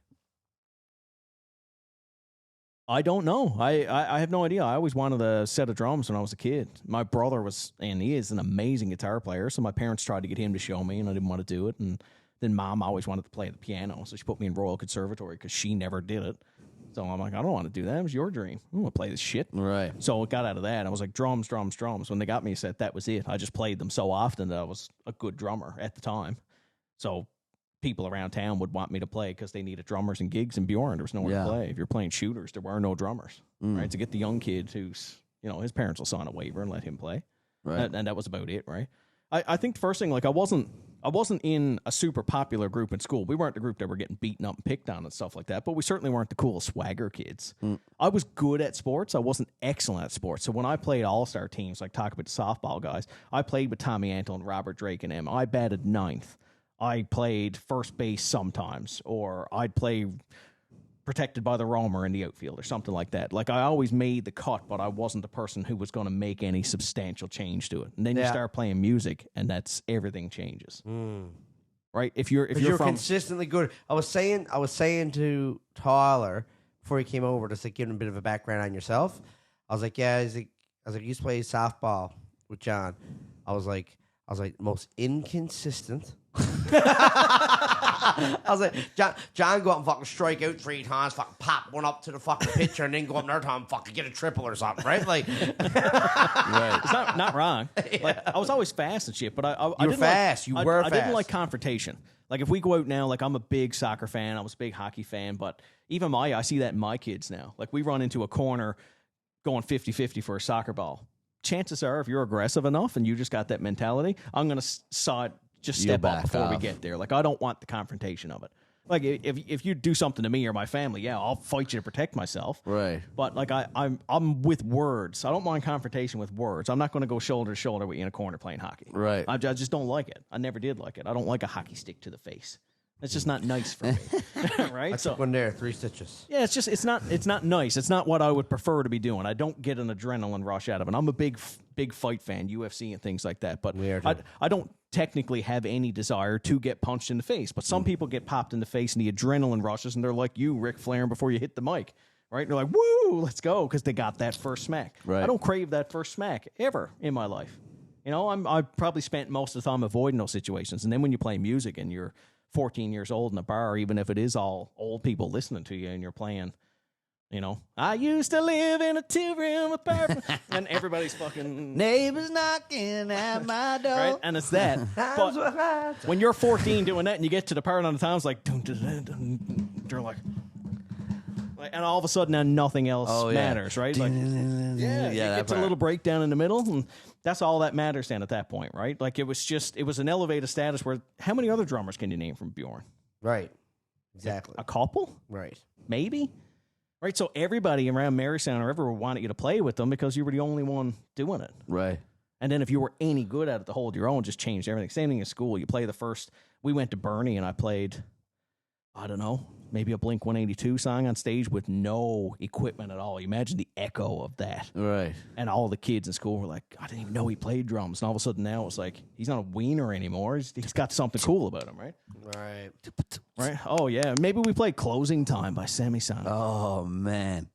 I don't know. I have no idea. I always wanted a set of drums when I was a kid. My brother was, and he is an amazing guitar player, so my parents tried to get him to show me, and I didn't want to do it. And then Mom always wanted to play the piano, so she put me in Royal Conservatory because she never did it. So I'm like, I don't want to do that. It was your dream. I want to play this shit. Right. So it got out of that. I was like, drums. When they got me a set, that was it. I just played them so often that I was a good drummer at the time. So people around town would want me to play because they needed drummers and gigs in Bjorn. There was nowhere to play. If you're playing shooters, there were no drummers. Right. To get the young kid who's, his parents will sign a waiver and let him play. Right. And that was about it, right? I think the first thing, like I wasn't in a super popular group in school. We weren't the group that were getting beaten up and picked on and stuff like that, but we certainly weren't the cool swagger kids. I was good at sports. I wasn't excellent at sports. So when I played all-star teams, like talk about the softball guys, I played with Tommy Antle and Robert Drake and them. I batted ninth. I played first base sometimes, or I'd play protected by the roamer in the outfield or something like that. Like I always made the cut, but I wasn't the person who was going to make any substantial change to it. And then you start playing music, and that's everything changes. Right? If you're consistently good. I was saying to Tyler before he came over, just like giving him a bit of a background on yourself. I was like, I used to play softball with John. I was like most inconsistent. I was like, John go up and fucking strike out 3 times, fucking pop one up to the fucking pitcher, and then go up another time and fucking get a triple or something, right? Like, right. It's not wrong. Yeah. Like, I was always fast and shit, but I didn't fast. I didn't like confrontation. Like if we go out now, like I'm a big soccer fan, I was a big hockey fan, but even I see that in my kids now. Like we run into a corner going 50-50 for a soccer ball. Chances are, if you're aggressive enough and you just got that mentality, I'm going to just step up before we get there. Like I don't want the confrontation of it. Like if you do something to me or my family, I'll fight you to protect myself. Right. But like I'm with words. I don't mind confrontation with words. I'm not going to go shoulder to shoulder with you in a corner playing hockey. Right. I just don't like it. I never did like it. I don't like a hockey stick to the face. It's just not nice for me. Right? I took one there, 3 stitches. Yeah, it's not nice. It's not what I would prefer to be doing. I don't get an adrenaline rush out of it. I'm a big fight fan, UFC and things like that. But I don't technically have any desire to get punched in the face. But some people get popped in the face and the adrenaline rushes and they're like you, Ric Flair, before you hit the mic. Right? And they're like, woo, let's go, because they got that first smack. Right. I don't crave that first smack ever in my life. I probably spent most of the time avoiding those situations. And then when you play music and you're 14 years old in a bar, even if it is all old people listening to you and you're playing, I used to live in a 2-room apartment and everybody's fucking neighbors knocking at my door. Right? And it's that. But when you're 14 doing that and you get to the part on the town, it's like, they're like, And all of a sudden, now nothing else matters, right? Like, you get to a little breakdown in the middle, and that's all that matters then at that point, right? Like, it was an elevated status where how many other drummers can you name from Bjorn? Right. Exactly. A couple? Right. Maybe? Right? So everybody around Mary Sound or everywhere wanted you to play with them because you were the only one doing it. Right. And then if you were any good at it to hold your own, just changed everything. Same thing in school. You play we went to Bernie and I played, I don't know, maybe a Blink-182 song on stage with no equipment at all. You imagine the echo of that. Right. And all the kids in school were like, I didn't even know he played drums. And all of a sudden now it's like, he's not a wiener anymore. He's got something cool about him, right? Right. Right? Oh, yeah. Maybe we played Closing Time by Semisonic. Oh, man.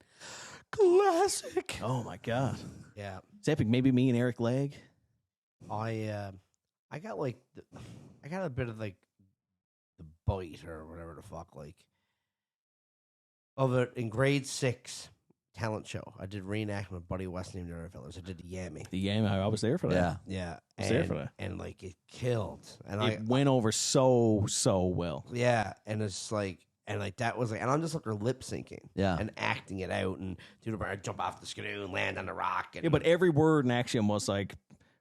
Classic. Oh, my God. Yeah. It's epic. Maybe me and Eric Legg. I got like I got a bit of like the bite or whatever the fuck like of it in grade 6 talent show. I did reenactment with Buddy West named the other fellas. I did the Yammy. The Yammy. I was there for that. Yeah. I was there for that. And like it killed. And It went over so well. yeah, and it's like and like that was like and I'm just like lip syncing. Yeah. And acting it out and jump off the skidoo and land on the rock. And, Yeah, but every word and action was like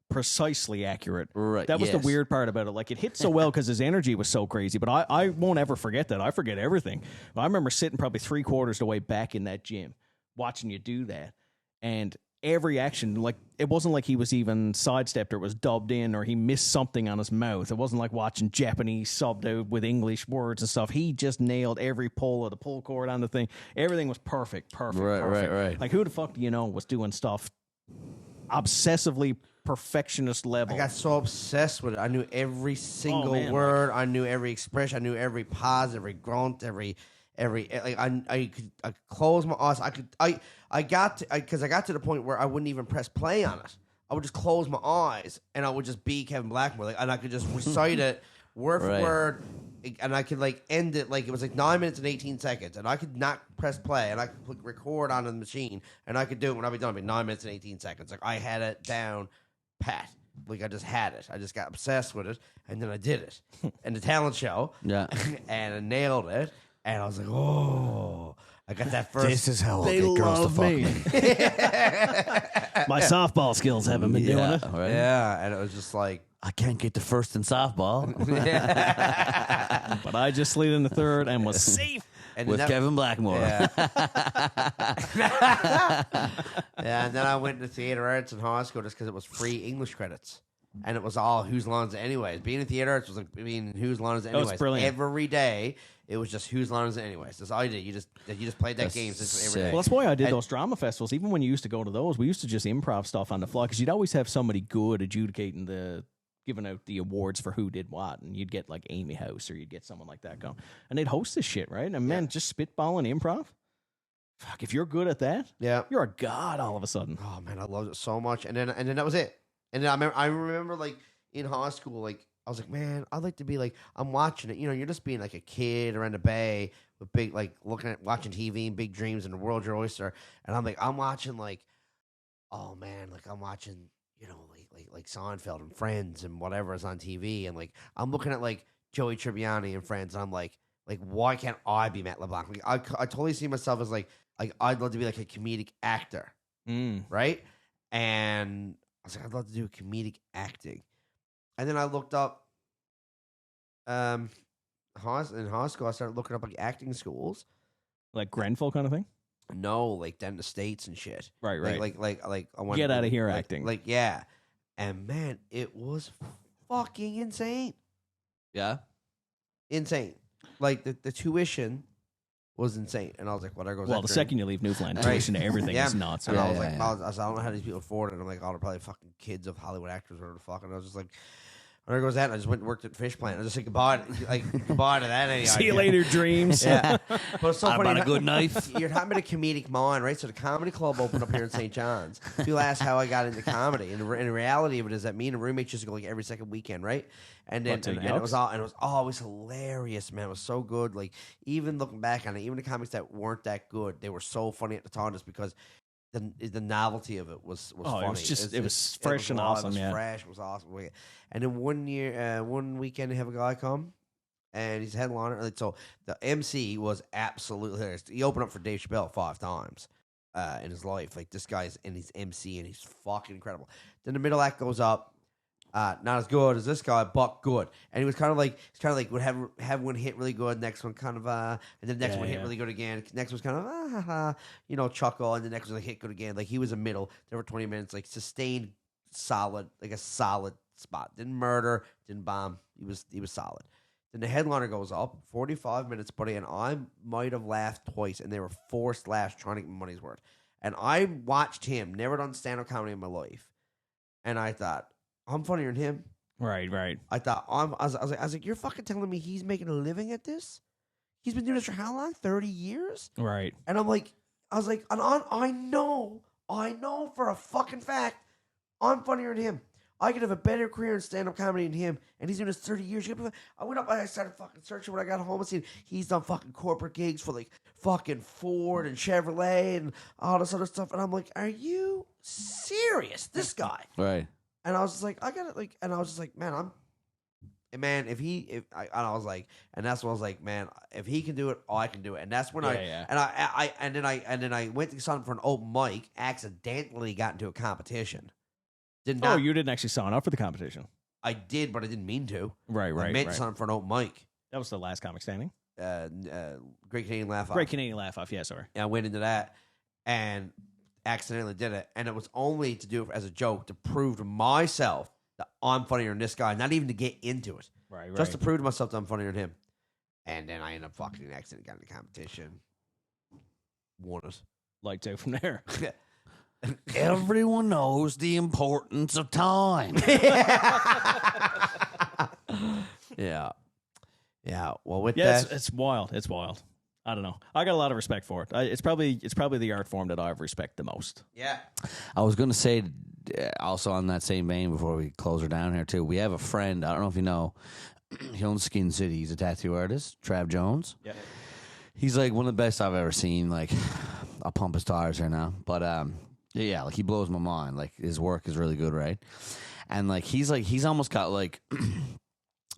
precisely accurate. Right. That was the yes. weird part about it. Like it hit so well because his energy was so crazy. But I won't ever forget that. I forget everything. I remember sitting probably 3/4 the way back in that gym, watching you do that, and every action, like it wasn't like he was even sidestepped or was dubbed in or he missed something on his mouth. It wasn't like watching Japanese subbed out with English words and stuff. He just nailed every pull of the pull cord on the thing. Everything was perfect. Right. Like who the fuck do you know was doing stuff obsessively perfectionist level? I got so obsessed with it. I knew every single man, word. I knew every expression. I knew every pause, every grunt, every like I could close my eyes. I got to the point where I wouldn't even press play on it. I would just close my eyes and I would just be Kevin Blackmore, like, and I could just recite it word for word, and I could like end it like it was like 9 minutes and 18 seconds, and I could not press play, and I could click record on the machine, and I could do it when I'd be done. It'd be 9 minutes and 18 seconds. Like I had it down pat. Like I just had it. I just got obsessed with it, and then I did it in the talent show. Yeah. And I nailed it. And I was like, oh, I got that first. This is how They I'll get girls to love fuck me. me. My softball skills haven't been doing it. Right? Yeah, and it was just like, I can't get to first in softball But I just slid in the third and was safe. and with then Kevin Blackmore. Yeah. Yeah, and then I went to theater arts in high school just because it was free English credits. And it was all Whose Line Is It Anyways. Being in theater arts was like being Whose Line Is It was Anyways. brilliant. Every day, it was just Whose Line Is It Anyways. That's all you did. You just played that That's game every sick. day. Well, that's why I did And- those drama festivals. Even when you used to go to those, we used to just improv stuff on the fly because you'd always have somebody good adjudicating giving out the awards for who did what, and you'd get like Amy House or you'd get someone like that going, and they'd host this shit, right? And man, just spitballing improv. Fuck, if you're good at that, Yeah. you're a god all of a sudden. Oh man, I loved it so much. And then that was it. And then I remember like in high school, like I was like, man, I'd like to be like I'm watching it. You know, you're just being like a kid around the bay with big like watching TV and big dreams and the world's your oyster. And I'm watching like, oh man, like I'm watching, you know, like Seinfeld and Friends and whatever is on TV, and like I'm looking at like Joey Tribbiani and Friends, and I'm like why can't I be Matt LeBlanc? Like I totally see myself as like I'd love to be like a comedic actor, right? And I was like, I'd love to do comedic acting. And then I looked up, in high school, I started looking up like acting schools. Like Grenfell kind of thing. No, like down in the States and shit. Right. Like I went Get out of here like, acting. Like yeah, and man, it was fucking insane. Yeah. Insane. Like the tuition was insane, and I was like, "What?" Well, the second you leave Newfoundland, tuition to everything is nuts. And Right? I was like, I don't know how these people afford it. And I'm like, oh, they're probably fucking kids of Hollywood actors or whatever the fuck. And I was just like, there goes that. And I just went and worked at Fish Plant. I just said goodbye to that. Any See you idea. later, dreams. Yeah, but it's so How funny. about a good knife? You're talking about a comedic mind, right? So the comedy club opened up here in St. John's. People ask how I got into comedy, and the reality of it is that me and a roommate used to go like every second weekend, right? And then and it was always hilarious, man. It was so good. Like even looking back on it, even the comics that weren't that good, they were so funny at the time, just because the novelty of it was funny. It was just it was fresh and awesome. It was fresh. It was awesome. And then one weekend, they have a guy come. and he's a headliner. Like, so the MC was absolutely hilarious. He opened up for Dave Chappelle 5 times in his life. Like this guy's and he's MC and he's fucking incredible. Then the middle act goes up. Not as good as this guy, but good. And he was kind of like would have one hit really good, next one kind of and then the next one hit really good again. Next was kind of chuckle, and the next one hit good again. Like he was a middle. There were 20 minutes, like sustained, solid, like a solid spot. Didn't murder, didn't bomb. He was solid. Then the headliner goes up, 45 minutes, buddy, and I might have laughed twice, and they were forced laughs trying to get my money's worth. And I watched him, never done stand-up comedy in my life, and I thought, I'm funnier than him. Right. I thought I was like, you're fucking telling me he's making a living at this? He's been doing this for how long? 30 years? Right. And I know for a fucking fact, I'm funnier than him. I could have a better career in stand-up comedy than him, and he's doing this 30 years. I went up and I started fucking searching when I got home and seen he's done fucking corporate gigs for like fucking Ford and Chevrolet and all this other stuff. And I'm like, are you serious? This guy. Right. And I was just like, I got it. Like, and I was just like, man, and that's when I was like, man, if he can do it, I can do it. And that's when and then I went to something for an open mic, accidentally got into a competition. You didn't actually sign up for the competition. I did, but I didn't mean to. Right. I meant to sign up for an open mic. That was the last comic standing. Great Canadian Laugh Off. Great Canadian Laugh Off. Yeah, sorry. And I went into that and accidentally did it, and it was only to do it as a joke to prove to myself that I'm funnier than this guy, not even to get into it. Right. Just to prove to myself that I'm funnier than him. And then I ended up fucking an accident, got in the competition, won it. Lights out from there. Everyone knows the importance of time. Yeah. Well, with that, it's wild. It's wild. I don't know. I got a lot of respect for it. It's probably the art form that I respect the most. yeah. I was going to say, also on that same vein, before we close her down here too, we have a friend. I don't know if you know. He owns Skin City. He's a tattoo artist, Trav Jones. Yeah. He's like one of the best I've ever seen. Like, I'll pump his tires right now, but yeah, like he blows my mind. Like his work is really good, right? And like he's almost got like.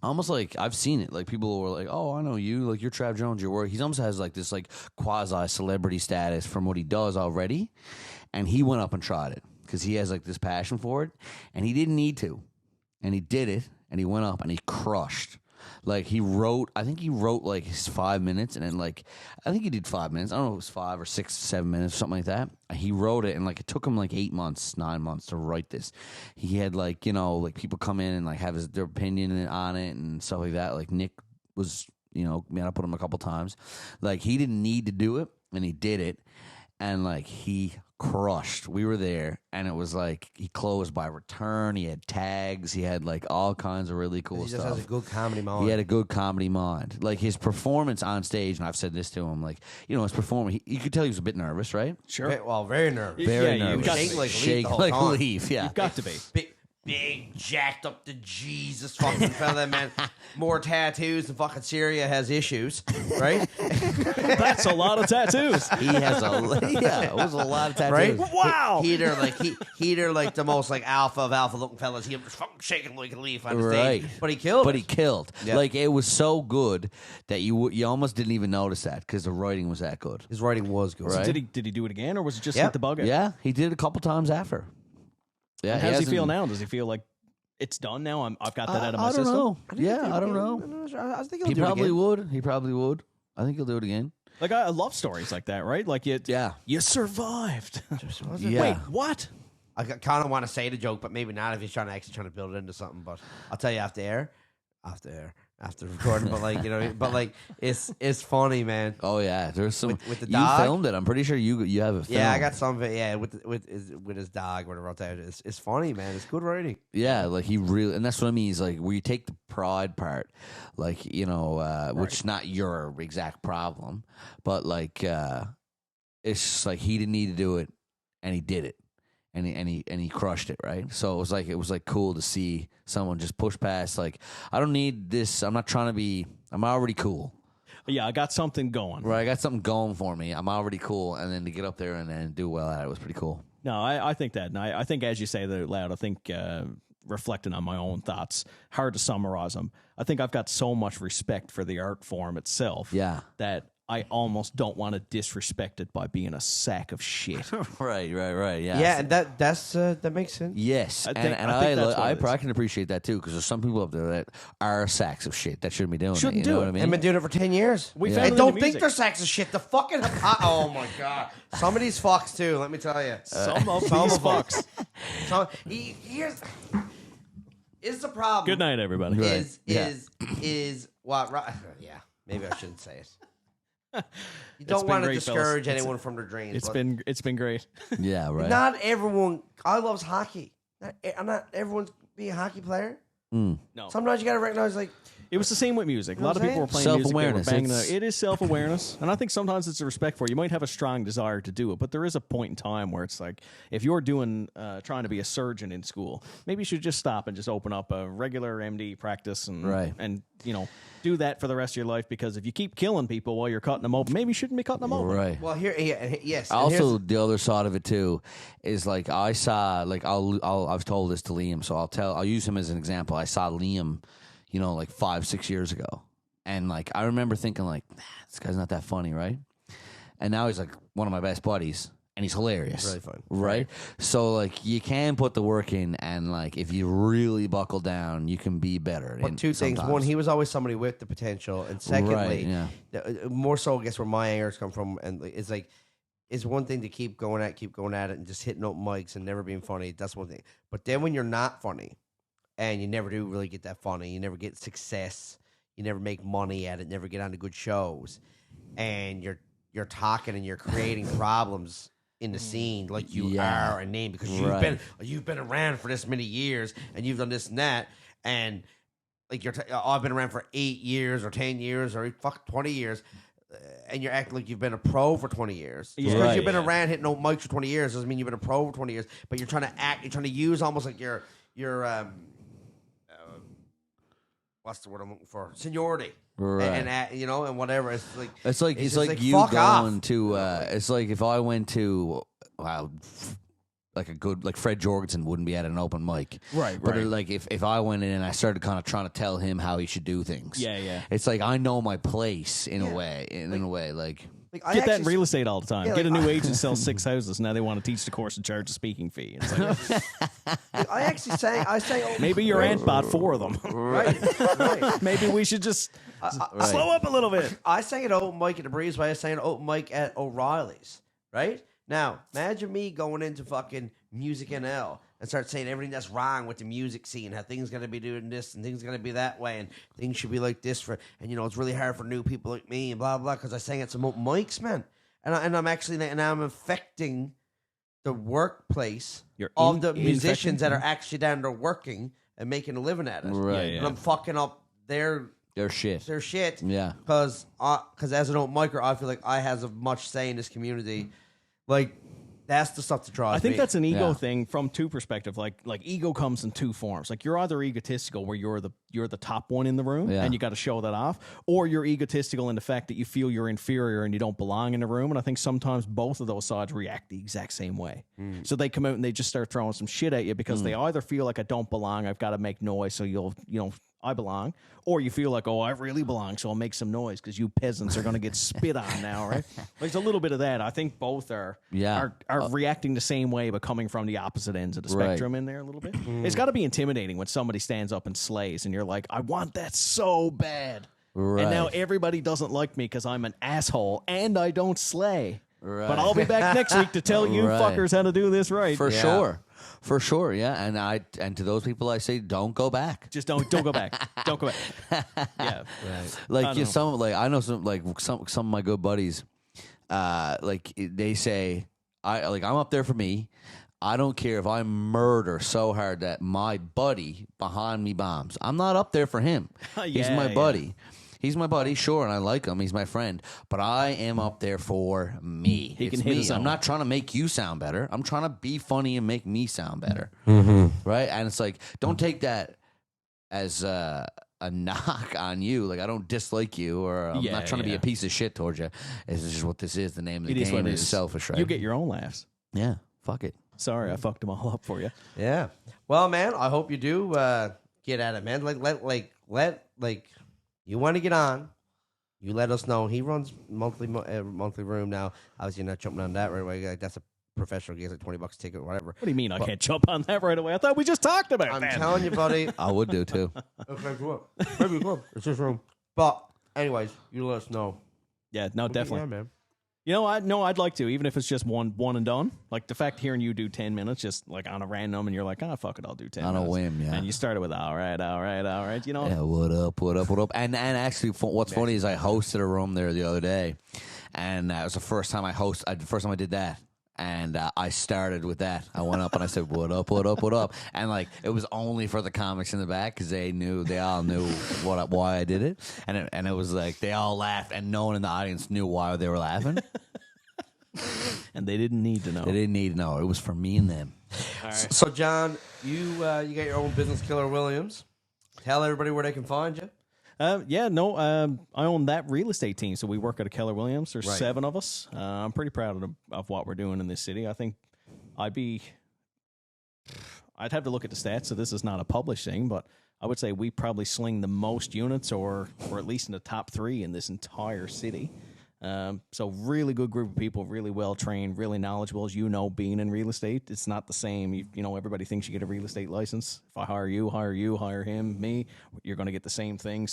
Almost like I've seen it. Like people were like, "Oh, I know you. Like you're Trav Jones. Your work." He almost has like this like quasi celebrity status from what he does already, and he went up and tried it because he has like this passion for it, and he didn't need to, and he did it, and he went up and he crushed. Like I think he wrote like his 5 minutes, and then like I think he did 5 minutes. I don't know if it was 5 or 6, 7 minutes, something like that. He wrote it, and like it took him like 8 months, 9 months to write this. He had like like people come in and like have their opinion on it and stuff like that. Like Nick was, man, I put him a couple times. Like he didn't need to do it, and he did it, and like he crushed. We were there, and it was like he closed by return. He had tags. He had like all kinds of really cool stuff. He just has a good comedy mind. He had a good comedy mind. Like his performance on stage, and I've said this to him, like his performance. You could tell he was a bit nervous, right? Sure. Very nervous. Very Yeah, nervous. Shake like a leaf. Yeah. You've got to be. Big, jacked up to Jesus fucking fella, man. More tattoos than fucking Syria has issues, right? That's a lot of tattoos. He has it was a lot of tattoos. Right? Wow. He'd like the most like alpha of alpha looking fellas. He was fucking shaking like a leaf on the stage. But he killed. Yep. Like it was so good that you almost didn't even notice that because the writing was that good. His writing was good. Right? So did he do it again, or was it just like the bug out? Yeah, he did it a couple times after. Yeah, How does he feel now? Does he feel like it's done now? I've got that out of my system. Know. I don't know. I think He probably would. He probably would. I think he'll do it again. Like I love stories like that, right? Like you survived. Yeah. Wait, what? I kind of want to say the joke, but maybe not if he's trying to build it into something. But I'll tell you after recording. But like it's funny, man. Oh yeah, there's some with the dog. You filmed it. I'm pretty sure you have it filmed. Yeah, I got some of it. Yeah, with his dog, whatever else that is. It's funny, man. It's good writing. Yeah, like he really, and that's what I mean. Is like where you take the pride part, like which is not your exact problem, but like it's just like he didn't need to do it, and he did it. And he crushed it, right? So it was cool to see someone just push past. Like, I don't need this. I'm not trying to be. I'm already cool. Yeah, I got something going. Right, I got something going for me. I'm already cool, and then to get up there and do well at it was pretty cool. No, I think that, and I think as you say that out loud, I think reflecting on my own thoughts. Hard to summarize them. I think I've got so much respect for the art form itself that I almost don't want to disrespect it by being a sack of shit. Right. Yeah. Yeah, and that makes sense. Yes, I can appreciate that too, because there's some people up there that are sacks of shit that shouldn't be doing Shouldn't it. You do know it. what I mean? They've been doing it for 10 years. We And don't think they're sacks of shit. The fucking oh my god, some of these fucks too. Let me tell you, Some of these fucks. Here's the problem. Good night, everybody. Is what? Yeah, maybe I shouldn't say it. You don't been want to great, discourage fellas. anyone from their dreams. It's been great. Yeah, right. Not everyone. I loves hockey. Not everyone's be a hockey player. No. Sometimes you got to recognize, like, It was the same with music. A know lot of what people I'm were playing Self-awareness. music. They were banging it is self-awareness. And I think sometimes it's a respect for it. You might have a strong desire to do it, but there is a point in time where it's like, if you're trying to be a surgeon in school, maybe you should just stop and just open up a regular MD practice and do that for the rest of your life, because if you keep killing people while you're cutting them open, maybe you shouldn't be cutting them open. Right. well, yes. and Also, the other side of it too is like I saw, like I've told this to Liam, so I'll use him as an example. I saw Liam, like 5-6 years ago, and like I remember thinking like, this guy's not that funny, right? And now he's like one of my best buddies, and he's hilarious. Really fun. Right? So like you can put the work in, and like if you really buckle down, you can be better. But two things. One, he was always somebody with the potential, and secondly, more so, I guess, where my angers come from, and it's like, it's one thing to keep going at it, and just hitting open mics and never being funny. That's one thing. But then when you're not funny, and you never do really get that funny, you never get success, you never make money at it, never get onto good shows, and you're talking and you're creating problems in the scene like you are a name, because you've been around for this many years and you've done this and that, and like I've been around for 8 years or 10 years or 20 years, and you're acting like you've been a pro for 20 years. Just because you've been around hitting open mics for 20 years doesn't mean you've been a pro for 20 years. But you're trying to use almost like your what's the word I'm looking for? Seniority. Right. And whatever. It's like it's like you fuck going off. to. It's like if I went to, like a good, like Fred Jorgensen wouldn't be at an open mic, Right. But like if I went in and I started kind of trying to tell him how he should do things, Yeah. It's like I know my place in a way, like. Get that in real estate all the time. Get a new agent sells 6 houses. Now they want to teach the course and charge a speaking fee. It's like, I say maybe your aunt bought 4 of them. right. Maybe we should just slow up a little bit. I sang at open mic at the Breezeway. I sang at open mic at O'Reilly's. Right now, imagine me going into fucking Music NL and start saying everything that's wrong with the music scene, how things gonna be doing this and things gonna be that way, and things should be like this and it's really hard for new people like me and blah blah. Because I sang at some open mics, man, and I'm affecting the workplace of the musicians that are actually down there working and making a living at it. Right. And I'm fucking up their shit. Yeah. Because as an open micer, I feel like I have as much say in this community. Like, that's the stuff that draws me. I think that's an ego thing from 2 perspectives. Like ego comes in 2 forms. Like you're either egotistical where you're the top one in the room and you got to show that off, or you're egotistical in the fact that you feel you're inferior and you don't belong in the room. And I think sometimes both of those sides react the exact same way. So they come out and they just start throwing some shit at you because they either feel like I don't belong, I've got to make noise, so I belong, or you feel like, oh, I really belong, so I'll make some noise because you peasants are going to get spit on now, right? There's a little bit of that. I think both are reacting the same way, but coming from the opposite ends of the spectrum in there a little bit. It's got to be intimidating when somebody stands up and slays, and you're like, I want that so bad. Right. And now everybody doesn't like me because I'm an asshole and I don't slay. Right. But I'll be back next week to tell you fuckers how to do this right. For sure, yeah. And to those people, I say, don't go back. Just don't go back. Don't go back. Yeah, right. Like I know some of my good buddies. Like they say, I'm up there for me. I don't care if I murder so hard that my buddy behind me bombs. I'm not up there for him. He's my buddy. He's my buddy, sure, and I like him. He's my friend. But I am up there for me. He can hit his own. I'm not trying to make you sound better. I'm trying to be funny and make me sound better. Right? And it's like, don't take that as a knock on you. Like, I don't dislike you, or I'm not trying to be a piece of shit towards you. It's just what this is. The name of the game is selfish, right? You get your own laughs. Yeah. Fuck it. Sorry, I fucked them all up for you. Yeah. Well, man, I hope you do get at it, man. Let you want to get on. You let us know. He runs monthly room now. Obviously, you're not jumping on that right away. Like, that's a professional. He gets like $20 a ticket or whatever. What do you mean I can't jump on that right away? I thought we just talked about I'm that. telling you, buddy. I would do too. Okay, cool. Maybe cool. It's his room. But anyways, you let us know. Yeah, no, definitely. Yeah, man. You know, I'd like to, even if it's just one and done. Like the fact hearing you do 10 minutes, just like on a random, and you're like, fuck it, I'll do 10 On minutes. a whim, yeah. And you started with, all right, you know. Yeah, what up? And actually, what's funny is I hosted a room there the other day, and it was the first time I did that. And I started with that. I went up and I said, what up? And like, it was only for the comics in the back because they all knew why I did it. And it was like, they all laughed and no one in the audience knew why they were laughing. And they didn't need to know. They didn't need to know. It was for me and them. All right. So, John, you got your own business, Killer Williams. Tell everybody where they can find you. I own that real estate team, so we work at a Keller Williams. There's 7 of us. I'm pretty proud of what we're doing in this city. I think I'd have to look at the stats, so this is not a published thing, but I would say we probably sling the most units, or at least in the top 3 in this entire city. So really good group of people, really well trained, really knowledgeable. As you know, being in real estate, it's not the same. You know, everybody thinks you get a real estate license. If I hire you, hire him, me, you're going to get the same thing.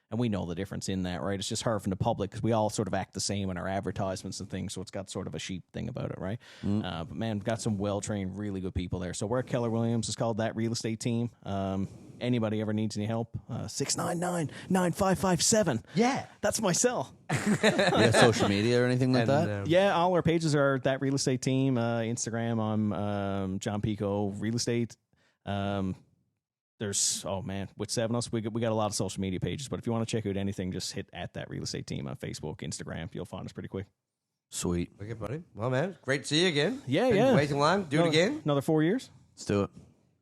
And we know the difference in that, right? It's just hard from the public because we all sort of act the same in our advertisements and things. So it's got sort of a sheep thing about it, right? But man, we've got some well-trained, really good people there. So we're at Keller Williams. It's called That Real Estate Team. Anybody ever needs any help, 699-9557. Yeah. That's my cell. You have social media or anything like that? Yeah, all our pages are That Real Estate Team. Instagram, I'm John Picco Real Estate. There's with 7 of us, we got a lot of social media pages. But if you want to check out anything, just hit at That Real Estate Team on Facebook, Instagram. You'll find us pretty quick. Sweet. Okay, buddy. Well, man, great to see you again. Yeah, Been yeah. Waiting long. Do it again. Another 4 years. Let's do it.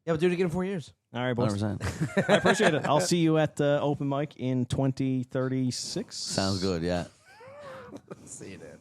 Yeah, we'll do it again in 4 years. All right, boys. 100%. I appreciate it. I'll see you at open mic in 2036. Sounds good, yeah. See you then.